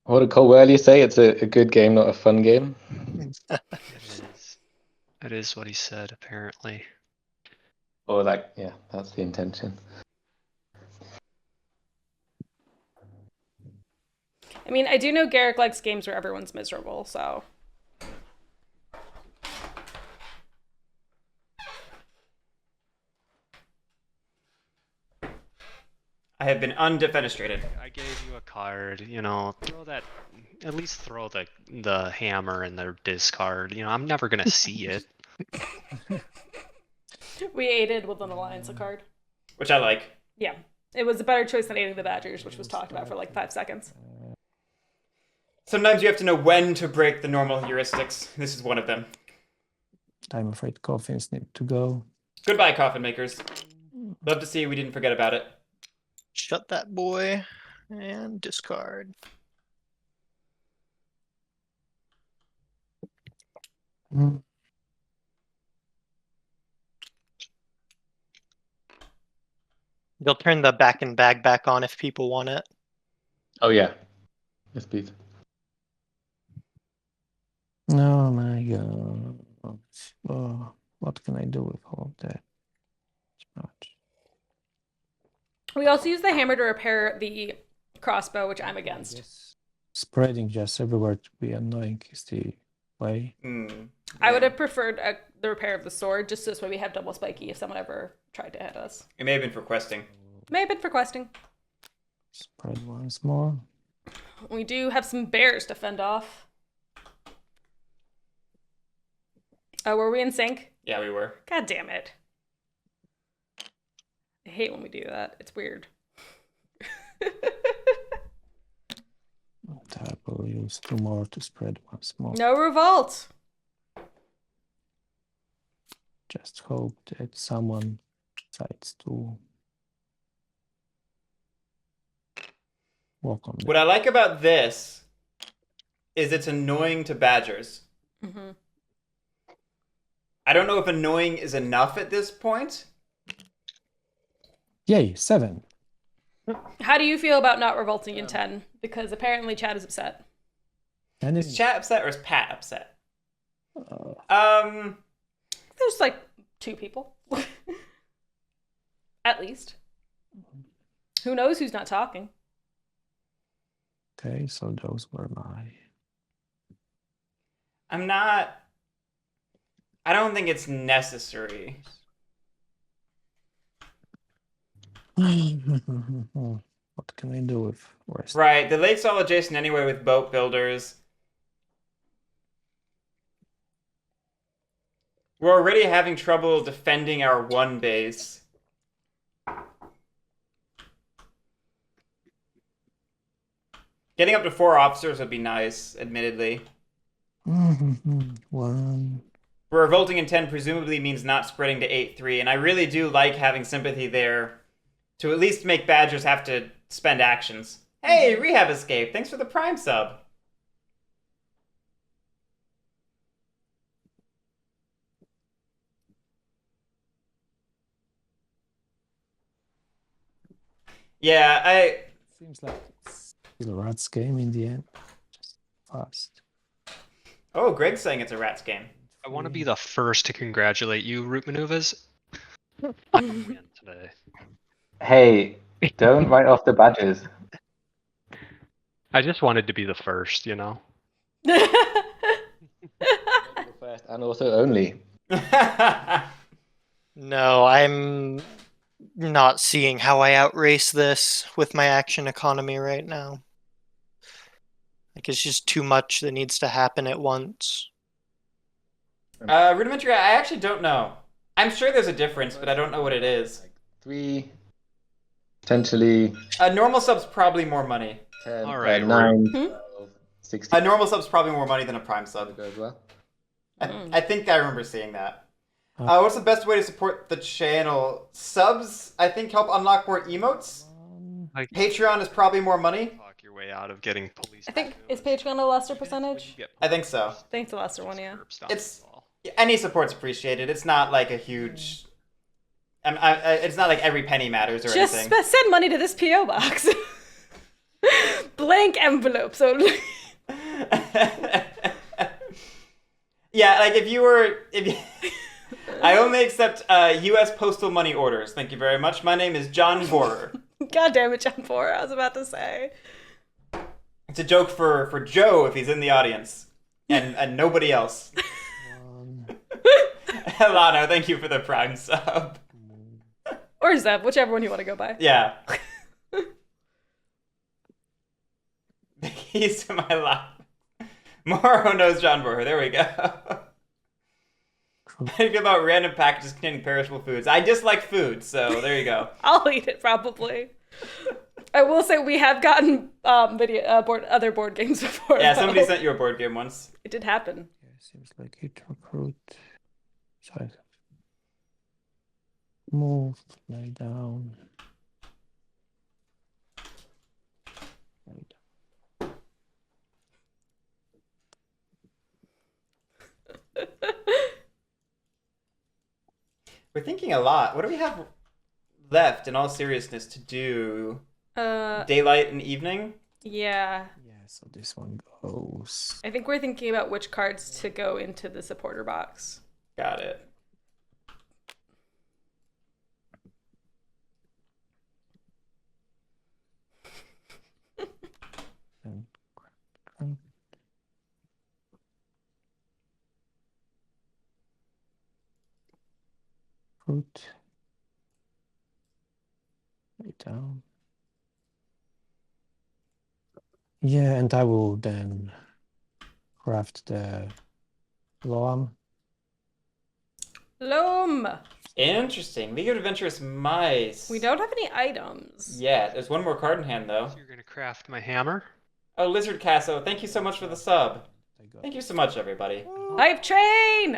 What did Cole Worley say? It's a good game, not a fun game. That is what he said, apparently. Or yeah, that's the intention. I mean, I do know Guerric likes games where everyone's miserable, so. I have been undefenestrated. I gave you a card, at least throw the hammer in the discard. I'm never gonna see it. We aided with an Alliance a card. Which I like. Yeah. It was a better choice than aiding the Badgers, which was talked about for like 5 seconds. Sometimes you have to know when to break the normal heuristics. This is one of them. I'm afraid coffins need to go. Goodbye, coffin makers. Love to see we didn't forget about it. Shut that boy and discard. Mm. They'll turn the back and bag back on if people want it. Oh yeah. Yes, please. Oh my god. Oh, what can I do with all of that? Much. We also use the hammer to repair the crossbow, which I'm against. Yes. Spreading just everywhere to be annoying is the way. I would have preferred the repair of the sword, just so this way we have double spiky if someone ever tried to hit us. It may have been for questing. May have been for questing. Spread once more. We do have some bears to fend off. Oh, were we in sync? Yeah, we were. God damn it. I hate when we do that. It's weird. Tap will use 2 more to spread once more. No revolt. Just hope that someone decides to walk on What I like about this is it's annoying to badgers. Mm-hmm. I don't know if annoying is enough at this point. Yay, 7. How do you feel about not revolting in 10? Because apparently Chad is upset. And Is Chat upset or is Pat upset? There's like 2 people. At least. Who knows who's not talking? Okay, so those were my... I don't think it's necessary. What can I do with rest? Right, the lake's all adjacent anyway with boat builders. We're already having trouble defending our 1 base. Getting up to 4 officers would be nice, admittedly. 1. Revolting in 10 presumably means not spreading to 8-3, and I really do like having sympathy there to at least make badgers have to spend actions. Hey, Rehab Escape, thanks for the Prime sub. Yeah, Seems like it's still a rat's game in the end. Just fast. Oh, Greg's saying it's a rats game. I want to be the first to congratulate you, RootManuvas. I win today. Hey, don't write off the badges. I just wanted to be the first, you know? First and also only. No, I'm not seeing how I outrace this with my action economy right now. Like, it's just too much that needs to happen at once. Rudimentary, I actually don't know. I'm sure there's a difference, but I don't know what it is. 3, potentially Normal sub's probably more money. 10, All right, 9, 12, 16. A normal sub's probably more money than a Prime sub. Go as well. I think I remember seeing that. What's the best way to support the channel? Subs, I think, help unlock more emotes. Patreon is probably more money. Talk your way out of getting police. I think, is Patreon a lesser percentage? I think so. I think it's a lesser one, yeah. It's any support's appreciated. It's not like a huge. It's not like every penny matters or Just anything. send money to this PO box. Blank envelope. So. Yeah, like if you I only accept U.S. postal money orders. Thank you very much. My name is John Borer. God damn it, John Borer. I was about to say. It's a joke for Joe if he's in the audience, and nobody else. Helano, thank you for the Prime sub. Or Zeb, whichever one you want to go by. Yeah. The keys to my life. Moro knows John Borer. There we go. How do you feel about random packages containing perishable foods? I dislike food, so there you go. I'll eat it probably. I will say we have gotten other board games before. Yeah, though. somebody sent you a board game once. It did happen. Yeah, seems like it recruit. So move, lay down. Lay down. We're thinking a lot. What do we have left, in all seriousness, to do? Daylight and evening? Yeah. Yeah, so this one goes. I think we're thinking about which cards to go into the supporter box. Got it. Fruit. Lay down. Yeah, and I will then craft the Loam. Loam! Interesting. League of Adventurous Mice. We don't have any items. Yeah, there's one more card in hand, though. So you're going to craft my hammer? Oh, Lizard Casso, thank you so much for the sub. Thank you so much, everybody. Hype train!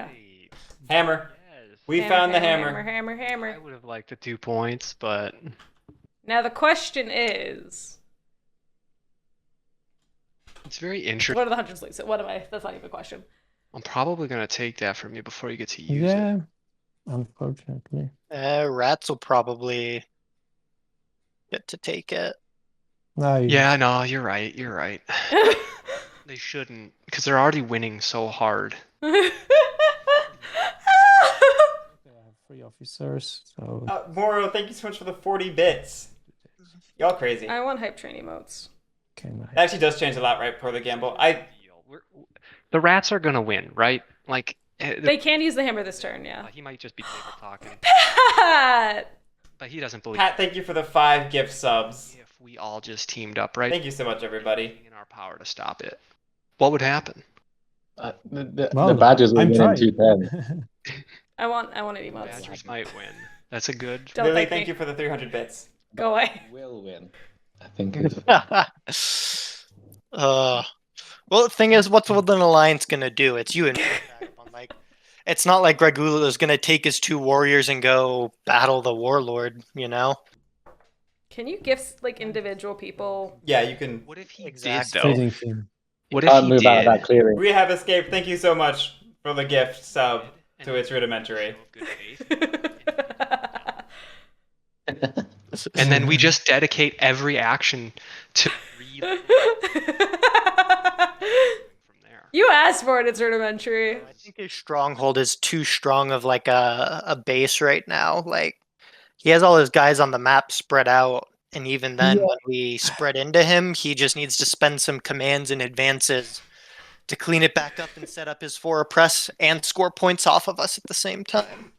Hammer. Yes. We found the hammer. Hammer. I would have liked the 2 points, but... Now the question is... It's very interesting. What are the hundreds leagues? What am I? That's not even a question. I'm probably going to take that from you before you get to use it. Yeah, unfortunately. Rats will probably get to take it. No, Yeah, no, you're right. You're right. They shouldn't, because they're already winning so hard. I have 3 officers, so Moro, thank you so much for the 40 bits. Y'all crazy. I want hype train emotes. can That actually does change a lot, right, for the gamble. The rats are going to win, right? Like They can use the hammer this turn, yeah. he might just be table talking, Pat! but he doesn't believe. Pat, thank you for the 5 gift subs. If we all just teamed up, right? Thank you so much, everybody. In our power to stop it, what would happen? The Badgers will I'm win trying. in 210. I want an emotes. Badgers might win. That's a good. Don't Lily, thank thank me. you for the 300 bits. Go away. Will win. I think. Well, the thing is, what's an alliance gonna do? It's you and me. Like, it's not like Gregoola is gonna take his 2 warriors and go battle the warlord. You know. Can you gift like individual people? Yeah, you can. What if he Exactly. did though? Trading team. What if Can't he move out of did? that clearing. We have escaped. Thank you so much for the gift sub to its rudimentary. Good faith. And then we just dedicate every action to read from there. You asked for it, it's rudimentary. I think his stronghold is too strong of like a base right now. Like he has all his guys on the map spread out, and even then, when we spread into him, he just needs to spend some commands and advances to clean it back up and set up his 4 oppress and score points off of us at the same time.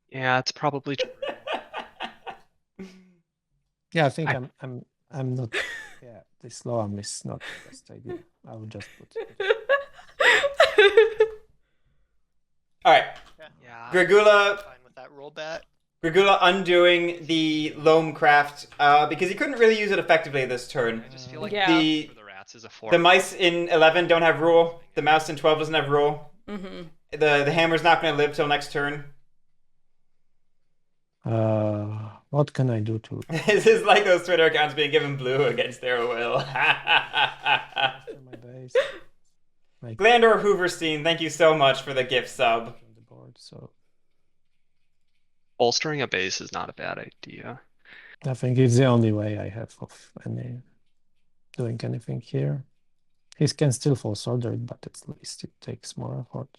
Yeah, it's probably true. Yeah, I think I'm not. Yeah, this Loam is not the best idea. I will just put it. All right, Yeah, Gregoola. fine with that rollback. Gregoola undoing the loam craft because he couldn't really use it effectively this turn. I just feel like Yeah. for the rats is a 4. The mice in 11 don't have rule. The mouse in 12 doesn't have rule. Mm-hmm. The hammer's not going to live till next turn. What can I do to This is like those Twitter accounts being given blue against their will. my base? Like Glandor Hooverstein, thank you so much for the gift sub. on the board, so Bolstering a base is not a bad idea. I think it's the only way I have of doing anything here. He can still force order it, but at least it takes more effort.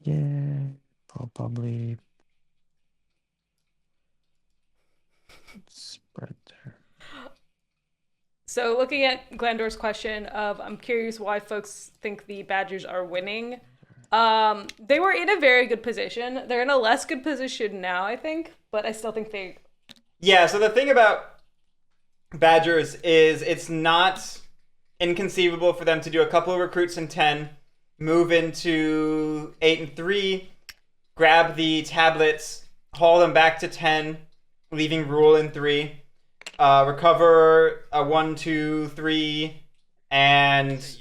Yeah, probably spread there. So looking at Glandor's question of, I'm curious why folks think the Badgers are winning. They were in a very good position. They're in a less good position now, I think, but I still think they... Yeah, so the thing about Badgers is it's not inconceivable for them to do a couple of recruits in 10, move into 8 and 3, grab the tablets, haul them back to 10, leaving rule in 3, recover a 1, 2, 3, and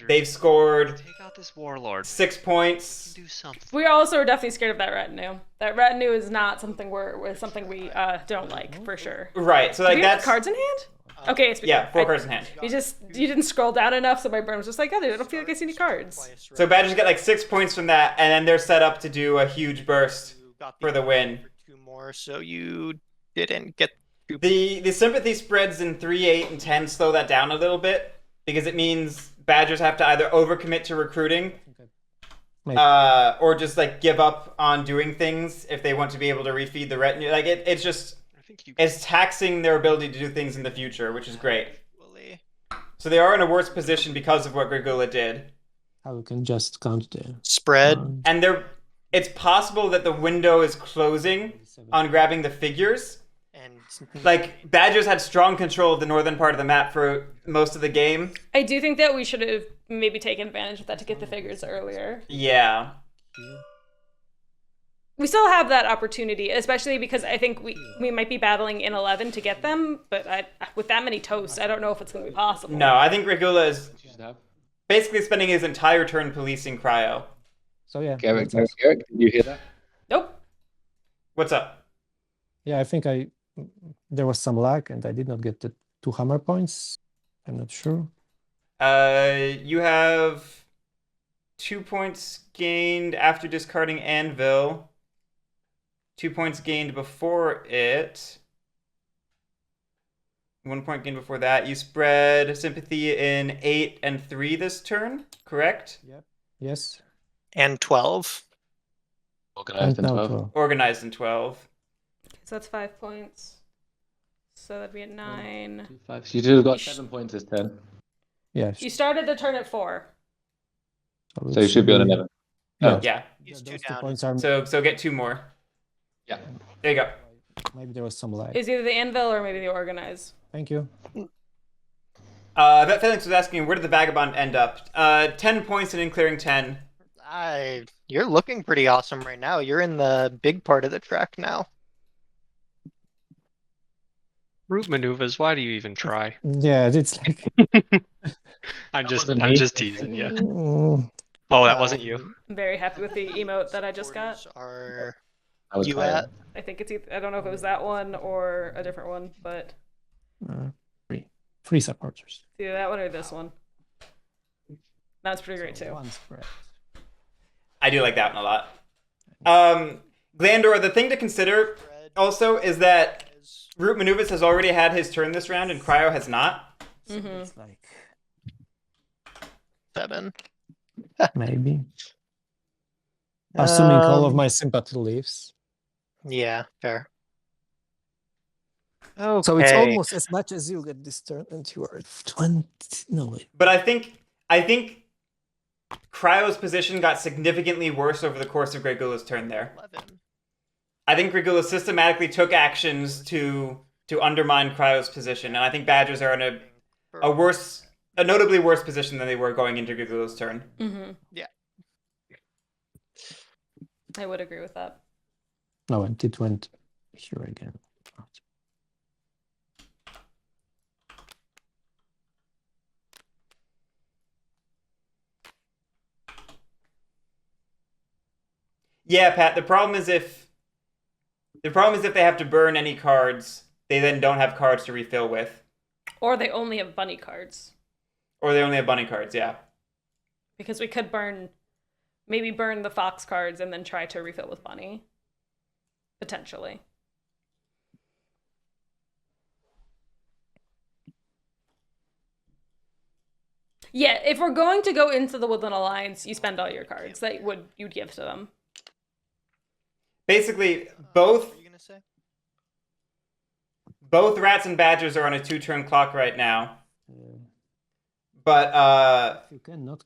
they've scored Take out this warlord. 6 points. Do something. We also are definitely scared of that retinue. That retinue is not something we don't like, for sure. Right, so Do like we have that's cards in hand? Okay, it's Yeah, 4 cards in hand. You didn't scroll down enough, so my brain was just like, oh, I don't feel like I see any cards. So Badgers get like 6 points from that, and then they're set up to do a huge burst for the win. For 2 more, so you didn't get the sympathy spreads in 3, 8, and 10 slow that down a little bit because it means Badgers have to either overcommit to recruiting, or just like give up on doing things if they want to be able to refeed the retinue. Like it's taxing their ability to do things in the future, which is great. So they are in a worse position because of what Gregoola did. How we can just count the spread. And it's possible that the window is closing on grabbing the figures. And like Badgers had strong control of the northern part of the map for most of the game. I do think that we should have maybe taken advantage of that to get the figures earlier. Yeah. We still have that opportunity, especially because I think we might be battling in 11 to get them, but with that many toasts, I don't know if it's going to be possible. No, I think Gregoola is basically spending his entire turn policing Cryo. So yeah. Guerric, did you hear that? Nope. What's up? Yeah, I think there was some lag and I did not get the 2 hammer points. I'm not sure. You have 2 points gained after discarding Anvil. 2 points gained before it. 1 point gained before that. You spread sympathy in 8 and 3 this turn, correct? Yep. Yes. And 12. Organized in 12. Organized in 12. So that's 5 points. So that'd be at 9. 2, 5. So you should have got 7 points this turn. Yeah. You started the turn at 4. So you should be on 11. Yeah. Yeah. Use Those 2 2 down. points are So get 2 more. Yeah. There you go. maybe there was some lag. It's either the anvil or maybe the organize. Thank you. Felix was asking, where did the Vagabond end up? 10 points and in clearing 10. You're looking pretty awesome right now. You're in the big part of the track now. RootManuvas, why do you even try? Yeah, it's like I'm just teasing you. Mm, Oh, that wasn't you. I'm very happy with the emote that I just got. Are I was you tired. at? I think it's I don't know if it was that one or a different one, but free supporters. it's either that one or this one. That's pretty great too. One spread. I do like that one a lot. Glandor, the thing to consider also is that RootManuvas has already had his turn this round and Cryo has not. So it's like 7. maybe. Assuming all of my sympathy leaves. Yeah, fair. Okay. So it's almost as much as you get this turn and you are at 20. No, wait. But I think Cryo's position got significantly worse over the course of Gregoola's turn there. 11. I think Gregoola systematically took actions to undermine Cryo's position, and I think Badgers are in a notably worse position than they were going into Gregoola's turn. Mm-hmm. Yeah. I would agree with that. No, and it went here again. Yeah, Pat, the problem is if they have to burn any cards, they then don't have cards to refill with. Or they only have bunny cards. Or they only have bunny cards, yeah. Because we could maybe burn the fox cards and then try to refill with bunny. Potentially. Yeah, if we're going to go into the Woodland Alliance, you spend all your cards that you'd give to them. Basically, What were you gonna say? both Rats and Badgers are on a 2-turn clock right now. But You cannot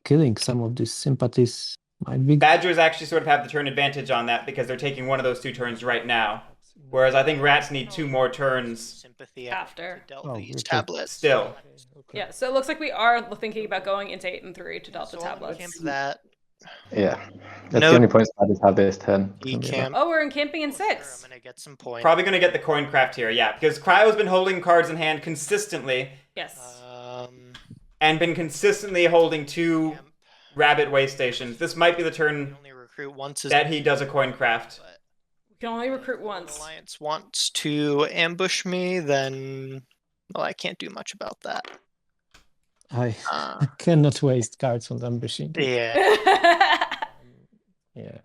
killing some of these sympathies might be Badgers actually sort of have the turn advantage on that because they're taking one of those 2 turns right now. Whereas I think Rats need 2 more turns Sympathy After. to delve Oh, these okay. tablets. still. Okay. Yeah, so it looks like we are thinking about going into 8 and 3 to Delta So tablets. camp that. Yeah. That's No- the only points I just have this turn. E camp. Oh, we're encamping in Sure, I'm 6. gonna get some points. Probably going to get the coin craft here, yeah. Because Cryo's been holding cards in hand consistently Yes. and been consistently holding 2 Camp. rabbit way stations. This might be the You turn only recruit once. that he does a coin craft. But We can only recruit if the once. Alliance wants to ambush me, then Well, I can't do much about that. I cannot waste cards on ambushing. Yeah. Yeah.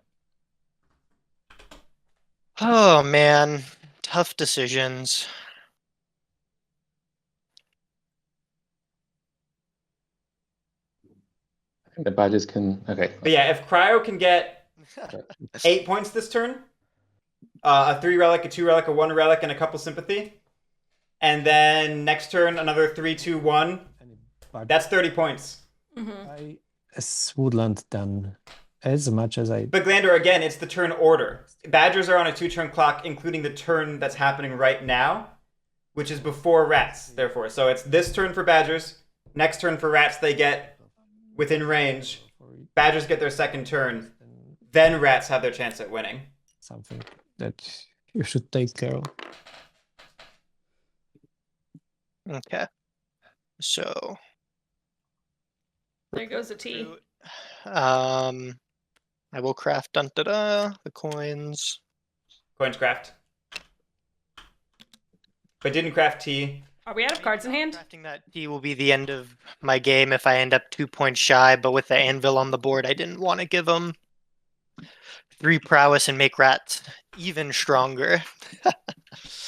Oh man, tough decisions. I think the badgers can. Okay. But yeah, if Cryo can get 8 points this turn, a 3 relic, a 2 relic, a 1 relic, and a couple sympathy, and then next turn another 3, 2, 1. That's 30 points. Mm-hmm. As Woodland done as much as I. But Glandor, again, it's the turn order. Badgers are on a 2-turn clock, including the turn that's happening right now, which is before rats. Therefore, so it's this turn for Badgers. Next turn for rats, they get within range. Badgers get their second turn. Then rats have their chance at winning. Something that you should take care of. Okay. So. There goes a T. I will craft the coins. Coins craft. But didn't craft T. Are we out of cards in hand? Crafting that T will be the end of my game if I end up 2 points shy, but with the anvil on the board, I didn't want to give him 3 prowess and make rats even stronger.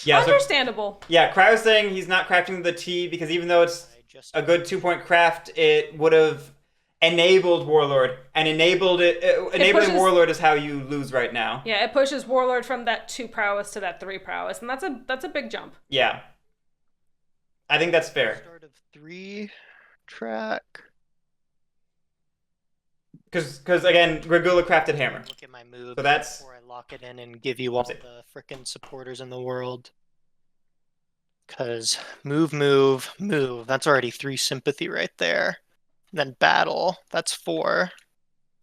Yeah, understandable. Yeah, Cryo's saying he's not crafting the T because even though it's a good 2-point craft, it would have enabled Warlord, and enabling Warlord is how you lose right now. Yeah, it pushes Warlord from that 2 prowess to that 3 prowess, and that's a big jump. Yeah, I think that's fair. Start of 3 track. Because again, Gregoola crafted hammer. Look at my move. So that's before I lock it in and give you all the frickin' supporters in the world. Because move. That's already 3 sympathy right there. Then battle, that's 4.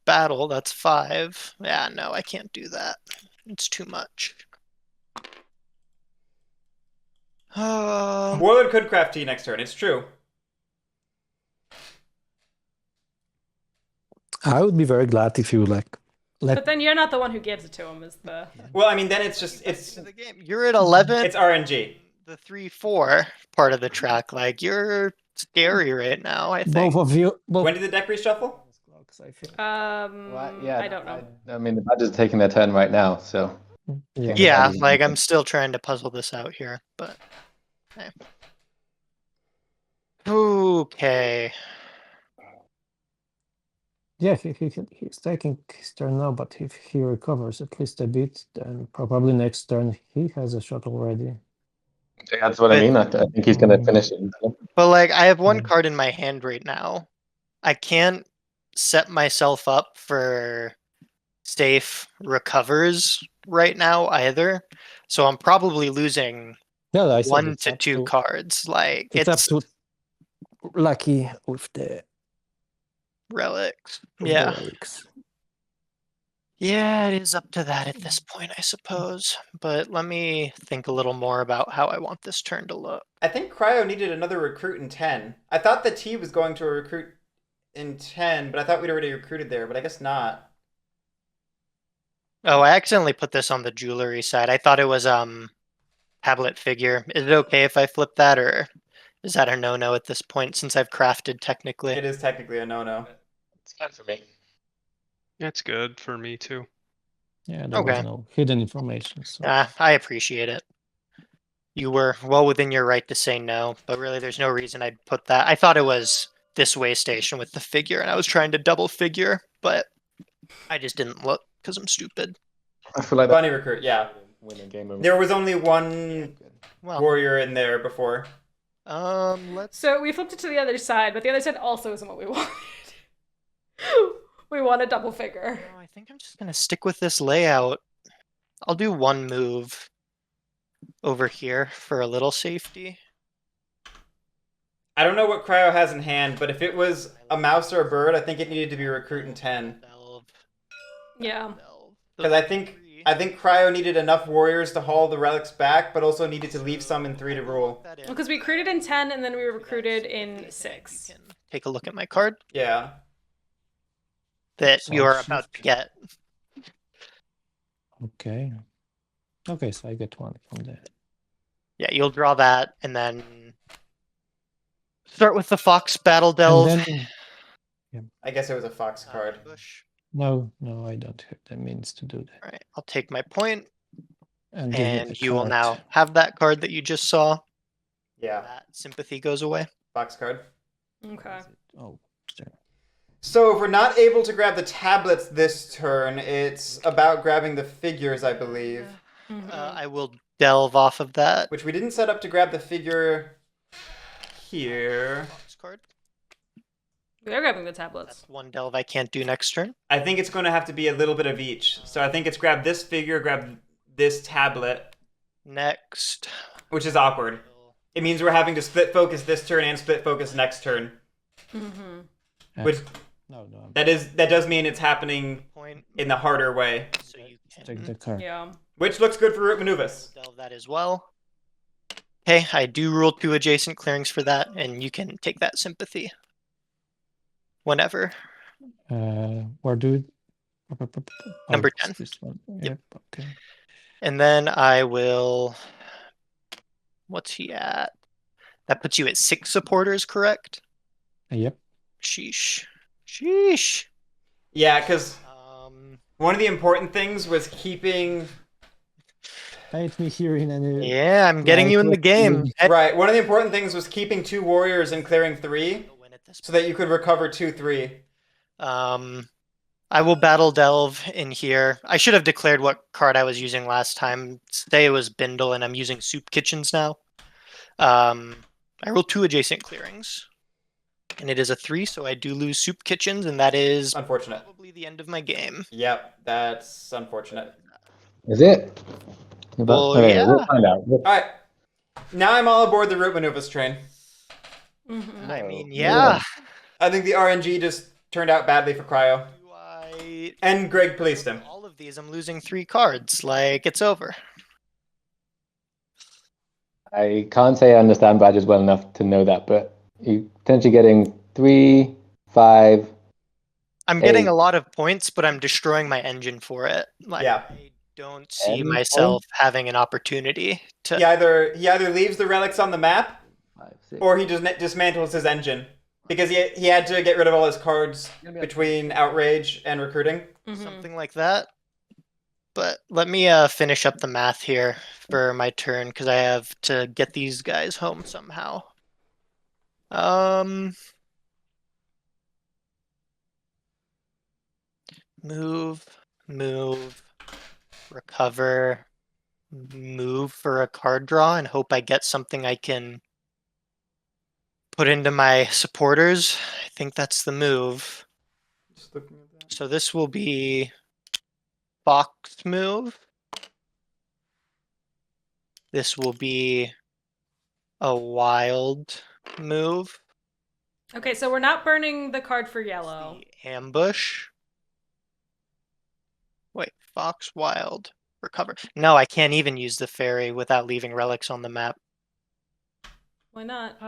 Battle, that's 5. Yeah, no, I can't do that. It's too much. Warlord could craft T next turn, it's true. I would be very glad if you let. But then you're not the one who gives it to him, is the. Well, I mean, then it's just the game. You're at 11. It's RNG. The 3-4 part of the track, like you're scary right now. I think. Both of you. When did the deck reshuffle? Yeah, I don't know. I mean, the badgers are taking their turn right now, so. Yeah, like I'm still trying to puzzle this out here, but. Okay. Yeah, he's taking his turn now, but if he recovers at least a bit, then probably next turn he has a shot already. That's what I mean. I think he's going to finish it. But like, I have 1 card in my hand right now. I can't set myself up for safe recovers right now either. So I'm probably losing 1 to 2 cards. Like it's up to lucky with the relics. Yeah. Relics. Yeah, it is up to that at this point, I suppose. But let me think a little more about how I want this turn to look. I think Cryo needed another recruit in 10. I thought the T was going to a recruit in 10, but I thought we'd already recruited there, but I guess not. Oh, I accidentally put this on the jewelry side. I thought it was tablet figure. Is it okay if I flip that, or is that a no-no at this point since I've crafted technically? It is technically a no-no. It's fine for me. It's good for me too. Yeah, there was no hidden information. So. I appreciate it. You were well within your right to say no, but really there's no reason I'd put that. I thought it was this way station with the figure, and I was trying to double figure, but I just didn't look because I'm stupid. I feel like Bunny recruit, yeah. Win a game there was only 1 warrior in there before. So we flipped it to the other side, but the other side also isn't what we wanted. We want a double figure. I think I'm just gonna stick with this layout. I'll do 1 move over here for a little safety. I don't know what Cryo has in hand, but if it was a mouse or a bird, I think it needed to be recruit in 10. Yeah. Because I think Cryo needed enough warriors to haul the relics back, but also needed to leave some in 3 to rule. Because we recruited in 10 and then we recruited in 6. Take a look at my card. Yeah. That you are about to get. Okay. Okay, so I get 1 from there. Yeah, you'll draw that, and then start with the Fox Battle Delve. And then, I guess it was a Fox card. Ambush. no, I don't have the means to do that. All right, I'll take my point, And give you the and you will card. now have that card that you just saw. Yeah, That sympathy goes away. Fox card. Okay. Oh, there. So if we're not able to grab the tablets this turn, it's about grabbing the figures, I believe. I will delve off of that. Which we didn't set up to grab the figure here. Fox card. We are grabbing the tablets. That's one delve I can't do next turn. I think it's going to have to be a little bit of each. So I think it's grab this figure, grab this tablet, Next. which is awkward. It means we're having to split focus this turn and split focus next turn. Which No. that does mean it's happening Point. in the harder way. So you Take can the card. Yeah. Which looks good for RootManuvas. delve that as well. Okay, I do rule 2 adjacent clearings for that, and you can take that sympathy. Whenever. Where do Number it's 10. This one. Yep. Yep. Okay. And then I will. What's he at? That puts you at 6 supporters, correct? Yep. Sheesh. Yeah, because Um, one of the important things was keeping... Fight me here in any. yeah, I'm getting you in the game. Right, one of the important things was keeping 2 warriors and clearing 3, so that you could recover 2-3. I will battle delve in here. I should have declared what card I was using last time. Today it was Bindle, and I'm using Soup Kitchens now. I roll 2 adjacent clearings, and it is a 3, so I do lose Soup Kitchens, and that is Unfortunate. probably the end of my game. Yep, that's unfortunate. Is it? Well, Okay, yeah. we'll find out. Alright, now I'm all aboard the RootManuvas train. I mean, yeah. I think the RNG just turned out badly for Cryo. Do I... And Greg policed him. All of these, I'm losing 3 cards. Like, it's over. I can't say I understand badges well enough to know that, but you potentially getting 3, 5. I'm getting Hey. a lot of points, but I'm destroying my engine for it. Like, Yeah. I don't see 10 myself having an opportunity to... He either leaves the relics on the map, 5, 6. or he just dismantles his engine. Because he had to get rid of all his cards between Outrage and Recruiting. something like that. But let me finish up the math here for my turn, because I have to get these guys home somehow. Move, recover, move for a card draw, and hope I get something I can put into my supporters. I think that's the move. Just looking at that. So this will be Fox move. This will be a wild move. Okay, so we're not burning the card for yellow. The ambush. Wait, Fox, wild, recover. No, I can't even use the fairy without leaving relics on the map. Why not?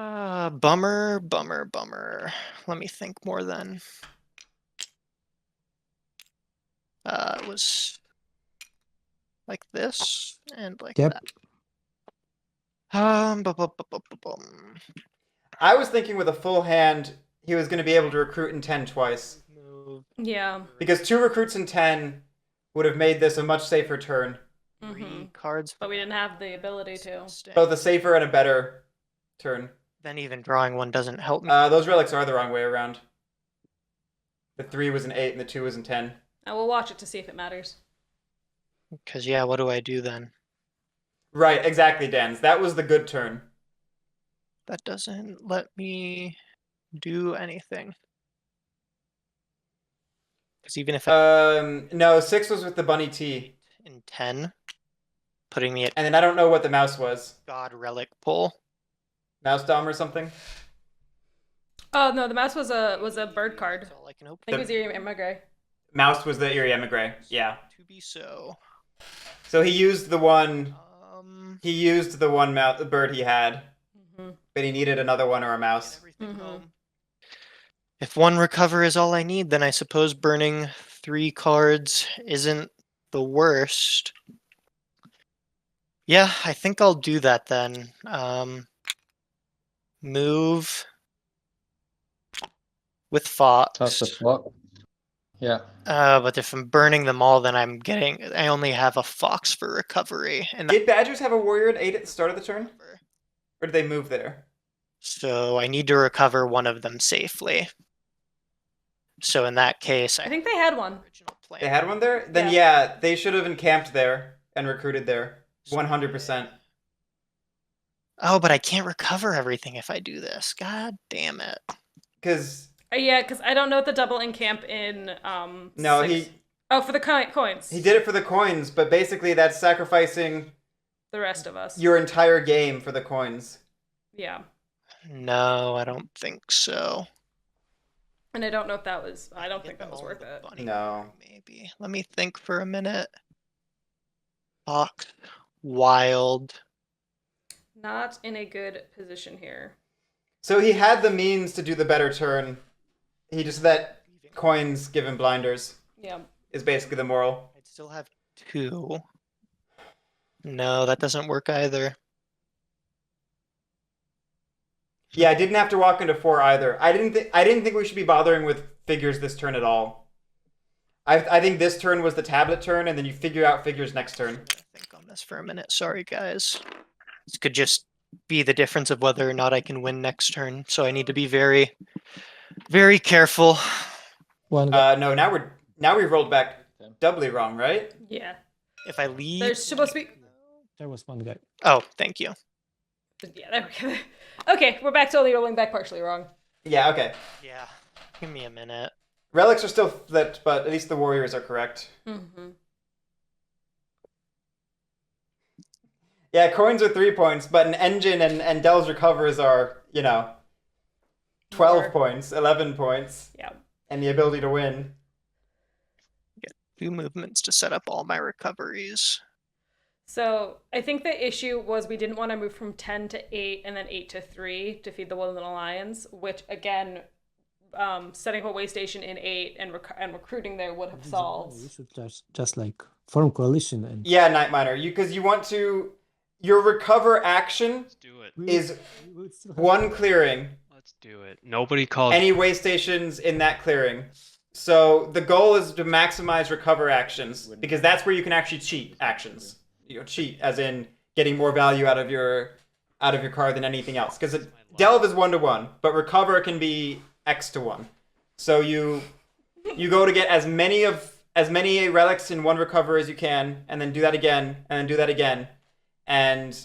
Bummer. Let me think more then. It was like this and like Yep. that. I was thinking with a full hand, he was going to be able to recruit in 10 twice. Move. Yeah. Because 2 recruits in 10 would have made this a much safer turn. 3 cards. But we didn't have the ability to. Both a safer and a better turn. Then even drawing one doesn't help me. Those relics are the wrong way around. The 3 was an 8 and the 2 was an 10. I will watch it to see if it matters. Because, yeah, what do I do then? Right, exactly, Dans. That was the good turn. That doesn't let me do anything. Because even if I No, 6 was with the bunny T. in 10, putting me at And then I don't know what the mouse was. God Relic pull. Mouse Dom or something? Oh no, the mouse was a bird card. That's all I can hope I think it was Eerie Emigre. Mouse was the Eerie Emigre, yeah. to be so. So he used the one... He used the Mm-hmm. bird he had. But he needed another one or a mouse. Everything home. If one recover is all I need, then I suppose burning 3 cards isn't the worst. Yeah, I think I'll do that then. Move, with Fox. That's the Fox. Yeah. But if I'm burning them all, then I only have a Fox for recovery. And Did Badgers have a warrior at 8 at the start of the turn? Or did they move there? So I need to recover one of them safely. So in that case, I think they had one. They had one there? Then yeah, they should have encamped there and recruited there. 100%. Oh, but I can't recover everything if I do this. God damn it. Because... Yeah, because I don't know the double encamp in... No, 6. Oh, for the coins. He did it for the coins, but basically that's sacrificing... the rest of us. Your entire game for the coins. Yeah. No, I don't think so. And I don't know if that was... I don't think that was worth it. No. Maybe. Let me think for a minute. Fox. Wild. Not in a good position here. So he had the means to do the better turn. He just let coins give him blinders. Yeah. Is basically the moral. I'd still have 2. No, that doesn't work either. Yeah, I didn't have to walk into 4 either. I didn't think we should be bothering with figures this turn at all. I think this turn was the tablet turn, and then you figure out figures next turn. Think on this for a minute. Sorry, guys. This could just be the difference of whether or not I can win next turn. So I need to be very, very careful. No, now we've rolled back doubly wrong, right? Yeah. If I leave, There's supposed to be... There was one guy. Oh, thank you. Yeah, there we go. Okay, we're back to only rolling back partially wrong. Yeah, okay. Yeah, give me a minute. Relics are still flipped, but at least the warriors are correct. Mm-hmm. Yeah, coins are 3 points, but an engine and Dell's recovers are, 12 points, 11 points. Yeah. And the ability to win. Get 2 movements to set up all my recoveries. So I think the issue was we didn't want to move from 10 to 8 and then 8 to 3 to feed the Woodland Alliance, which again, setting up a way station in 8 and recruiting there would have solved. You should just like form coalition and Yeah, Night Miner, because you want to... Your recover action is 1 clearing. Let's do it. Nobody calls any way stations in that clearing. So the goal is to maximize recover actions, because that's where you can actually cheat actions. Cheat as in getting more value out of your card than anything else. Because delve is 1-to-1, but recover can be X to 1. So you go to get as many relics in 1 recover as you can, and then do that again, and then do that again. And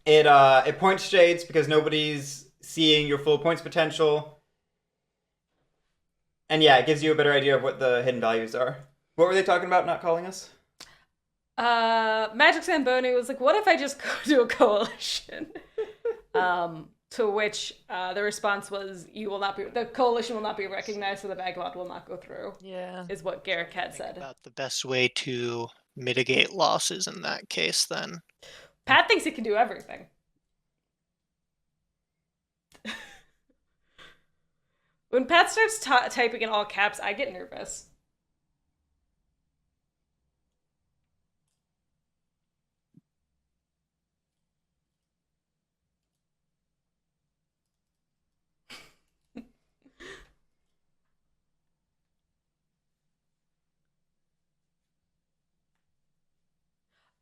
it points shades because nobody's seeing your full points potential. And yeah, it gives you a better idea of what the hidden values are. What were they talking about not calling us? Magic Zamboni was like, what if I just go to a coalition? To which the response was, the coalition will not be recognized, so the Vagabond will not go through. Yeah. Is what Guerric had said. About the best way to mitigate losses in that case, then. Pat thinks he can do everything. When Pat starts typing in all caps, I get nervous.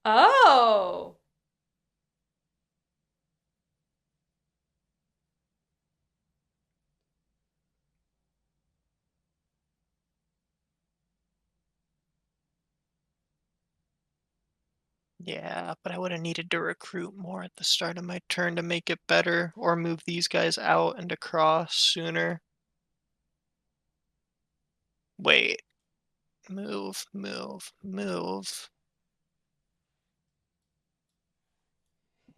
Oh! Yeah, but I would have needed to recruit more at the start of my turn to make it better, or move these guys out and across sooner. Wait. Move.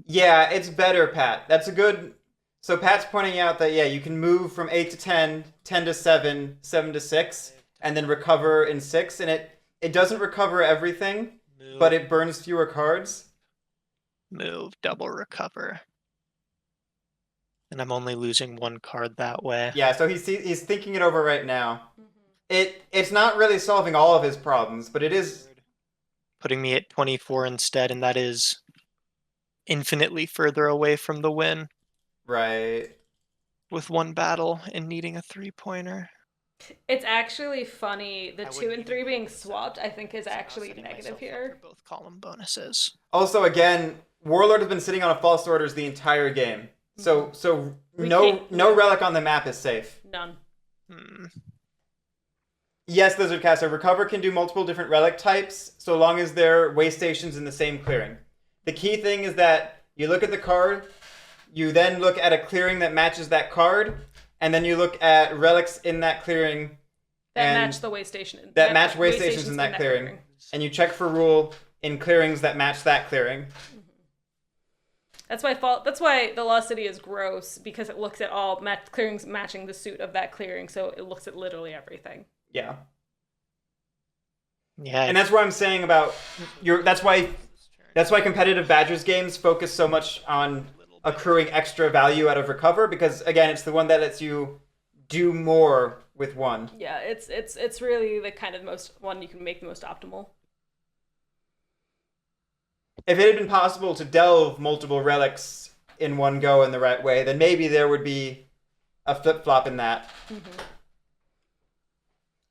Yeah, it's better, Pat. That's a good... So Pat's pointing out that, yeah, you can move from 8 to 10, 10 to 7, 7 to 6, and then recover in 6, and it doesn't recover everything, but it burns fewer cards. Move, double recover. And I'm only losing 1 card that way. Yeah, so he's thinking it over right now. It's not really solving all of his problems, but it is... Putting me at 24 instead, and that is infinitely further away from the win. Right. with one battle and needing a 3-pointer. It's actually funny. The 2 and 3 being swapped, I think, is So actually setting negative myself up here. for both column bonuses. Also, again, Warlord has been sitting on a false orders the entire game. So no relic on the map is safe. None. Yes, Lizard Caster, Recover can do multiple different relic types so long as they're way stations in the same clearing. The key thing is that you look at the card, you then look at a clearing that matches that card, and then you look at relics in that clearing that match the way station. That match way stations in that clearing. And you check for rule in clearings that match that clearing. That's why the Lost City is gross, because it looks at all clearings matching the suit of that clearing, so it looks at literally everything. Yeah. Yeah. And that's what I'm saying about that's why competitive Badgers games focus so much on accruing extra value out of Recover, because again, it's the one that lets you do more with one. Yeah, it's really the kind of one you can make the most optimal. If it had been possible to delve multiple relics in one go in the right way, then maybe there would be a flip-flop in that. Mm-hmm.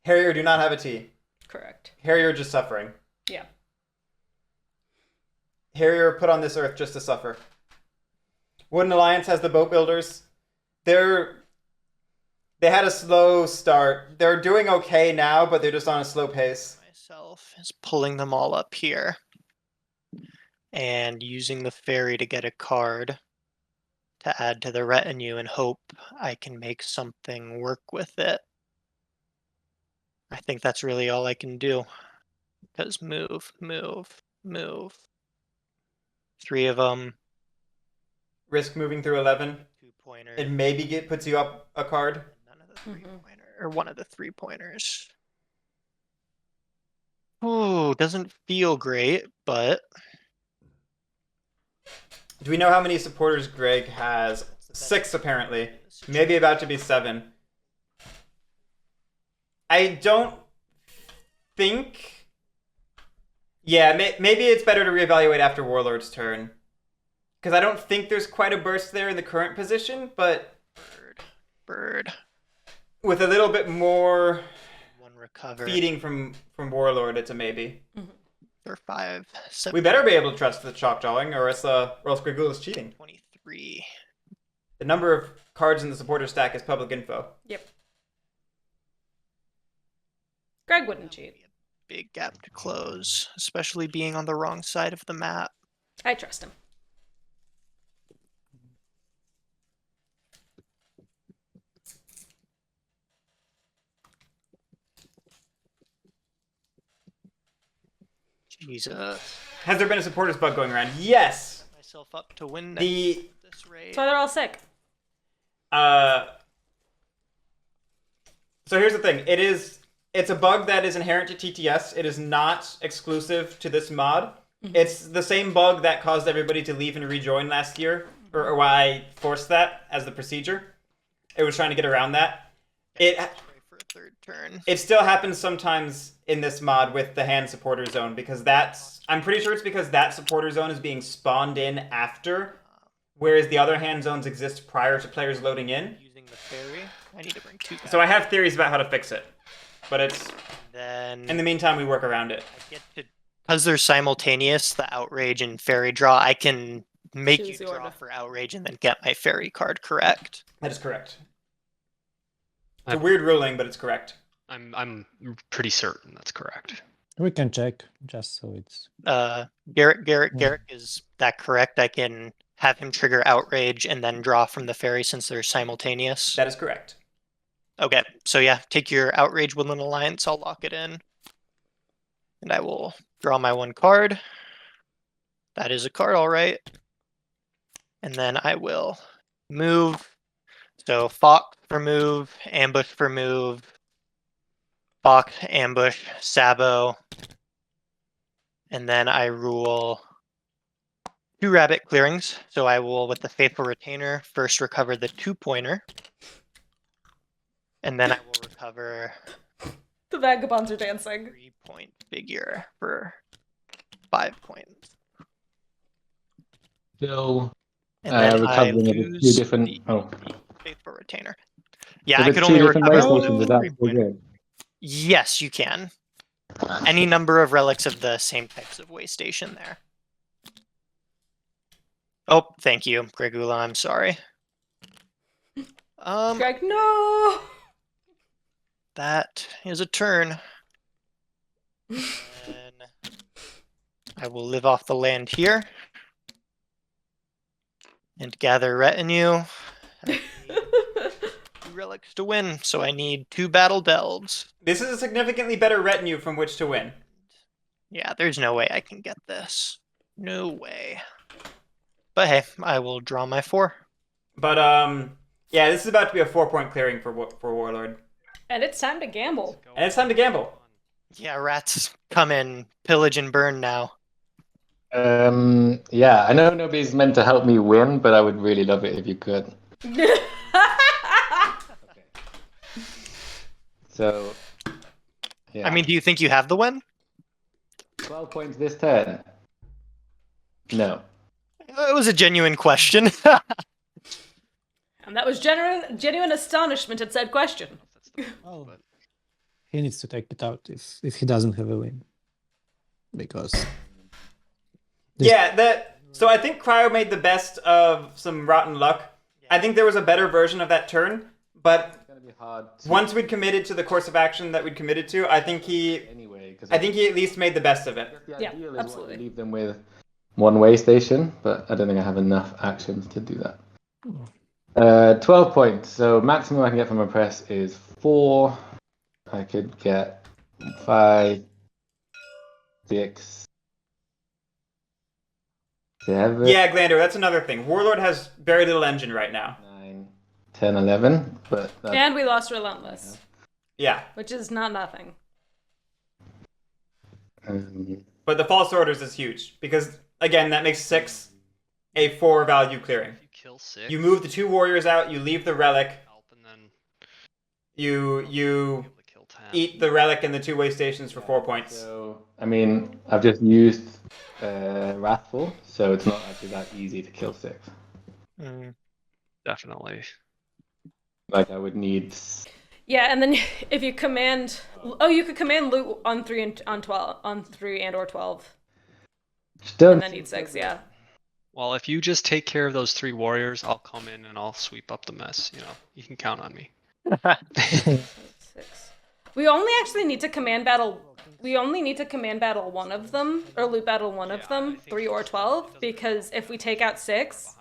Harrier do not have a T. Correct. Harrier just suffering. Yeah. Harrier put on this earth just to suffer. Wooden Alliance has the boat builders. They had a slow start. They're doing okay now, but they're just on a slow pace. Myself is pulling them all up here and using the ferry to get a card to add to the retinue and hope I can make something work with it. I think that's really all I can do. Because move. 3 of them. Risk moving through 11. 2-pointer. It maybe puts you up a card. None of the 3-pointer, or one of the 3-pointers. Oh, doesn't feel great, but... Do we know how many supporters Greg has? 6, apparently. Maybe about to be 7. I don't think... Yeah, maybe it's better to reevaluate after Warlord's turn. Because I don't think there's quite a burst there in the current position, but... Bird. With a little bit more... One recover. Feeding from Warlord, it's a maybe. Mm-hmm. For 5. 7. We better be able to trust the chalk drawing, or else Gregoola is cheating. 23. The number of cards in the supporter stack is public info. Yep. Greg wouldn't cheat. Big gap to close, especially being on the wrong side of the map. I trust him. Jesus. Has there been a supporters bug going around? Yes! Myself up to win this raid. That's why they're all sick. So here's the thing. It's a bug that is inherent to TTS. It is not exclusive to this mod. Mm-hmm. It's the same bug that caused everybody to leave and rejoin last year, or why I forced that as the procedure. It was trying to get around that. For a third turn. It still happens sometimes in this mod with the hand supporter zone, because I'm pretty sure it's because that supporter zone is being spawned in after, whereas the other hand zones exist prior to players loading in. Using the ferry, I need to bring 2 guys. So I have theories about how to fix it, but then in the meantime we work around it. Because they're simultaneous, the outrage and ferry draw, I can make you draw for outrage and then get my ferry card correct. That is correct. It's a weird ruling, but it's correct. I'm pretty certain that's correct. We can check just so it's. Guerric, is that correct? I can have him trigger outrage and then draw from the ferry since they're simultaneous. That is correct. Okay, so yeah, take your outrage Woodland Alliance. I'll lock it in, and I will draw my 1 card. That is a card, all right. And then I will move. So Fox for move, ambush for move, Fox, ambush, Sabo. And then I rule 2 rabbit clearings. So I will, with the Faithful Retainer, first recover the 2-pointer. And then I will recover... The vagabonds are dancing. 3-point figure for 5 points. Still and then recovering I of a few different... Faithful retainer. Yeah, If I it's could two only different recover waystations, is that still one. good? Yes, you can. Any number of relics of the same types of waystation there. Oh, thank you, Gregoola. I'm sorry. Greg, no! That is a turn. And I will live off the land here and gather retinue. I need 2 relics to win, so I need 2 battle delves. This is a significantly better retinue from which to win. Yeah, there's no way I can get this. No way. But hey, I will draw my 4. But yeah, this is about to be a 4-point clearing for Warlord. And it's time to gamble. And it's time to gamble. Yeah, rats come in, pillage and burn now. Yeah, I know nobody's meant to help me win, but I would really love it if you could. Okay. So, yeah. I mean, do you think you have the win? 12 points this turn. No. It was a genuine question. And that was genuine astonishment at said question. Oh, he needs to take it out if he doesn't have a win, because Yeah, so I think Cryo made the best of some rotten luck. I think there was a better version of that turn, but It's gonna be hard. once we'd committed to the course of action that we'd committed to, I think he at least made the best of it. Yeah, absolutely. Leave them with one way station, but I don't think I have enough actions to do that. 12 points. So maximum I can get from a press is 4. I could get 5, 6, 7. Yeah, Glander, that's another thing. Warlord has very little engine right now. 9, 10, 11. But And we lost Relentless, Yeah. which is not nothing. But the false orders is huge because again that makes 6 a 4 value clearing. If you kill 6, You move the 2 warriors out, you leave the relic, and then you able to kill 10. eat the relic and the 2 way stations for 4 points. So I mean, I've just used Wrathful, so it's not actually that easy to kill 6. Definitely. Like I would need. Yeah, and then if you command, you could command loot on 3 and on 12, on 3 and or 12, and then need 6. Yeah. Well, if you just take care of those 3 warriors, I'll come in and I'll sweep up the mess. You know, you can count on me. 6. We only actually need to command battle. We only need to command battle one of them, or loot battle one of them, 3 or 12, because if we take out 6,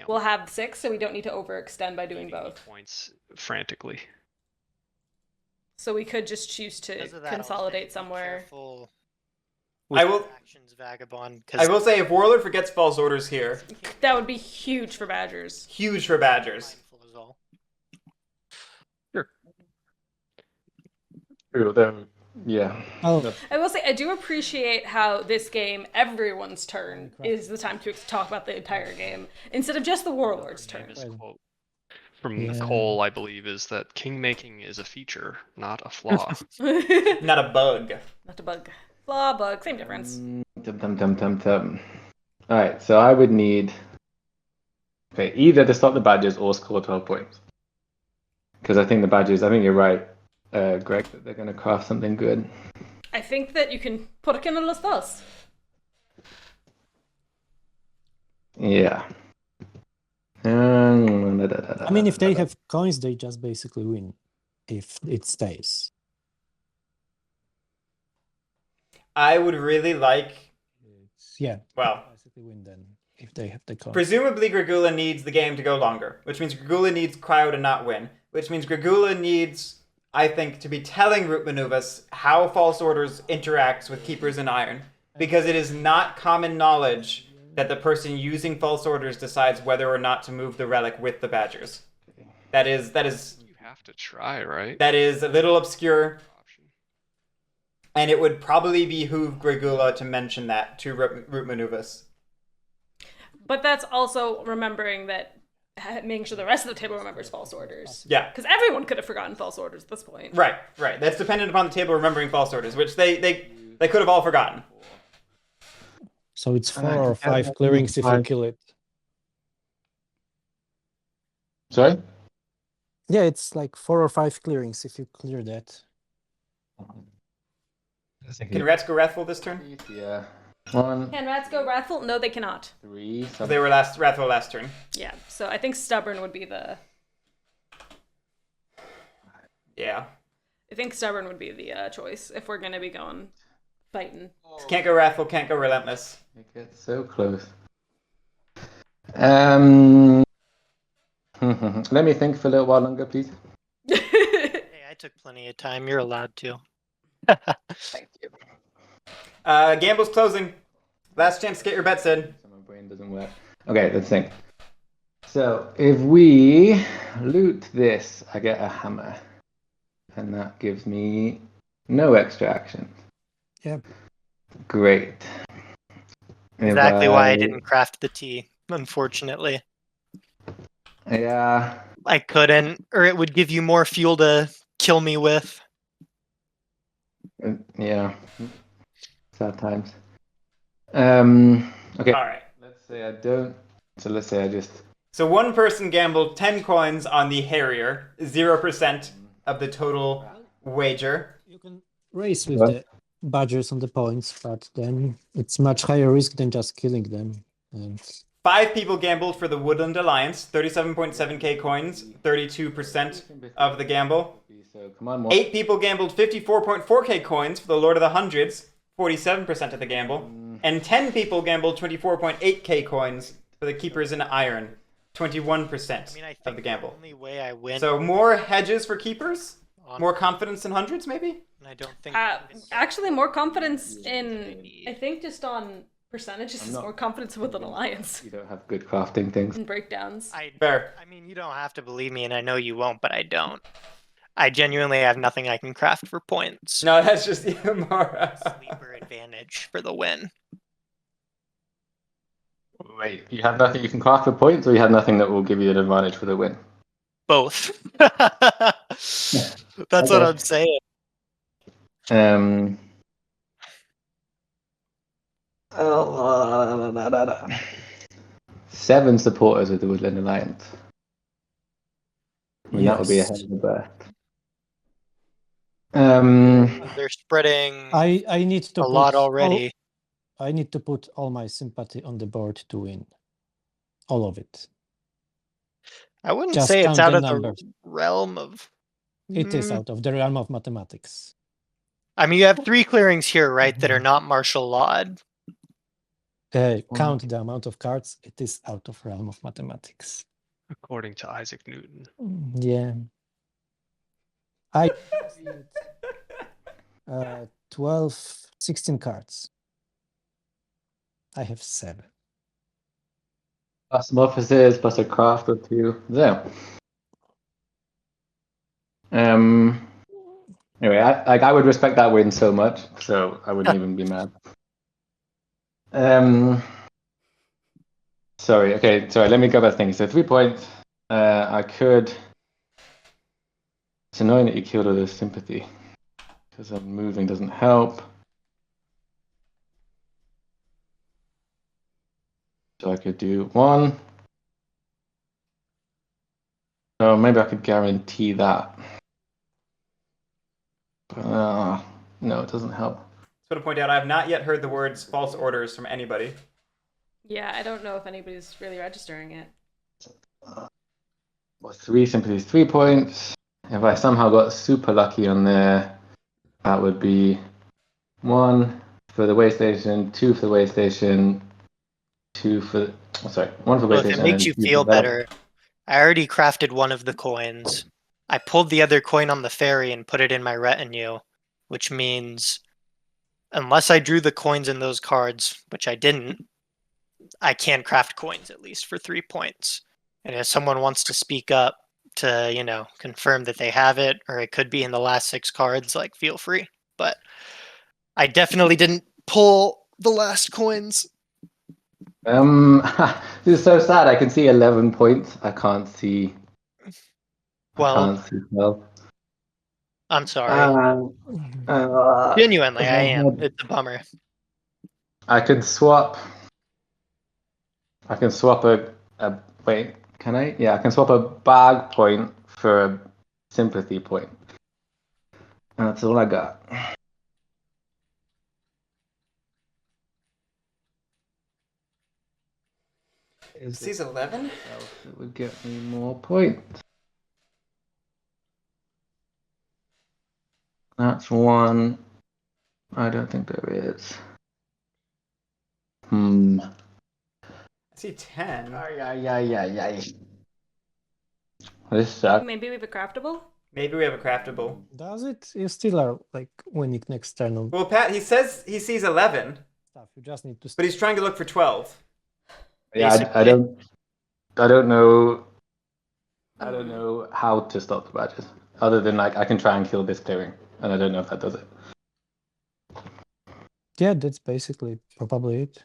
we'll have 6, so we don't need to overextend by doing both. Points frantically. So we could just choose to consolidate somewhere. I will Actions, Vagabond. I will say if Warlord forgets false orders here, That would be huge for Badgers. huge for Badgers. True, then, yeah. oh, I will say, I do appreciate how this game, everyone's turn, is the time to talk about the entire game, instead of just the Warlord's turn. Famous quote from Yeah. Nicole, I believe, is that kingmaking is a feature, not a flaw. Not a bug. Not a bug. Flaw, bug, same difference. Alright, so I would need either to stop the Badgers or score 12 points. Because I think the Badgers, I think you're right, Greg, that they're going to craft something good. I think that you can put it in los dos. Yeah. I mean, if they have coins, they just basically win if it stays. I would really like Yeah, well, basically win then if they have the coins. presumably Gregoola needs the game to go longer, which means Gregoola needs Cryo to not win, which means Gregoola needs, I think, to be telling RootManuvas how false orders interacts with Keepers in Iron, because it is not common knowledge that the person using false orders decides whether or not to move the relic with the Badgers. That is You have to try, right? that is a little obscure, and it would probably behoove Gregoola to mention that to RootManuvas. But that's also remembering that, making sure the rest of the table remembers false orders. Yeah. Because everyone could have forgotten false orders at this point. Right. That's dependent upon the table remembering false orders, which they could have all forgotten. So it's 4 or 5 clearings if you kill it. Sorry? Yeah, it's like 4 or 5 clearings if you clear that. Can rats go wrathful this turn? Yeah. 1, Can rats go wrathful? No, they cannot. 3. So they were wrathful last turn. Yeah, so I think stubborn would be the... Yeah. I think stubborn would be the choice if we're going to be going fighting. Can't go wrathful, can't go relentless. It gets so close. Let me think for a little while longer, please. Hey, I took plenty of time. You're allowed to. Thank you. Gamble's closing. Last chance to get your bets in. So my brain doesn't work. Okay, let's think. So if we loot this, I get a hammer. And that gives me no extra action. Yep. Great. Exactly why I didn't craft the tea, unfortunately. Yeah. I couldn't, or it would give you more fuel to kill me with. Yeah. Sad times. Okay. All right. Let's say I don't. So let's say I just. So one person gambled 10 coins on the Harrier, 0% of the total wager. You can race with the badgers on the points, but then it's much higher risk than just killing them. And 5 people gambled for the Woodland Alliance, 37.7k coins, 32% of the gamble. So come on, more. 8 people gambled 54.4k coins for the Lord of the Hundreds, 47% of the gamble. And 10 people gambled 24.8k coins for the Keepers in Iron, 21% I think of the gamble. The only way I win. So more hedges for Keepers? More confidence in Hundreds, maybe? I don't think. Actually, more confidence in, I think, just on percentages is more confidence with an alliance. You don't have good crafting things. And breakdowns. Fair. I mean, you don't have to believe me, and I know you won't, but I don't. I genuinely have nothing I can craft for points. No, that's just even more. Sleeper advantage for the win. Wait, you have nothing you can craft for points, or you have nothing that will give you an advantage for the win? Both. That's what I'm saying. 7 supporters of the Woodland Alliance. I mean, that would be a yes. hell of a bet. They're spreading I need to a lot already. I need to put all my sympathy on the board to win. All of it. I wouldn't Just say it's count out the of numbers. the realm of. It is out of the realm of mathematics. I mean, you have 3 clearings here, right, that are not martial lawed. Count the amount of cards. It is out of realm of mathematics. According to Isaac Newton. Yeah. I 12, 16 cards. I have 7. Plus some officers, plus a craft or 2. There. Anyway, I would respect that win so much, so I wouldn't even be mad. Sorry, let me go back to thinking. So 3 points. I could. It's annoying that you killed all the sympathy, because moving doesn't help. So I could do 1. So maybe I could guarantee that. No, it doesn't help. So to point out, I have not yet heard the words false orders from anybody. Yeah, I don't know if anybody's really registering it. Well, 3 sympathies, 3 points. If I somehow got super lucky on there, that would be 1 for the way station, 2 for the way station, 1 for the way Well, if station. it makes you feel better, I already crafted one of the coins. I pulled the other coin on the ferry and put it in my retinue, which means unless I drew the coins in those cards, which I didn't, I can craft coins at least for 3 points. And if someone wants to speak up to, confirm that they have it, or it could be in the last 6 cards, like, feel free. But I definitely didn't pull the last coins. This is so sad. I can see 11 points. I can't see. Well, 12. I'm sorry. Genuinely, I am. It's a bummer. I can swap. a wait. Can I? Yeah, I can swap a bag point for a sympathy point. That's all I got. Sees 11? It would get me more points. That's one. I don't think there is. I see 10. Yeah. This sucks. Maybe we have a craftable? Maybe we have a craftable. Does it? You still are like winning next turn on Well, Pat, he says he sees 11, stuff. You just need to. but he's trying to look for 12. Yeah, I don't know. I don't know how to stop the badges. Other than like I can try and kill this clearing, and I don't know if that does it. Yeah, that's basically probably it.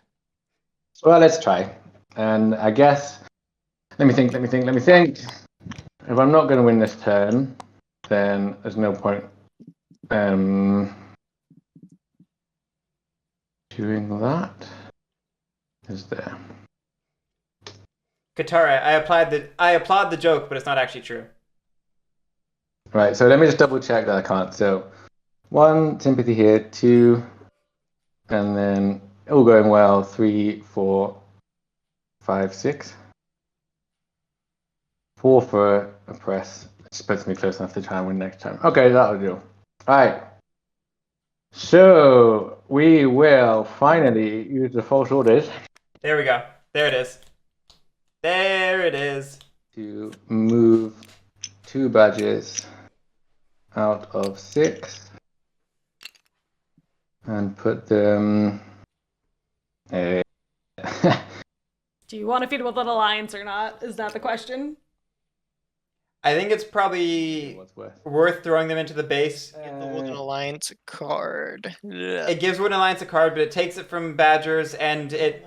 Well, let's try. And I guess let me think. If I'm not going to win this turn, then there's no point doing that. Is there? Katara, I applaud the joke, but it's not actually true. Right, so let me just double check that I can't. So 1 sympathy here, 2, and then all going well, 3, 4, 5, 6. 4 for a press. It just puts me close enough to try and win next time. Okay, that'll do. Alright. So we will finally use the false orders. There we go. There it is. There it is. To move 2 badges out of 6 and put them. Do you want to feed with an alliance or not? Is that the question? I think it's probably worth throwing them into the base. Give the Wooden Alliance a card. It gives Wooden Alliance a card, but it takes it from Badgers, and it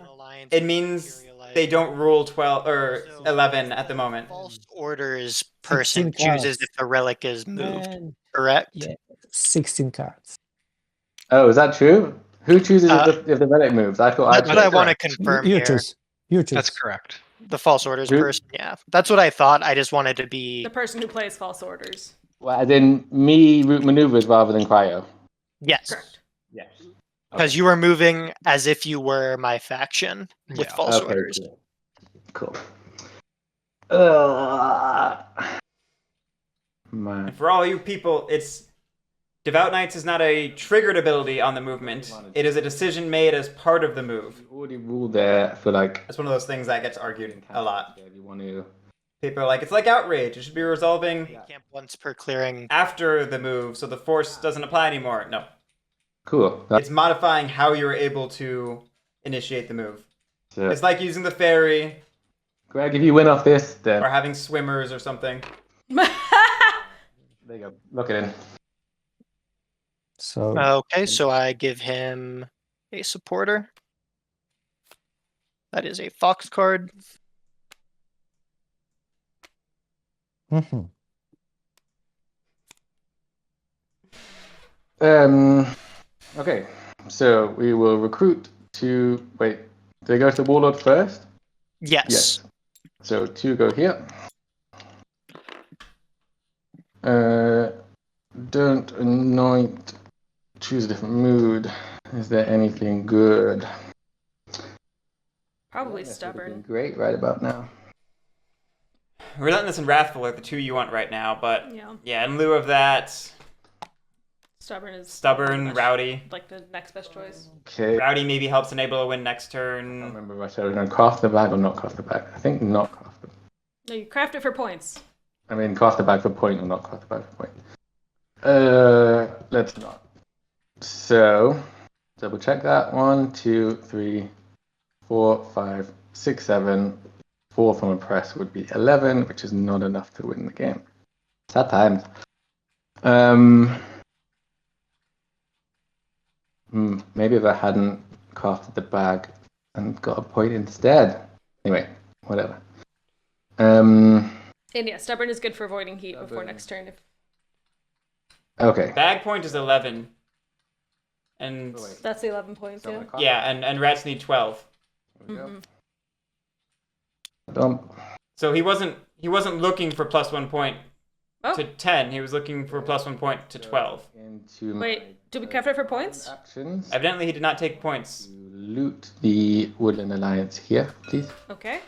means they don't rule 12 or 11 at the moment. False Orders person 16 cards. chooses if the relic is moved, Man. correct? Yeah, 16 cards. Oh, is that true? Who chooses if the relic moves? I thought That's what I want to confirm You here. choose. You choose. That's correct. The False Orders Who? person, yeah. That's what I thought. I just wanted to be... The person who plays false orders. Well, as in me RootManuvas rather than Cryo. Yes. Correct. Yes. Because you were moving as if you were my faction with Yeah. False Orders. Cool. Man. And for all you people, it's Devout Knights is not a triggered ability on the movement. It is a decision made as part of the move. You already ruled there for like. It's one of those things that gets argued a lot. If you want to. People are like, it's like outrage. It should be resolving Camp once per clearing. after the move, so the force doesn't apply anymore. No. Cool. It's modifying how you're able to initiate the move. So, It's like using the ferry Greg, if you win off this, then or having swimmers or something. there you go. Lock it in. So Okay, so I give him a supporter. That is a Fox card. mhm. Okay, so we will recruit to. Wait, do they go to the Warlord first? Yes. So 2 go here. Don't anoint. Choose a different mood. Is there anything good? Probably This would have been stubborn. great right about now. Relentless and Wrathful are the two you want right now, but Yeah. in lieu of that, Stubborn is Stubborn, Rowdy. like the next best choice. Okay. Rowdy maybe helps enable a win next I turn. don't remember if I said I was going to craft the bag or not craft the bag. I think not craft the. No, you craft it for points. I mean, craft the bag for point or not craft the bag for point. Let's not. So, double check that. 1, 2, 3, 4, 5, 6, 7. 4 from a press would be 11, which is not enough to win the game. Sad times. Maybe if I hadn't crafted the bag and got a point instead. Anyway, whatever. And yeah, stubborn is good for avoiding heat before next turn. Okay. Bag point is 11. And That's the 11 points, yeah. and rats need 12. Mhm. Dump. So he wasn't looking for +1 point to 10. He was looking for +1 point to 12. Wait, did we capture it for points? Actions. Evidently, he did not take points. Loot the Woodland Alliance here, please. Okay.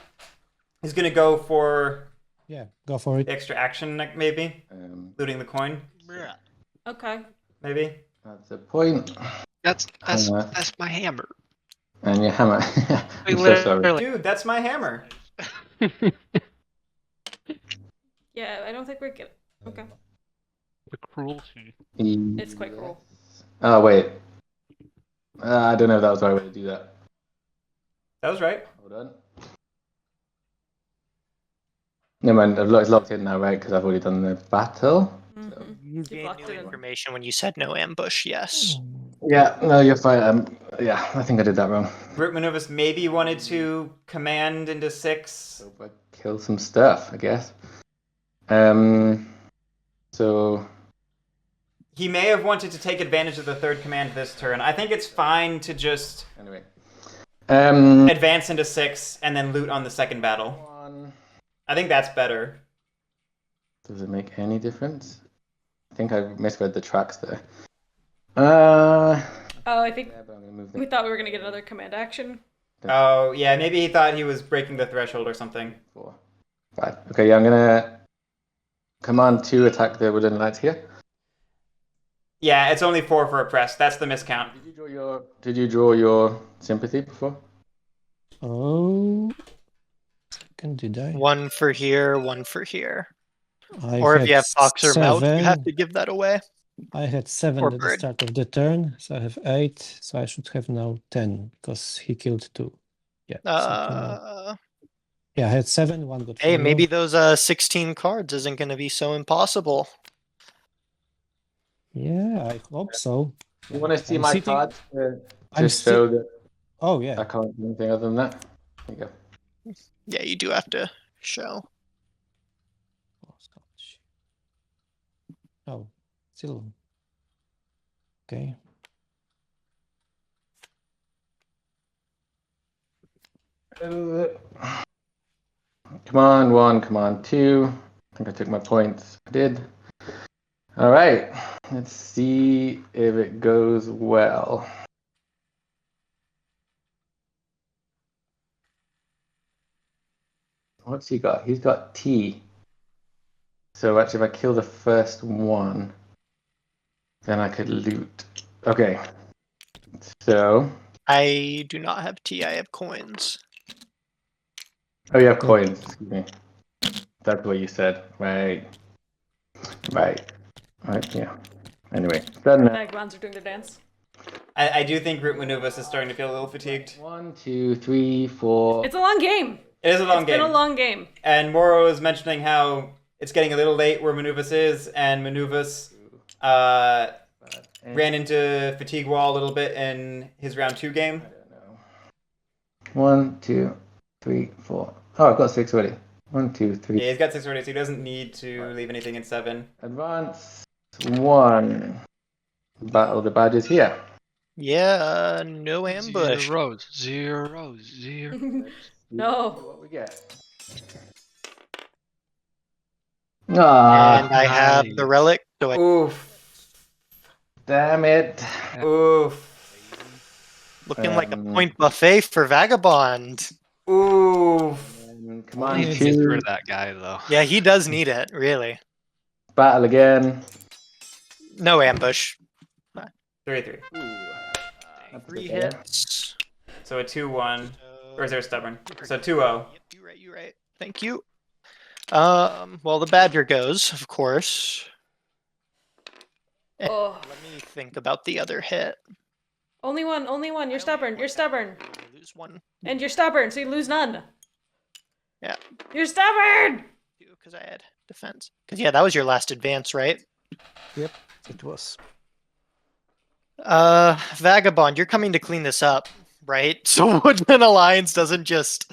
He's gonna go for Yeah, go for it. the extra action, maybe. Looting the coin, Okay. maybe. That's a point. That's my hammer. And your hammer. I'm so sorry. Literally. Dude, that's my hammer. Yeah, I don't think we're good. Okay. The cruelty. It's quite cruel. Oh, wait. I don't know if that was the right way to do that. That was right. Hold on. Never mind, it's locked in now, right? Because I've already done the battle. You gained blocked new it in. information when you said no ambush, yes. Yeah, no, you're fine. Yeah, I think I did that wrong. RootManuvas maybe wanted to command into 6. Hope I kill some stuff, I guess. So He may have wanted to take advantage of the 3rd command this turn. I think it's fine to just anyway, advance into 6 and then loot on the 2nd battle. I think that's better. Does it make any difference? I think I misread the tracks there. Oh, I think Yeah, but I'm gonna move we thought we were gonna get another command action. Oh, yeah, maybe he thought he was breaking the threshold or something. 4, 5. Okay, yeah, I'm gonna command 2 attack the Woodland Alliance here. Yeah, it's only 4 for a press. That's the miscount. Did you draw your sympathy before? Oh, did I? 1 for here, 1 for here. I Or if had you have fox or mount, you 7. have to give that away. I had 7 Or at the bird. start of the turn, so I have 8. So I should have now 10 because he killed 2. Yeah. Yeah, I had 7. 1 got. Hey, for maybe you. those 16 cards isn't going to be so impossible. Yeah, I hope so. You want to see I'm my sitting- cards to I'm show that Oh I yeah. can't do anything other than that? There you go. Yeah, you do have to show. Oh, Scotch. Oh, still. Okay. Command 1, command 2. I think I took my points. I did. All right. Let's see if it goes well. What's he got? He's got T. So actually, if I kill the first one, then I could loot. Okay. So. I do not have tea, I have coins. Oh, you have coins. Excuse me. That's what you said. Right. Right. Right. Yeah. Anyway. Done now. Vagabonds are doing their dance. I do think RootManuvas is starting to feel a little fatigued. 1, 2, 3, 4. It's a long game. It is a long It's game. been a long game. And Moro is mentioning how it's getting a little late where Manuvas is, and Manuvas ran into fatigue wall a little bit in his round 2 game. I don't know. 1, 2, 3, 4. Oh, I've got 6 already. 1, 2, 3. Yeah, he's got 6 already, so he doesn't need to leave anything in 7. Advance 1. Battle the badges here. Yeah, no ambush. Zero. No. What we get. And Ah, I have the relic, so I Oof. damn it. Oof. looking like a point buffet for Vagabond. Oof. Come I on, need to get 2. rid of that guy though. Yeah, he does need it, really. Battle again. No ambush. 3-3. That's 3 okay. hits. So a 2-1. Or is there a stubborn? So 2-0. Yep, you're right. Thank you. Well, the Badger goes, of course. Oh. Let me think about the other hit. Only one. You're stubborn. You're stubborn. I lose 1, And you're stubborn, so you lose none. Yeah. You're stubborn! because I had defense. Because yeah, that was your last advance, right? Yep, it was. Vagabond, you're coming to clean this up, right? So Woodland Alliance doesn't just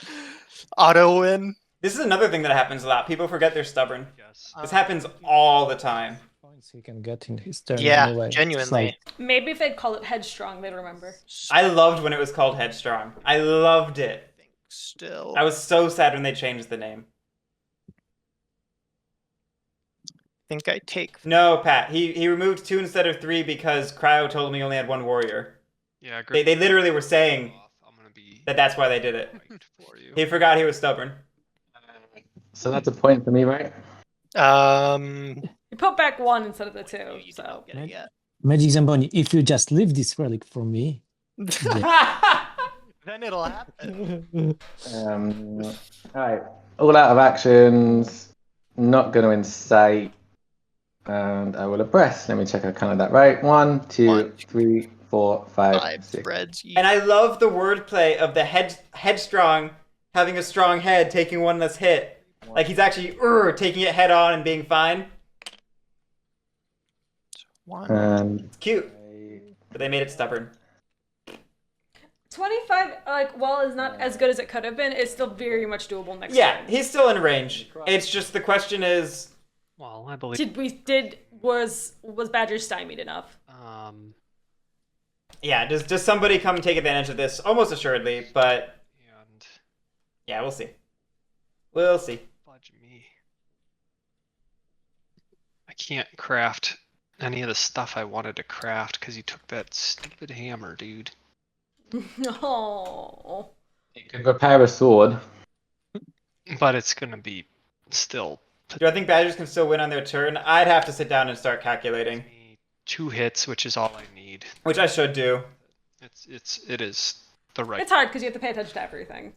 auto win. This is another thing that happens a lot. People forget they're stubborn. Yes. This happens all the time. Points he can get in his turn Yeah, anyway. It's genuinely. like, Maybe if they'd call it headstrong, they'd remember. I loved when it was called Headstrong. I loved it. Still. I was so sad when they changed the name. think I take. No, Pat. He removed 2 instead of 3 because Cryo told him he only had 1 warrior. Yeah, They literally were saying I'm gonna be that's why they did it. for you. He forgot he was stubborn. So that's a point for me, right? You put back 1 instead of the 2, You so. don't get it yet. Magic Zamboni, if you just leave this relic for me, Then it'll happen. Alright. All out of actions. Not going to incite. And I will oppress. Let me check I counted that right. 1, 2, 3, 4, 5, 5 6. spreads. And I love the wordplay of the headstrong having a strong head taking one less hit. Like he's actually taking it head on and being fine. It's cute. But they made it stubborn. 25, like, while it's not as good as it could have been, it's still very much doable next Yeah, turn. he's still in range. It's just the question is... Well, I believe... Was Badger stymied enough? Yeah, does somebody come take advantage of this? Almost assuredly, but... And... Yeah, we'll see. We'll see. Fudge me. I can't craft any of the stuff I wanted to craft because you took that stupid hammer, dude. Oh. You can repair a sword. But it's gonna be still... Do I think Badgers can still win on their turn? I'd have to sit down and start calculating. 2 hits, which is all I need. Which I should do. It is the right... It's hard because you have to pay attention to everything.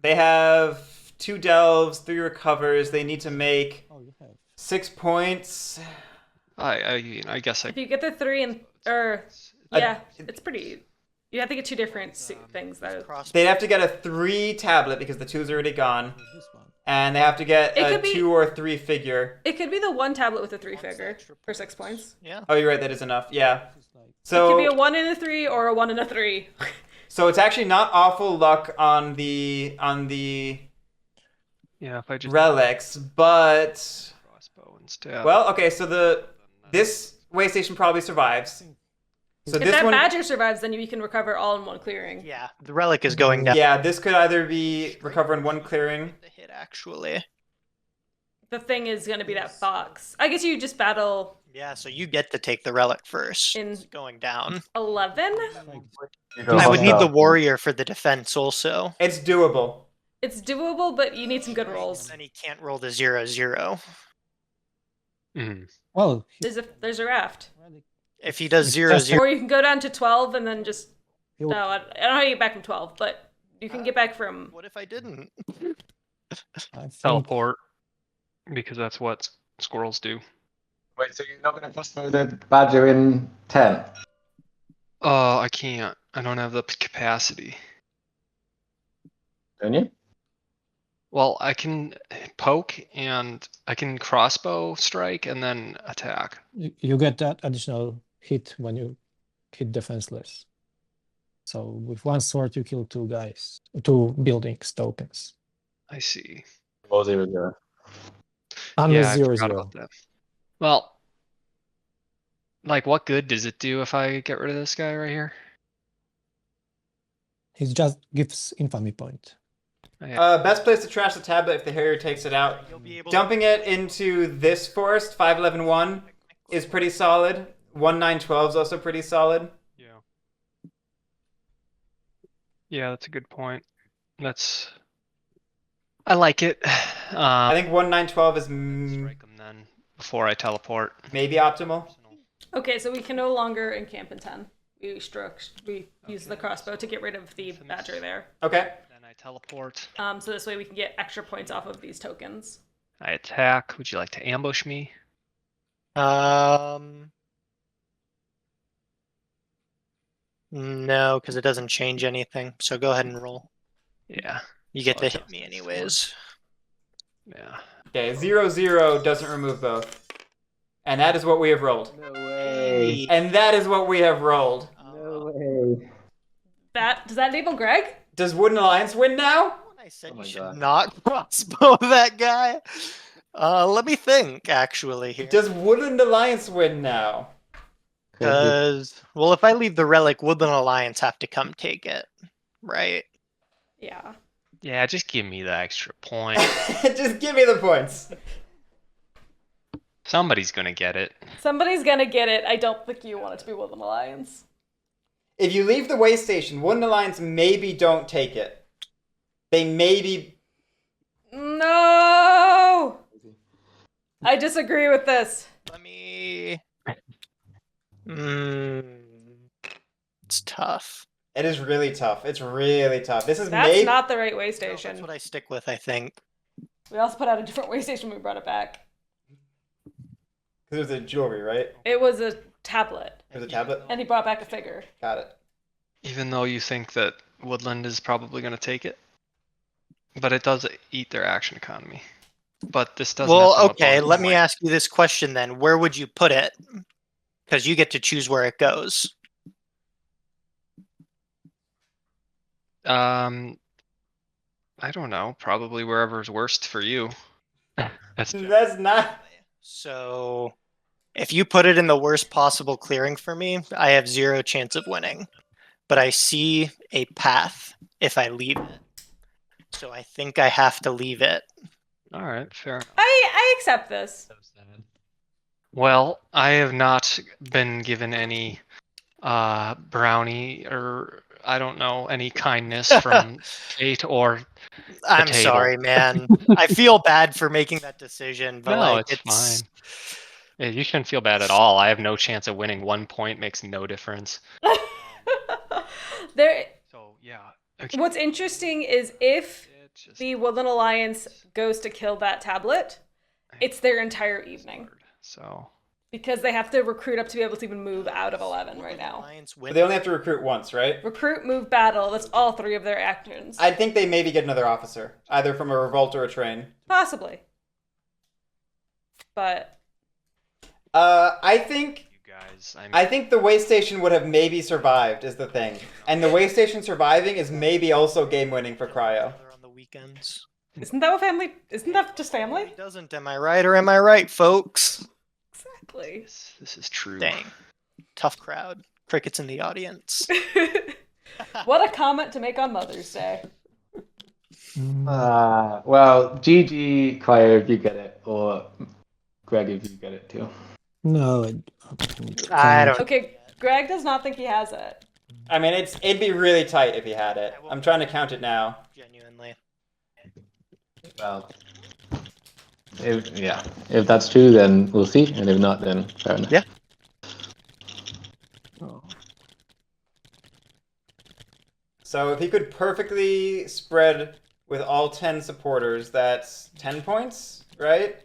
They have 2 delves, 3 recovers. They need to make 6 points. I guess If you get the 3 and... yeah, it's pretty... You have to get 2 different things. They'd have to get a 3 tablet because the 2's already gone. And they have to get a 2 or 3 figure. It could be the 1 tablet with a 3 figure for 6 points. Yeah. Oh, you're right. That is enough. Yeah. So it could be a 1 and a 3 or a 1 and a 3. So it's actually not awful luck on the yeah, if I just relics, but crossbow instead. well, okay. So this way station probably survives. So if this that one, Badger survives, then you can recover all in 1 clearing. Yeah, the relic is going down. yeah, this could either be recover in 1 clearing. The hit actually. The thing is going to be that box. I guess you just battle... Yeah, so you get to take the relic first. In it's going down. 11? I would need the warrior for the defense also. It's doable. It's doable, but you need some good rolls. And he can't roll the 0-0. Well, There's a raft. If he does 0-0, Or you can go down to 12 and then just... No, I don't know how you get back from 12, but you can get back from... What if I didn't? Teleport. Because that's what squirrels do. Wait, so you're not going to crossbow the Badger in 10? I can't. I don't have the capacity. Don't you? Well, I can poke and I can crossbow strike and then attack. you get that additional hit when you hit defenseless. So with 1 sword, you kill 2 guys, 2 buildings, tokens. I see. Or 0-0. Unless I 0-0. forgot about that. Well, like, what good does it do if I get rid of this guy right here? He just gives infamy point. Best place to trash the tablet if the Harrier takes it out. Dumping it into this forest, 5-11-1, is pretty solid. 1-9-12 is also pretty solid. Yeah. Yeah, that's a good point. I like it. I think 1-9-12 is strike him then before I teleport. maybe optimal. Okay, so we can no longer encamp in 10. We use the crossbow to get rid of the Badger there. Okay. Then I teleport. So this way we can get extra points off of these tokens. I attack. Would you like to ambush me? No, because it doesn't change anything. So go ahead and roll. Yeah. You get to hit me anyways. Yeah. Okay, 0-0 doesn't remove both. And that is what we have rolled. No way. And that is what we have rolled. No way. Does that enable Greg? Does Wooden Alliance win now? I said Oh you my should God. not crossbow that guy. Let me think, actually, here. Does Woodland Alliance win now? Because, well, if I leave the relic, Woodland Alliance have to come take it, right? Yeah. Yeah, just give me the extra point. Just give me the points. Somebody's gonna get it. Somebody's gonna get it. I don't think you want it to be Woodland Alliance. If you leave the way station, Woodland Alliance maybe don't take it. They maybe... No! I disagree with this. Let me... It's tough. It is really tough. It's really tough. This is That's maybe... not the right way No, station. that's what I stick with, I think. We also put out a different way station when we brought it back. Because it was a jewelry, right? It was a tablet. It was a tablet? And he brought back a figure. Got it. Even though you think that Woodland is probably gonna take it. But it does eat their action economy. But this doesn't. Well, okay, let me ask you this question then. Where would you put it? Because you get to choose where it goes. I don't know. Probably wherever's worst for you. That's not... So, if you put it in the worst possible clearing for me, I have 0 chance of winning. But I see a path if I leave it. So I think I have to leave it. All right, fair enough. I accept this. Well, I have not been given any brownie or I don't know any kindness from fate or. I'm sorry, man. I feel bad for making that decision, but no, like, it's fine. Yeah, you shouldn't feel bad at all. I have no chance of winning. 1 point makes no difference. So yeah. Okay. What's interesting is if the Woodland Alliance goes to kill that tablet, it's their entire evening. So. Because they have to recruit up to be able to even move out of 11 right now. But they only have to recruit once, right? Recruit, move, battle. That's all 3 of their actions. I think they maybe get another officer, either from a revolt or a train. Possibly. But I think I think the way station would have maybe survived is the thing. And the way station surviving is maybe also game winning for Cryo. On the weekends. Isn't that just family? It doesn't, am I right or am I right, folks? Exactly. This is true. Dang. Tough crowd. Crickets in the audience. What a comment to make on Mother's Day. Well, GG, Cryo, if you get it, or Greg, if you get it too. No, I don't. Okay, Greg does not think he has it. I mean, it'd be really tight if he had it. I'm trying to count it now. Genuinely. Well, if that's true, then we'll see, and if not, then fair enough. Yeah. So if he could perfectly spread with all 10 supporters, that's 10 points, right?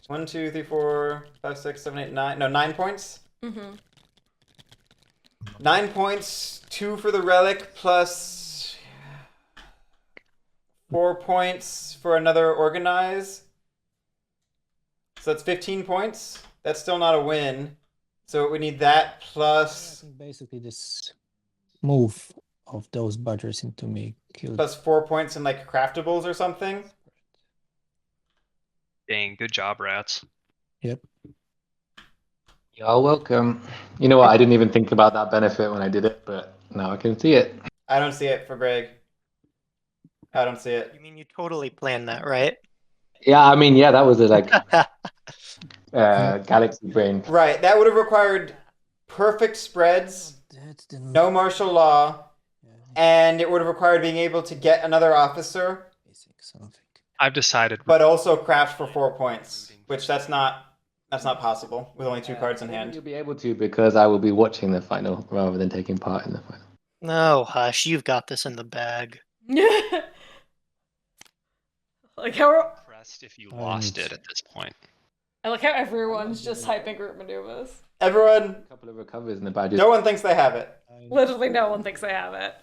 1, 2, 3, 4, 5, 6, 7, 8, 9. No, 9 points. 9 points, 2 for the relic, plus 4 points for another organize. So that's 15 points. That's still not a win. So we need that plus... Basically this move of those badgers into me killed. Plus 4 points in like craftables or something. Dang, good job, rats. Yep. You're welcome. You know what? I didn't even think about that benefit when I did it, but now I can see it. I don't see it for Greg. I don't see it. You mean you totally planned that, right? Yeah, I mean, yeah, that was a galaxy brain. Right, that would have required perfect spreads, no martial law, and it would have required being able to get another officer. I've decided. But also craft for 4 points, which that's not possible with only 2 cards in hand. You'll be able to because I will be watching the final rather than taking part in the final. No, hush, you've got this in the bag. Like how Impressed if you lost it at this point. I like how everyone's just hyping RootManuvas. Everyone, A couple of recoveries in the badges. no one thinks they have it. Literally no one thinks they have it.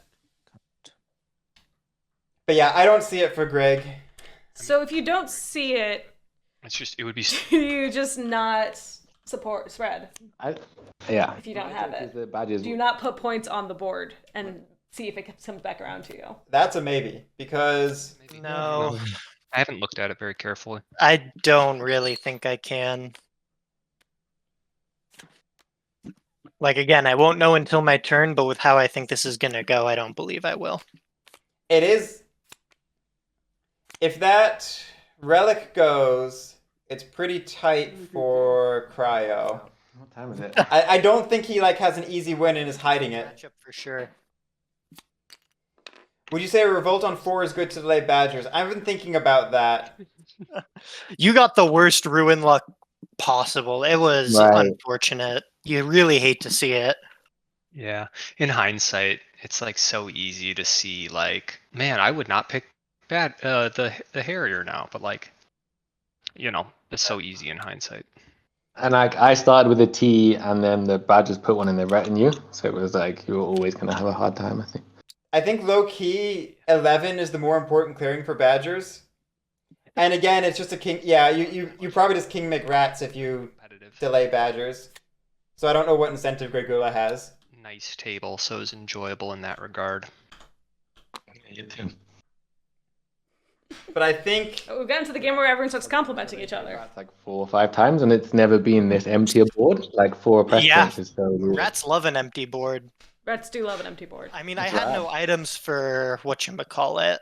But yeah, I don't see it for Greg. So if you don't see it, It would be. you just not support spread. Yeah. If you don't have it. The badges. Do not put points on the board and see if it comes back around to you. That's a maybe, because... No, I haven't looked at it very carefully. I don't really think I can. Like, again, I won't know until my turn, but with how I think this is gonna go, I don't believe I will. It is... If that relic goes, it's pretty tight for Cryo. What time is it? I don't think he like has an easy win and is hiding it. Matchup for sure. Would you say a revolt on 4 is good to delay Badgers? I've been thinking about that. You got the worst ruin luck possible. It was unfortunate. You really hate to see it. Yeah. In hindsight, it's like so easy to see like, man, I would not pick the Harrier now, but like, you know, it's so easy in hindsight. And like I started with a T, and then the Badgers put one in their retinue, so it was like you were always gonna have a hard time, I think. I think low key 11 is the more important clearing for Badgers. And again, it's just a king. Yeah, you probably just king make rats if you delay Badgers. So I don't know what incentive Gregoola has. Nice table, so it's enjoyable in that regard. You too. But I think We've gotten to the game where everyone starts complimenting each other. Rats like 4 or 5 times, and it's never been this empty a board. Like 4 press points is so weird. Rats love an empty board. Rats do love an empty board. I mean, I had no items for whatchamacallit.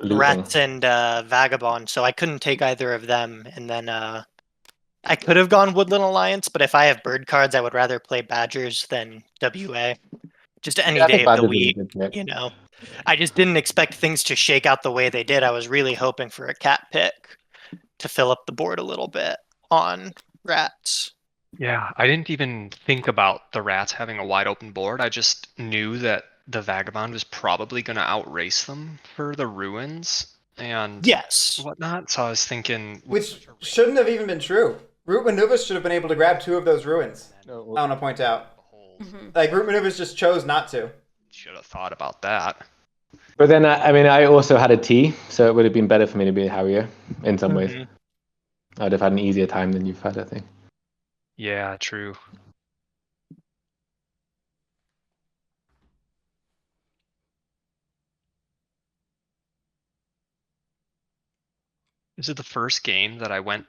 Looting. Rats and Vagabond, so I couldn't take either of them. And then I could have gone Woodland Alliance, but if I have bird cards, I would rather play Badgers than WA. Just any day of the week, you know. I just didn't expect things to shake out the way they did. I was really hoping for a cat pick to fill up the board a little bit on rats. Yeah, I didn't even think about the rats having a wide open board. I just knew that the Vagabond was probably going to outrace them for the ruins and whatnot. So I was thinking... Which shouldn't have even been true. RootManuvas should have been able to grab 2 of those ruins. I want to point out. Like, RootManuvas just chose not to. Should have thought about that. But then, I mean, I also had a T, so it would have been better for me to be a Harrier in some ways. I'd have had an easier time than you've had, I think. Yeah, true. This is the first game that I went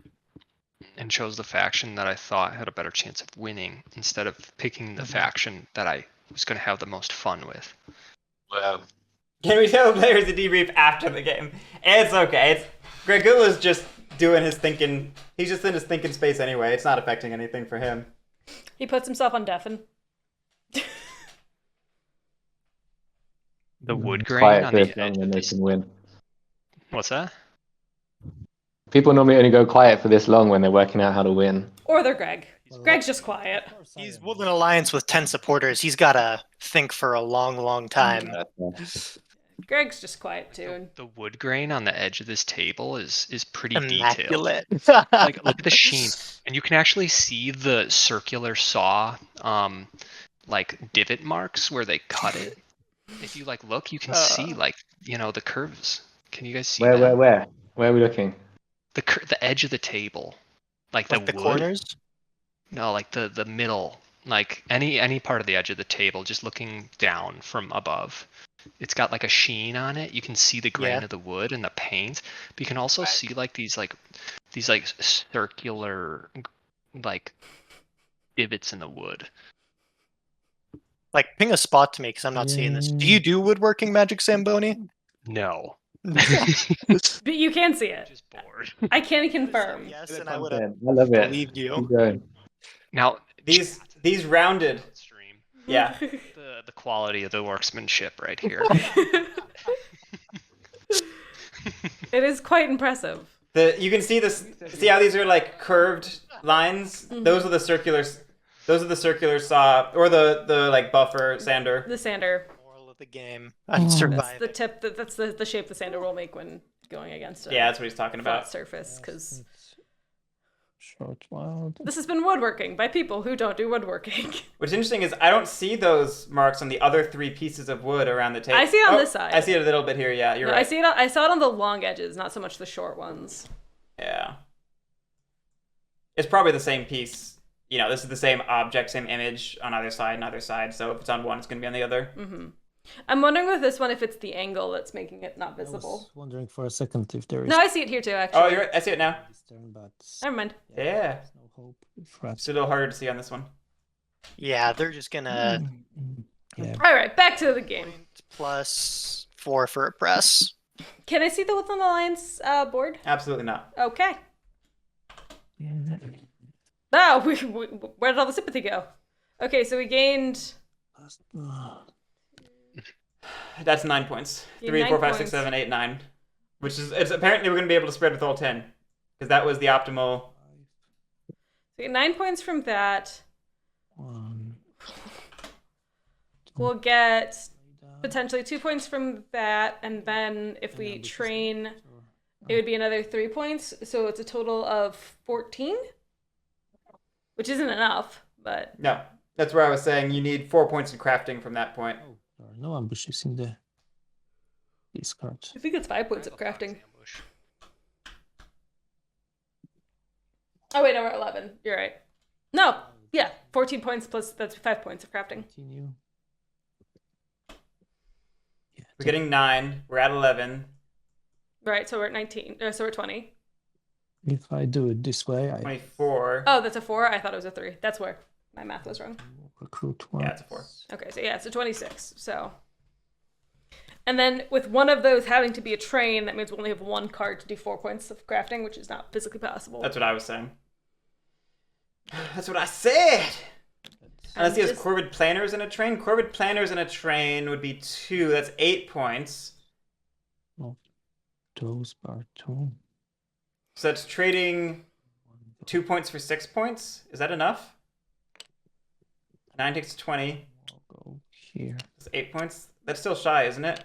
and chose the faction that I thought had a better chance of winning instead of picking the faction that I was going to have the most fun with. Wow. Can we tell the players to debrief after the game? It's okay. Gregoola's just doing his thinking. He's just in his thinking space anyway. It's not affecting anything for him. He puts himself on deafen. The wood grain Quiet on first the edge. when they can win. What's that? People normally only go quiet for this long when they're working out how to win. Or they're Greg. Greg's just quiet. He's Woodland Alliance with 10 supporters. He's got to think for a long, long time. Greg's just quiet too. The wood grain on the edge of this table is pretty Immaculate. detailed. Like, look at the sheen, and you can actually see the circular saw, like divot marks where they cut it. If you like look, you can see like the curves. Can you guys see that? Where are we looking? The edge of the table, like the wood. Corners. No, like the middle, like any part of the edge of the table, just looking down from above. It's got like a sheen on it. You can see the grain of the wood and the paint, but you can also see like these circular like divots in the wood. Like ping a spot to me because I'm not seeing this. Do you do woodworking, Magic Zamboni? No. But you can see it. Just bored. I can confirm. Yes, and I would have I love it. believed you. Keep going. Now These rounded. stream. Yeah. The quality of the workmanship right here. It is quite impressive. You can see this. See how these are like curved lines? Those are the circular. Those are the circular saw or the like buffer sander. The sander. Moral of the game. I'm surviving. That's the tip. That's the shape the sander will make when going against a Yeah, that's what he's talking flat about. surface. Because Short wild. this has been woodworking by people who don't do woodworking. What's interesting is I don't see those marks on the other 3 pieces of wood around the table. I see it on this side. I see it a little bit here. Yeah, you're No, right. I saw it on the long edges, not so much the short ones. Yeah. It's probably the same piece. This is the same object, same image on either side and other side. So if it's on one, it's going to be on the other. Mm-hmm. I'm wondering with this one if it's the angle that's making it not I visible. was wondering for a second if there is. No, I see it here too, actually. Oh, you're right. I see it now. this turn, but Never mind. Yeah. there's no hope if rats. It's a little harder to see on this one. Yeah, they're just gonna Yeah. All right, back to the game. plus 4 for a press. Can I see the Woodland Alliance board? Absolutely not. Okay. No, where did all the sympathy go? Okay, so we gained. That's 9 points. Yeah, 3, 9 4, 5, 6, points. 7, 8, 9. Which is, it's apparently we're going to be able to spread with all 10. Because that was the optimal. So we get 9 points from that. We'll get potentially 2 points from that, and then if we train, it would be another 3 points. So it's a total of 14, which isn't enough, but No, that's where I was saying you need 4 points in crafting from that point. Oh, there are no ambushes in the discard. I think it's 5 points of crafting. Oh wait, no, we're at 11. You're right. No, yeah, 14 points plus that's 5 points of crafting. Continue. Yeah, We're getting 9. We're at 11. Right, so we're at 19. So we're 20. if I do it this way, I 24. Oh, that's a 4. I thought it was a 3. That's where my math was wrong. recruit one. Yeah, it's a 4. Okay, so yeah, it's a 26. So, and then with one of those having to be a train, that means we only have 1 card to do 4 points of crafting, which is not physically possible. That's what I was saying. That's what I said! Unless he has Corvid Planners in a train. Corvid Planners in a train would be 2. That's 8 points. Those are 2. So that's trading 2 points for 6 points. Is that enough? 9 takes 20. I'll go here. That's 8 points. That's still shy, isn't it?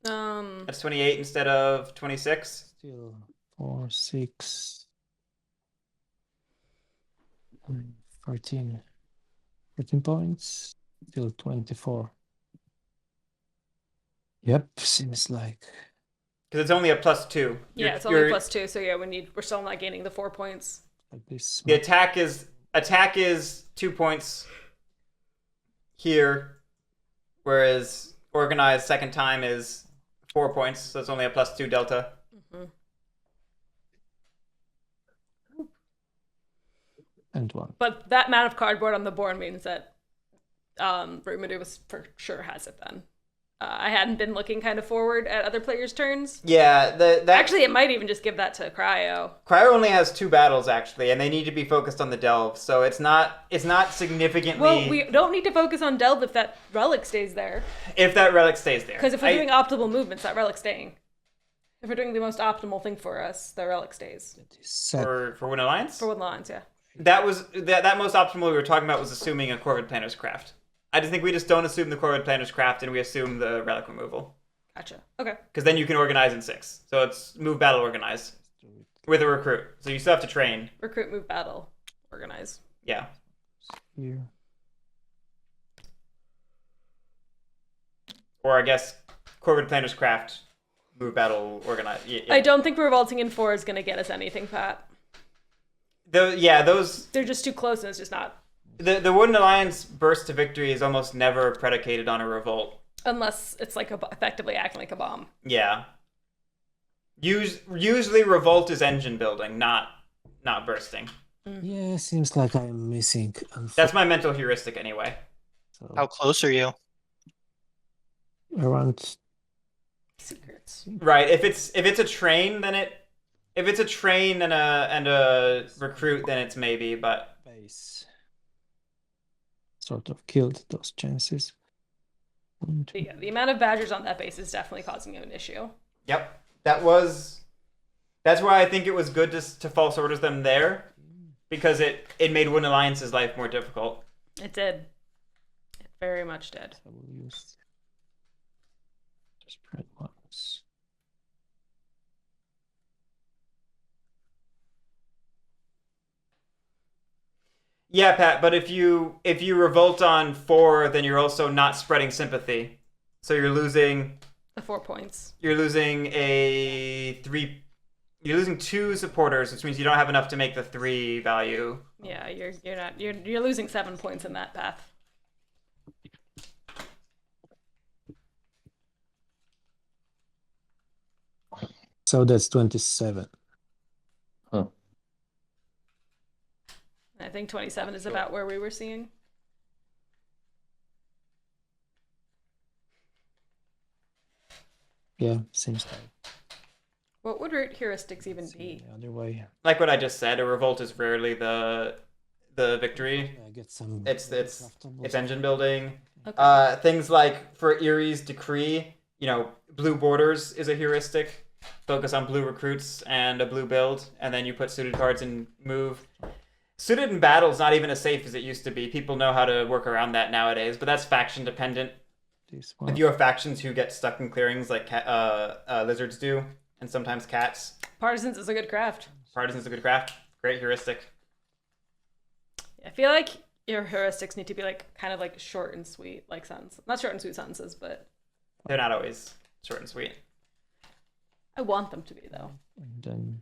That's 28 instead of 26. Still 4, 6, 13. 13 points. Still 24. Yep, seems like. Because it's only a +2. Yeah, it's only +2. So yeah, we're still not gaining the 4 points. Like this. The attack is 2 points here, whereas organized second time is 4 points, so it's only a +2 delta. Mm-hmm. And 1. But that amount of cardboard on the board means that RootManuvas for sure has it then. I hadn't been looking kind of forward at other players' turns. Yeah, Actually, it might even just give that to Cryo. Cryo only has 2 battles actually, and they need to be focused on the delve, so it's not significantly. Well, we don't need to focus on Delve if that relic stays there. If that relic stays there. Because if we're doing optimal movements, that relic's staying. If we're doing the most optimal thing for us, the relic stays. For Win Alliance? For Win Alliance, yeah. That was that most optimal we were talking about was assuming a Corvid Planner's Craft. I just think we just don't assume the Corvid Planner's Craft and we assume the relic removal. Gotcha. Okay. Because then you can organize in 6. So it's move, battle, organize. With a recruit. So you still have to train. Recruit, move, battle, organize. Yeah. Here. Or I guess Corvid Planner's Craft, move, battle, organize. Yeah. I don't think revolting in 4 is going to get us anything, Pat. Those... They're just too close and it's just not... The Wooden Alliance burst to victory is almost never predicated on a revolt. Unless it's like effectively acting like a bomb. Yeah. Usually revolt is engine building, not bursting. Yeah, seems like I'm missing. That's my mental heuristic anyway. So How close are you? around. Secrets. Right. If it's a train, then if it's a train and a recruit, then it's maybe, but Base. Sort of killed those chances. Yeah, the amount of badgers on that base is definitely causing an issue. yep. That's why I think it was good to false orders them there, because it made Wooden Alliance's life more difficult. It did. It very much did. I will use spread ones. Yeah, Pat, but if you revolt on 4, then you're also not spreading sympathy. So you're losing The 4 points. You're losing you're losing 2 supporters, which means you don't have enough to make the 3 value. Yeah, you're losing 7 points in that path. So that's 27. Huh. I think 27 is about where we were seeing. Yeah, seems like. What would root heuristics even Let's see be? the other way. Like what I just said, a revolt is rarely the victory. Yeah, get some. It's craftables. engine building. Okay. Things like for Erie's decree, blue borders is a heuristic. Focus on blue recruits and a blue build, and then you put suited cards in move. Suited in battle is not even as safe as it used to be. People know how to work around that nowadays, but that's faction dependent. This one. If you have factions who get stuck in clearings like lizards do, and sometimes cats, Partisans is a good craft. Partisans is a good craft. Great heuristic. I feel like your heuristics need to be like kind of like short and sweet, like sentences. Not short and sweet sentences, but They're not always short and sweet. I want them to be though. And then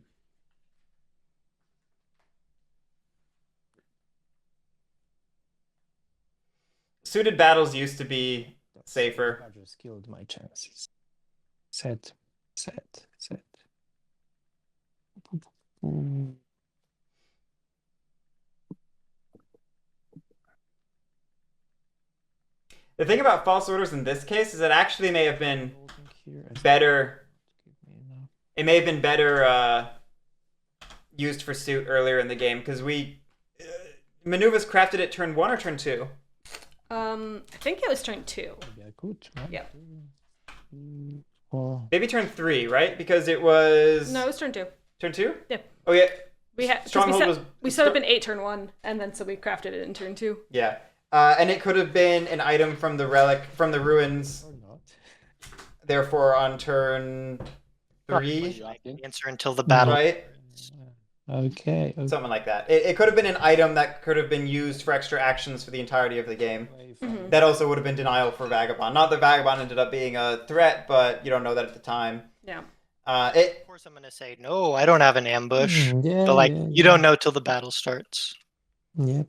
Suited battles used to be safer. I just killed my chances. Set. The thing about false orders in this case is it actually may have been better. It may have been better used for suit earlier in the game because Manuvas crafted it turn 1 or turn 2. I think it was turn 2. Maybe I could. Yeah. Maybe turn 3, right? Because it was. No, it was turn 2. Turn 2? Yeah. Oh yeah. We set up an 8 turn 1, and then so we crafted it in turn 2. Yeah. And it could have been an item from the relic from the ruins. Or not. Therefore, on turn 3, Answer until the battle. right? Okay. Something like that. It could have been an item that could have been used for extra actions for the entirety of the game. Mhm. That also would have been denial for Vagabond. Not that Vagabond ended up being a threat, but you don't know that at the time. Yeah. Of course, I'm gonna say no. I don't have an ambush, Yeah, but yeah, you don't know till the battle starts. Yep.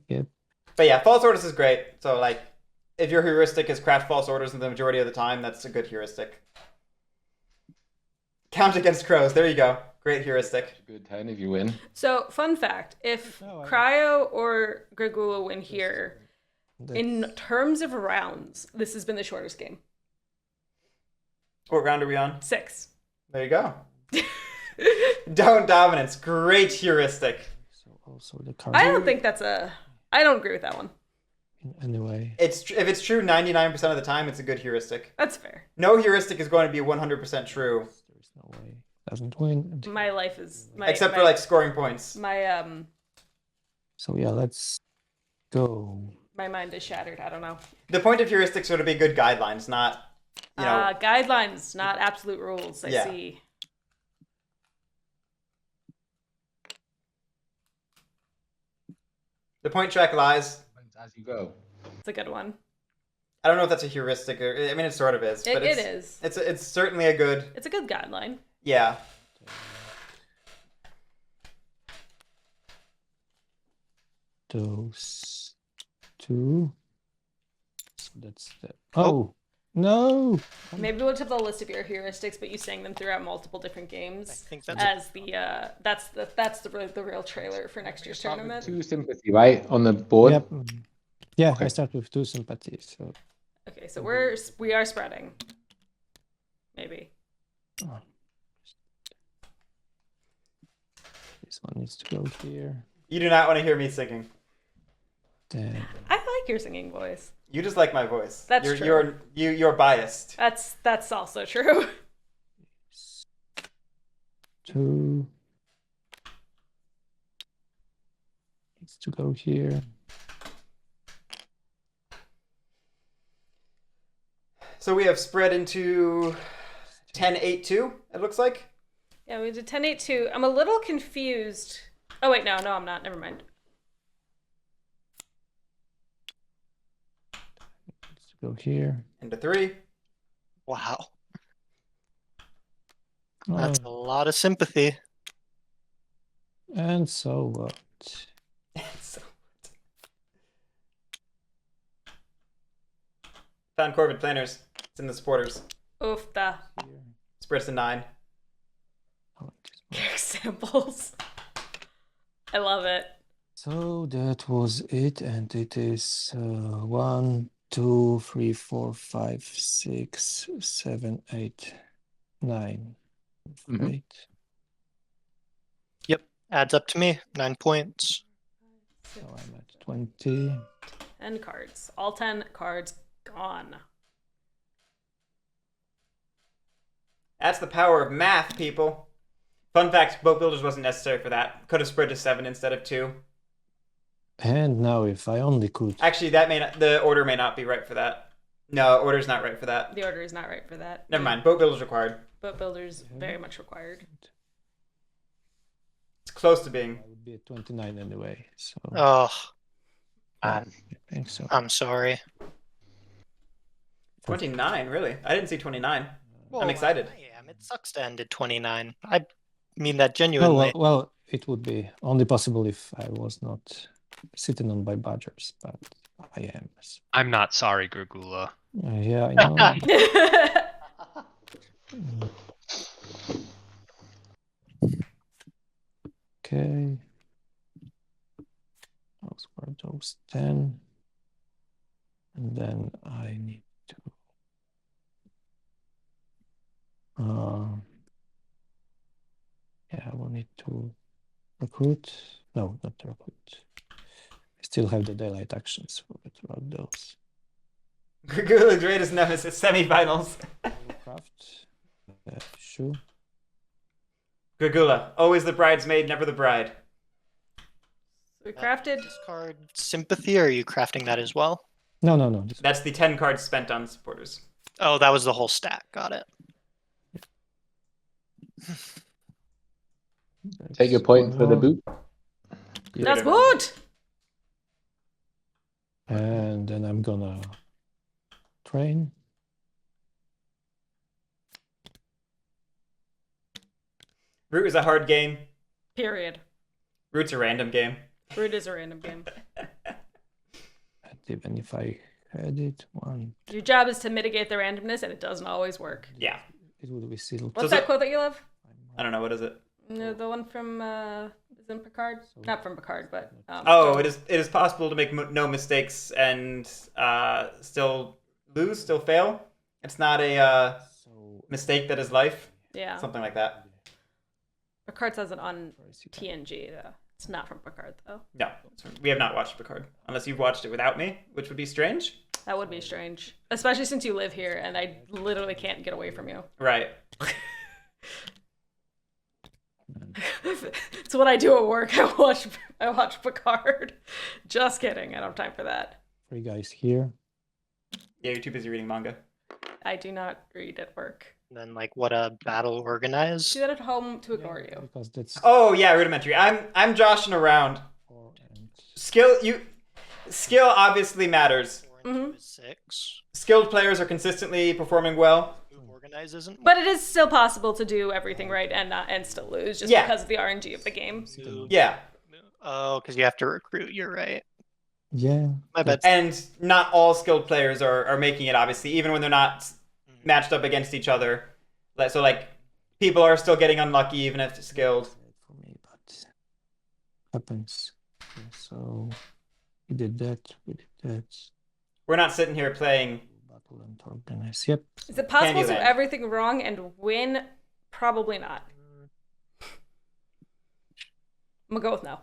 But yeah, false orders is great. So like, if your heuristic is craft false orders the majority of the time, that's a good heuristic. Count against crows. There you go. Great heuristic. Good turn if you win. So, fun fact, if Cryo or Gregoola win here, in terms of rounds, this has been the shortest game. What round are we on? 6. There you go. Don't dominance. Great heuristic. So also the card. I don't think that's I don't agree with that one. Anyway. If it's true 99% of the time, it's a good heuristic. That's fair. No heuristic is going to be 100% true. There's no way. Doesn't win. My life is Except for like scoring points. my So yeah, let's go. my mind is shattered. I don't know. The point of heuristics are to be good guidelines, not Guidelines, not absolute rules. I Yeah. see. The point track lies. As you go. It's a good one. I don't know if that's a heuristic or I mean it sort of is. But It is. It's certainly a good. It's a good guideline. Yeah. Those two. So that's the. Oh no! Maybe we'll just have the list of your heuristics, but you sang them throughout multiple different I games think that's as the real trailer for next year's tournament. 2 sympathy, right? On the board. Yep. Yeah, Okay. I start with 2 sympathies. So Okay, so we are spreading. Maybe. this one needs to go here. You do not want to hear me singing. Then I like your singing voice. You just like my voice. That's true. You're biased. That's also true. 2 needs to go here. So we have spread into 10-8-2, it looks like. Yeah, we did 10-8-2. I'm a little confused. Oh wait, no, I'm not. Never mind. Needs to go here. Into 3. wow. Oh, That's a lot of sympathy. and so what? So- Found Corbett planners. It's in the supporters. Oof, the Here. Spreads to 9. Oh, it is- samples. I love it. So that was it, and it is 1, 2, 3, 4, 5, 6, 7, 8, 9. Mhm. 8. Adds up to me, 9 points. So I'm at 20. 10 cards. All 10 cards gone. That's the power of math, people. Fun fact, Boat Builders wasn't necessary for that. Could have spread to 7 instead of 2. And now if I only could... Actually, the order may not be right for that. No, order's not right for that. The order is not right for that. Never mind, Boat Builders required. Boat Builders very much required. It's close to being. I would be at 29 anyway, so... Oh, I think so. I'm sorry. 29, really? I didn't see 29. Well, I'm excited. I am. It sucks to end at 29. I mean that genuinely. Well, it would be only possible if I was not sitting on my badgers, but I am. So. I'm not sorry, Gregoola. Yeah, I know. Okay. Those were those 10. And then I need to... yeah, I will need to recruit. No, not to recruit. I still have the daylight actions. Forget about those. Gregoola greatest nemesis, semifinals. Craft. Shoe. Gregoola, always the bridesmaid, never the bride. We crafted. Discard sympathy, or are you crafting that as well? No. That's the 10 cards spent on supporters. Oh, that was the whole stack. Got it. Take your point for the boot. That's good! And then I'm gonna train. Root is a hard game. Period. Root's a random game. Root is a random game. And even if I had it, one... Your job is to mitigate the randomness, and it doesn't always work. Yeah. It would be sealed. What's that quote that you love? I don't know, what is it? No, the one from isn't Picard? Not from Picard, but it is possible to make no mistakes and still lose, still fail. It's not a mistake that is life. yeah. Something like that. Picard says it on TNG though. It's not from Picard though. No, we have not watched Picard unless you've watched it without me, which would be strange. That would be strange, especially since you live here and I literally can't get away from you. Right. It's what I do at work. I watch Picard. Just kidding. I don't have time for that. 3 guys here. Yeah, you're too busy reading manga. I do not read at work. And then, like, what a battle organize. Do that at home to ignore you. Because that's... Oh yeah, rudimentary. I'm joshing around. 4 and... Skill obviously matters. 4 and 2 is 6. Skilled players are consistently performing well. Organize isn't. But it is still possible to do everything right and still lose just because of the RNG of the game. Yeah. Oh, because you have to recruit. You're right. Yeah. My bad. And not all skilled players are making it, obviously, even when they're not matched up against each other. So, like, people are still getting unlucky even if skilled. For me, but happens. Okay, so we did that. We did that. We're not sitting here playing. Battle and organize. Yep. Is it possible to do Candyland. everything wrong and win? Probably not. I'm gonna go with no.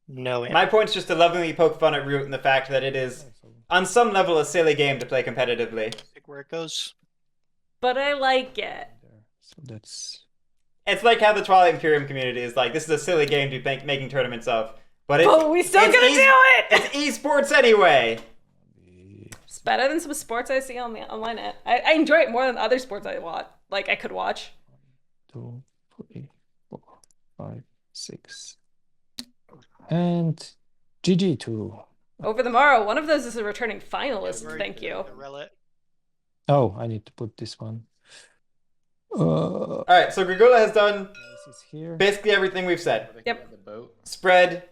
No. My point's just to lovingly poke fun at Root and the fact that it is, on some level, a silly game to play competitively. Pick where it goes. But I like it. So that's... It's like how the Twilight Imperium community is like, this is a silly game to be making tournaments of. But we still gonna do it! It's esports anyway! It's better than some sports I see on the online net. I enjoy it more than other sports I could watch. 2, 3, 4, 5, 6. And GG2. Over the morrow, one of those is a returning finalist. Thank you. Oh, I need to put this one. Alright, so Gregoola has done This is here. basically everything we've said. Yep. The boat. Spread.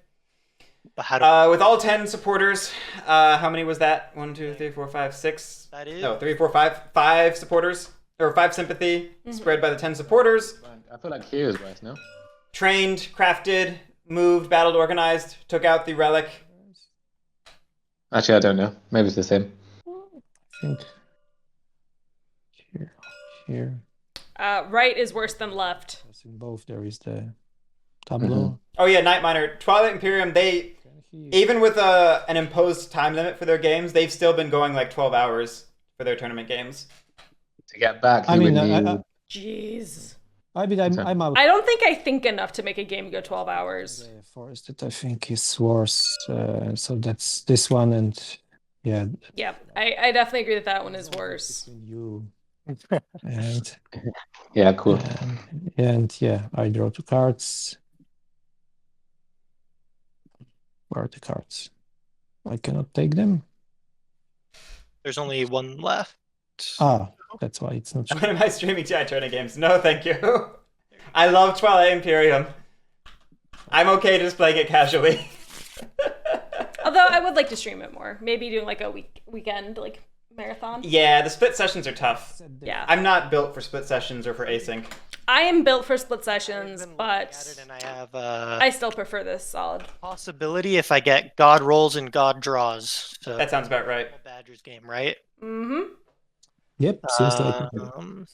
But how do With all 10 supporters, how many was that? 1, 2, 3, 4, 5, 6. that is? No, 3, 4, 5. 5 supporters. Or 5 sympathy. Spread by the 10 supporters. I feel like here is worse, no? Trained, crafted, moved, battled, organized. Took out the relic. Actually, I don't know. Maybe it's the same. I think here. Right is worse than left. In both there is the tableau. Oh yeah, Night Miner. Twilight Imperium, they, even with an imposed time limit for their games, they've still been going like 12 hours for their tournament games. To get back, I you mean, would need... Jeez. I'm out. I don't think I think enough to make a game go 12 hours. The Forested, I think, is worse. So that's this one, and yeah. Yeah, I definitely agree that one is worse. Between you and Yeah, cool. and yeah, I draw 2 cards. Where are the cards? I cannot take them. There's only one left. Ah, that's why it's not. When am I streaming TI tournament games? No, thank you. I love Twilight Imperium. I'm okay just playing it casually. Although I would like to stream it more. Maybe doing like a weekend like marathon. Yeah, the split sessions are tough. Yeah. I'm not built for split sessions or for async. I am built for split sessions, but And I have I still prefer this solid. possibility if I get God rolls and God draws. So That sounds about right. Badgers game, right? Mm-hmm. Yep, seems like it.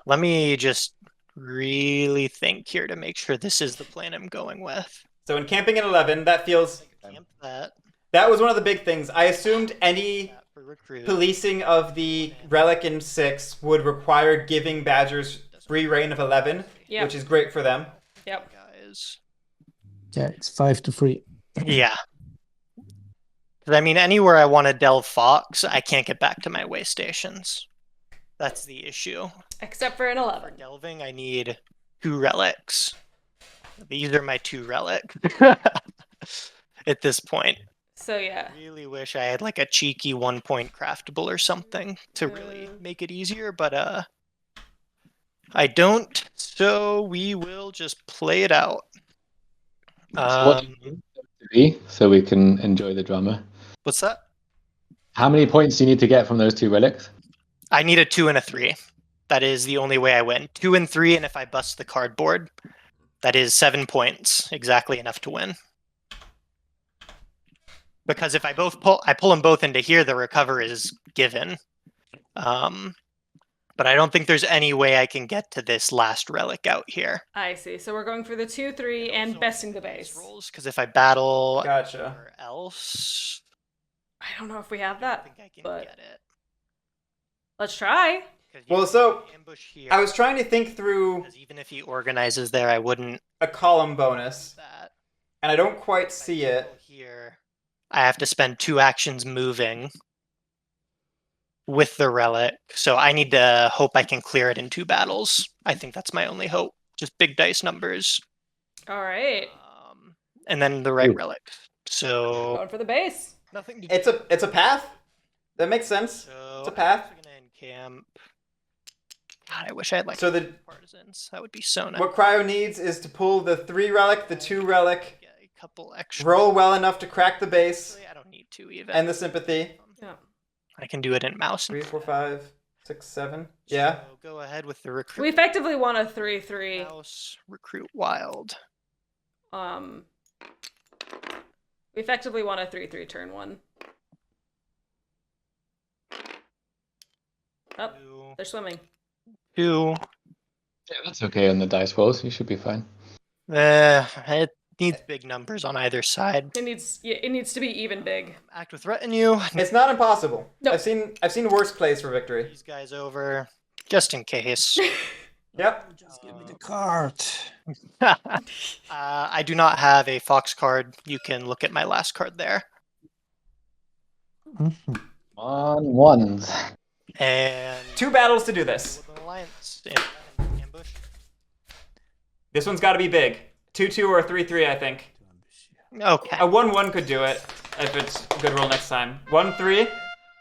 Let me just really think here to make sure this is the plan I'm going with. So in camping at 11, that feels... Camp that. That was one of the big things. I assumed any That for recruit. policing of the relic in 6 would require giving Badgers free reign of 11, Yep. which is great for them. Yep. Guys. Yeah, it's 5-3. Yeah. 'Cause I mean, anywhere I want to delve Fox, I can't get back to my way stations. That's the issue. Except for an For 11. delving, I need 2 relics. These are my 2 relics at this point. So yeah. Really wish I had like a cheeky 1-point craftable or something to really make it easier, but I don't. So we will just play it out. So what do you need to be so we can enjoy the drama? What's that? How many points do you need to get from those 2 relics? I need a 2 and a 3. That is the only way I win. 2 and 3, and if I bust the cardboard, that is 7 points, exactly enough to win. Because if I pull them both into here, the recover is given. But I don't think there's any way I can get to this last relic out here. I see. So we're going for the 2, 3, and besting the base. Rolls, because if I battle Gotcha. anywhere else, I don't know if we have I that. don't think I can but- get it. Let's try. 'Cause you Well, can so, ambush here. I was trying to think through Because even if he organizes there, I wouldn't a column bonus, that. and I don't quite If I see battle it. here. I have to spend 2 actions moving with the relic, so I need to hope I can clear it in 2 battles. I think that's my only hope. Just big dice numbers, All right. and then the right Ooh. relic. So Going for the base. nothing to It's a path. That makes sense. So It's a path. I'm gonna encamp. God, I wish I had like So the partisans. That would be so nice. what Cryo needs is to pull the 3 relic, the 2 relic, Get a couple extra. roll well enough to crack the base, Actually, I don't need 2 even. and the sympathy. Yeah. I can do it in mouse. 3, 4, 5, 6, 7. Yeah. So go ahead with the recruit. We effectively want a 3, 3. Mouse recruit wild. We effectively want a 3, 3 turn 1. Oh, Two. they're swimming. 2. Yeah, that's okay on the dice rolls. You should be fine. It needs big numbers on either side. It needs to be even big. Act with retinue. It's not impossible. No. I've seen worse plays for victory. These guys over, just in case. Yep. Just give me the card. I do not have a fox card. You can look at my last card there. On ones. And 2 battles to do this. with an alliance ambush. This one's got to be big. 2-2 or 3-3, I think. Okay. A 1-1 could do it if it's a good roll next time. 1-3.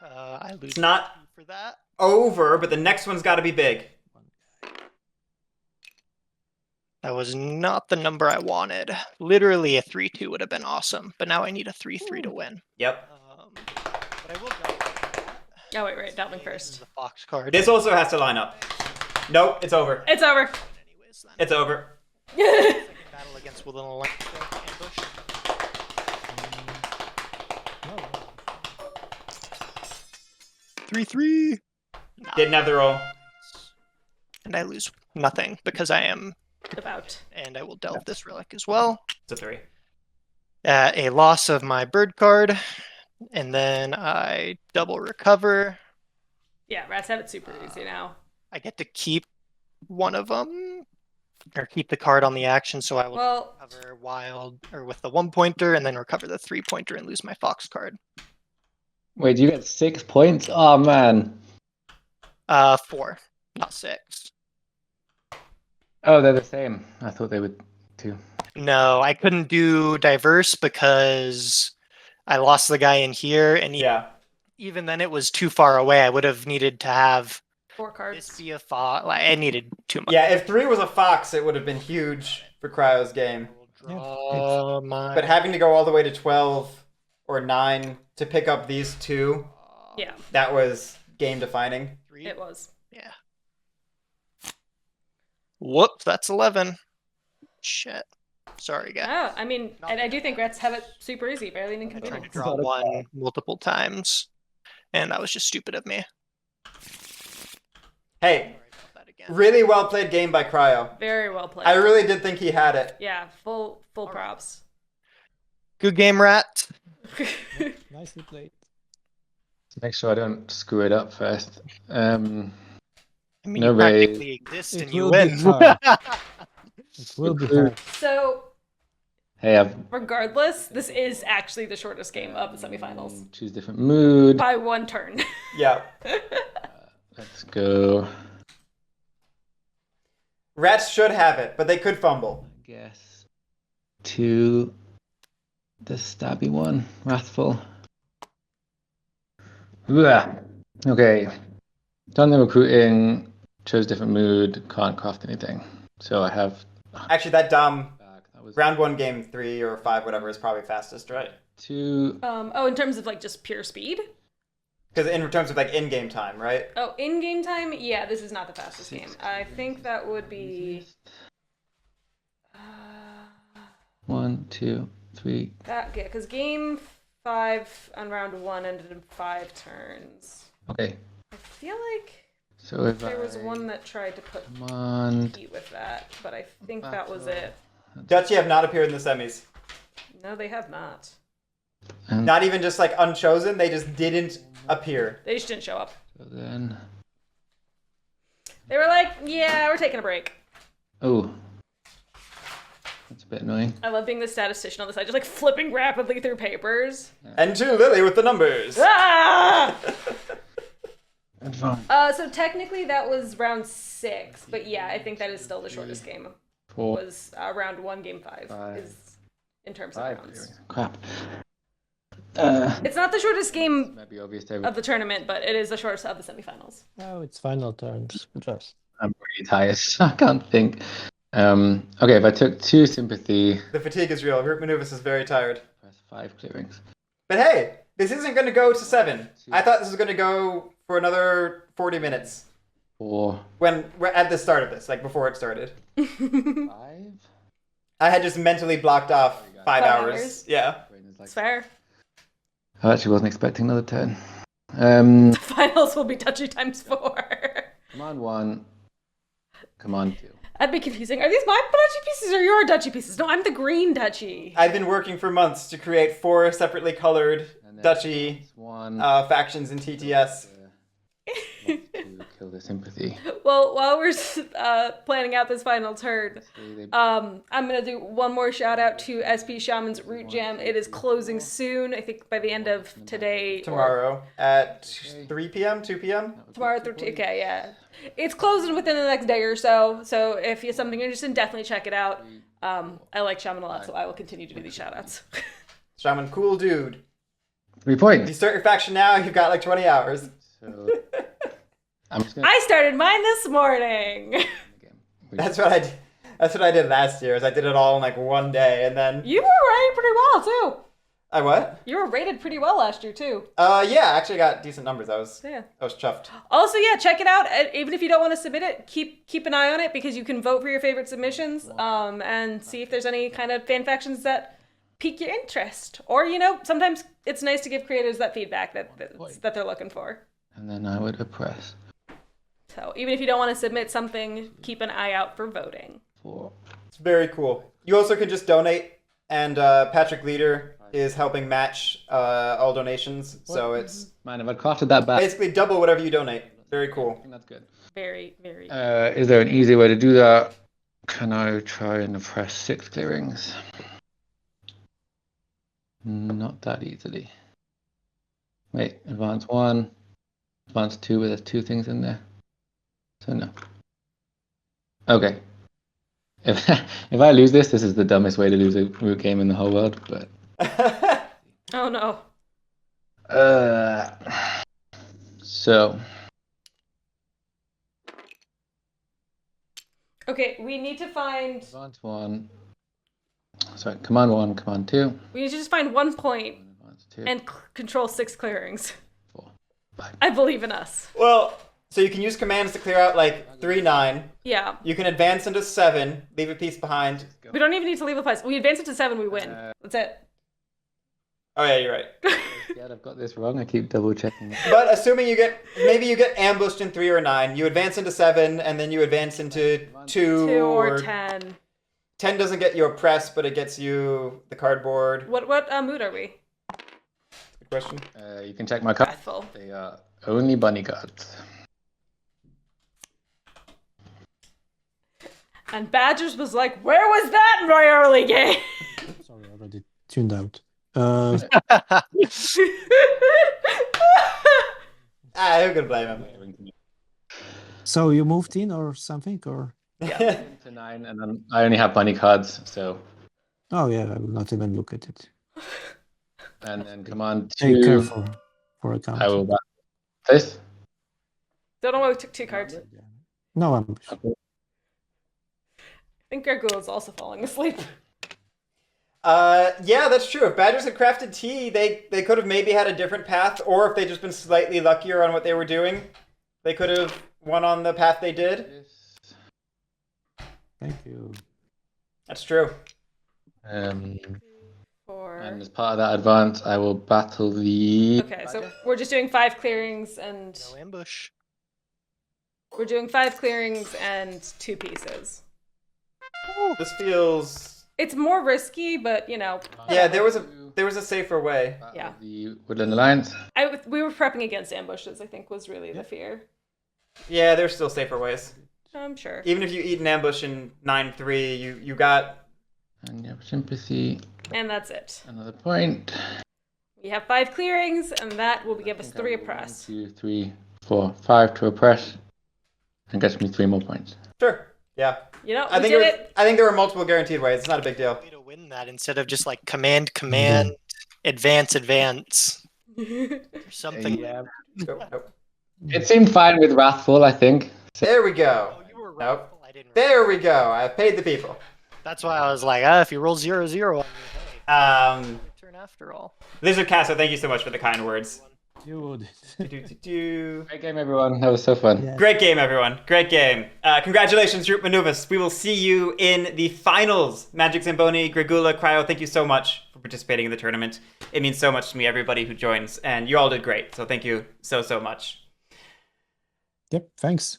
I lose It's not 2 for that. over, but the next one's got to be big. That was not the number I wanted. Literally a 3-2 would have been awesome, but now I need a 3-3 to win. Yep. But I will go. Oh wait, right, delving This is first. the fox card. This also has to line up. Nope, it's over. It's over. Anyways, then. It's over. Second battle against with an alliance ambush. 3-3. Didn't have the roll. and I lose nothing because I am About. and I will delve this relic as well. It's a 3. A loss of my bird card, and then I double recover. Yeah, rats have it super easy now. I get to keep one of them, or keep the card on the action, so I will recover wild or with the 1-pointer, and then recover the 3-pointer and lose my fox card. Wait, do you get 6 points? Oh man. 4, not 6. Oh, they're the same. I thought they would too. No, I couldn't do diverse because I lost the guy in here, and even then it was too far away. I would have needed to have 4 cards. this be a fox. I needed too much. Yeah, if 3 was a fox, it would have been huge for Cryo's game. But having to go all the way to 12 or 9 to pick up these 2, that was game defining. It was. Yeah. Whoops, that's 11. Shit. Sorry, guys. Oh, I mean, and I do think rats have it super easy, barely an I tried to inconvenience. draw 1 multiple times, and that was just stupid of me. Hey, really well played game by Cryo. Very well played. I really did think he had it. Yeah, full props. Good game, Rat. Nicely played. Make sure I don't screw it up first. I mean, No you practically exist It and you will win. be hard. It will be hard. So, Hey, regardless, this is actually the shortest game of the semifinals. choose different mood. By 1 turn. Yeah. Let's go. Rats should have it, but they could fumble. I guess. To the stabby one. Wrathful. Ugh. Okay. Done the recruiting. Chose different mood. Can't craft anything. So I have. Actually, that dumb That was round 1, game 3 or 5, whatever, is probably fastest, right? 2. In terms of like just pure speed? Because in terms of like in-game time, right? Oh, in-game time? Yeah, this is not the fastest game. I think that would be... 1, 2, 3. Yeah, because game 5 on round 1 ended in 5 turns. Okay. I feel like So if there was one that tried to put command heat with that, but I think that was it. Dutchy have not appeared in the semis. No, they have not. and Not even just like unchosen, they just didn't appear. They just didn't show up. so then. They were like, yeah, we're taking a break. Oh. That's a bit annoying. I love being the statistician on the side, just like flipping rapidly through papers. And to Lily with the numbers. Ah! Advance. So technically that was round 6, but yeah, I think that is still the shortest game. 4. Was round 1, game 5, is in terms of 5. rounds. Crap. It's not the shortest game Might be obvious to of the tournament, but it is the shortest of the semifinals. Oh, it's final turns. Just. I'm pretty tired. I can't think. Okay, if I took 2 sympathy, The fatigue is real. RootManuvas is very tired. press 5 clearings. But hey, this isn't going to go to 7. I thought this was going to go for another 40 minutes. 4. When we're at the start of this, like before it started. 5. I had just mentally blocked off 5 5 hours. hours. Yeah. It's fair. I actually wasn't expecting another turn. Finals will be touchy times 4. Command 1. Command 2. That'd be confusing. Are these my duchy pieces or your duchy pieces? No, I'm the green duchy. I've been working for months to create 4 separately colored And then duchy one factions in TTS. to kill the sympathy. Well, while we're planning out this final turn, I'm gonna do one more shout out to SP Shaman's Root Jam. It is closing soon. I think by the end of today. Tomorrow at 3 p.m., 2 p.m. Tomorrow, okay, yeah. It's closing within the next day or so. So if you're something interested in, definitely check it out. I like Shaman a lot, so I will continue to do these shout outs. Shaman, cool dude. 3 If points. you start your faction now, you've got like 20 hours. So I'm just gonna. I started mine this morning. That's what I did. That's what I did last year. Is I did it all in like one day, and then You were rated pretty well too. I what? You were rated pretty well last year too. Yeah, I actually got decent numbers. I was chuffed. Also, yeah, check it out. Even if you don't want to submit it, keep an eye on it because you can vote for your favorite submissions. And see if there's any kind of fan factions that pique your interest. Or sometimes it's nice to give creators that feedback that they're looking for. And then I would oppress. So even if you don't want to submit something, keep an eye out for voting. 4. It's very cool. You also can just donate, and Patrick Leader is helping match all donations, so it's Man, if I crafted that back, basically double whatever you donate. Very I cool. think that's good. Very, very. Is there an easy way to do that? Can I try and press 6 clearings? Not that easily. Wait, advance 1, advance 2, but there's 2 things in there. So no. Okay. If I lose this is the dumbest way to lose a root game in the whole world, but Oh no. So Okay, we need to find. advance 1. Sorry, command 1, command 2. We need to just find 1 point Advance 2. and control 6 clearings. 4, 5. I believe in us. Well, so you can use commands to clear out like 3, 9. Yeah. You can advance into 7, leave a piece behind. We don't even need to leave a place. We advance it to 7, we win. That's it. Oh yeah, you're right. Yeah, I've got this wrong. I keep double checking. But assuming maybe you get ambushed in 3 or 9, you advance into 7, and then you advance into 2 2 or 10. 10 doesn't get you a press, but it gets you the cardboard. What mood are we? Good question. You can check my cards. Wrathful. They are only bunny cards. And Badgers was like, where was that in my early game? Sorry, I already tuned out. Who can blame him? So you moved in or something, or? Yeah, to 9, and then I only have bunny cards, so. Oh yeah, I will not even look at it. And then command Take 2. care for account. I will back this. Don't know why we took 2 cards. No, I'm. I think Gregoola is also falling asleep. Yeah, that's true. If Badgers had crafted tea, they could have maybe had a different path, or if they'd just been slightly luckier on what they were doing, they could have won on the path they did. Thank you. That's true. And 4. as part of that advance, I will battle the. Okay, so we're just doing 5 clearings and No ambush. we're doing 5 clearings and 2 pieces. This feels. It's more risky, but you know. Yeah, there was a safer way. Yeah. The Woodland Alliance. We were prepping against ambushes, I think, was really the fear. Yeah, there's still safer ways. I'm sure. Even if you eat an ambush in 9-3, you got. And you have sympathy. And that's it. Another point. We have 5 clearings, and that will give us 3 oppress. 1, 2, 3, 4, 5 to oppress. And gets me 3 more points. Sure. Yeah. You know, I think there were multiple guaranteed ways. It's not a big deal. Way to win that instead of just like command, advance, or something. Yeah. Nope. It seemed fine with Wrathful, I think. There we go. Oh, you were right. Nope. I didn't. There we go. I paid the people. That's why I was like, if you roll 0-0 on me, hey, turn after all. Lizard Casso, thank you so much for the kind words. Dude. Great game, everyone. That was so fun. Yeah. Great game, everyone. Great game. Congratulations, RootManuvas. We will see you in the finals. Magic Zamboni, Gregoola, Cryo, thank you so much for participating in the tournament. It means so much to me, everybody who joins, and you all did great. So thank you so much. Yep, thanks.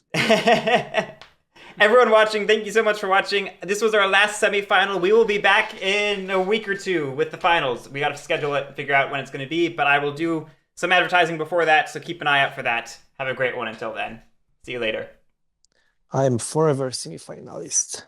Everyone watching, thank you so much for watching. This was our last semifinal. We will be back in a week or 2 with the finals. We got to schedule it and figure out when it's going to be, but I will do some advertising before that, so keep an eye out for that. Have a great one until then. See you later. I am forever semi-finalist.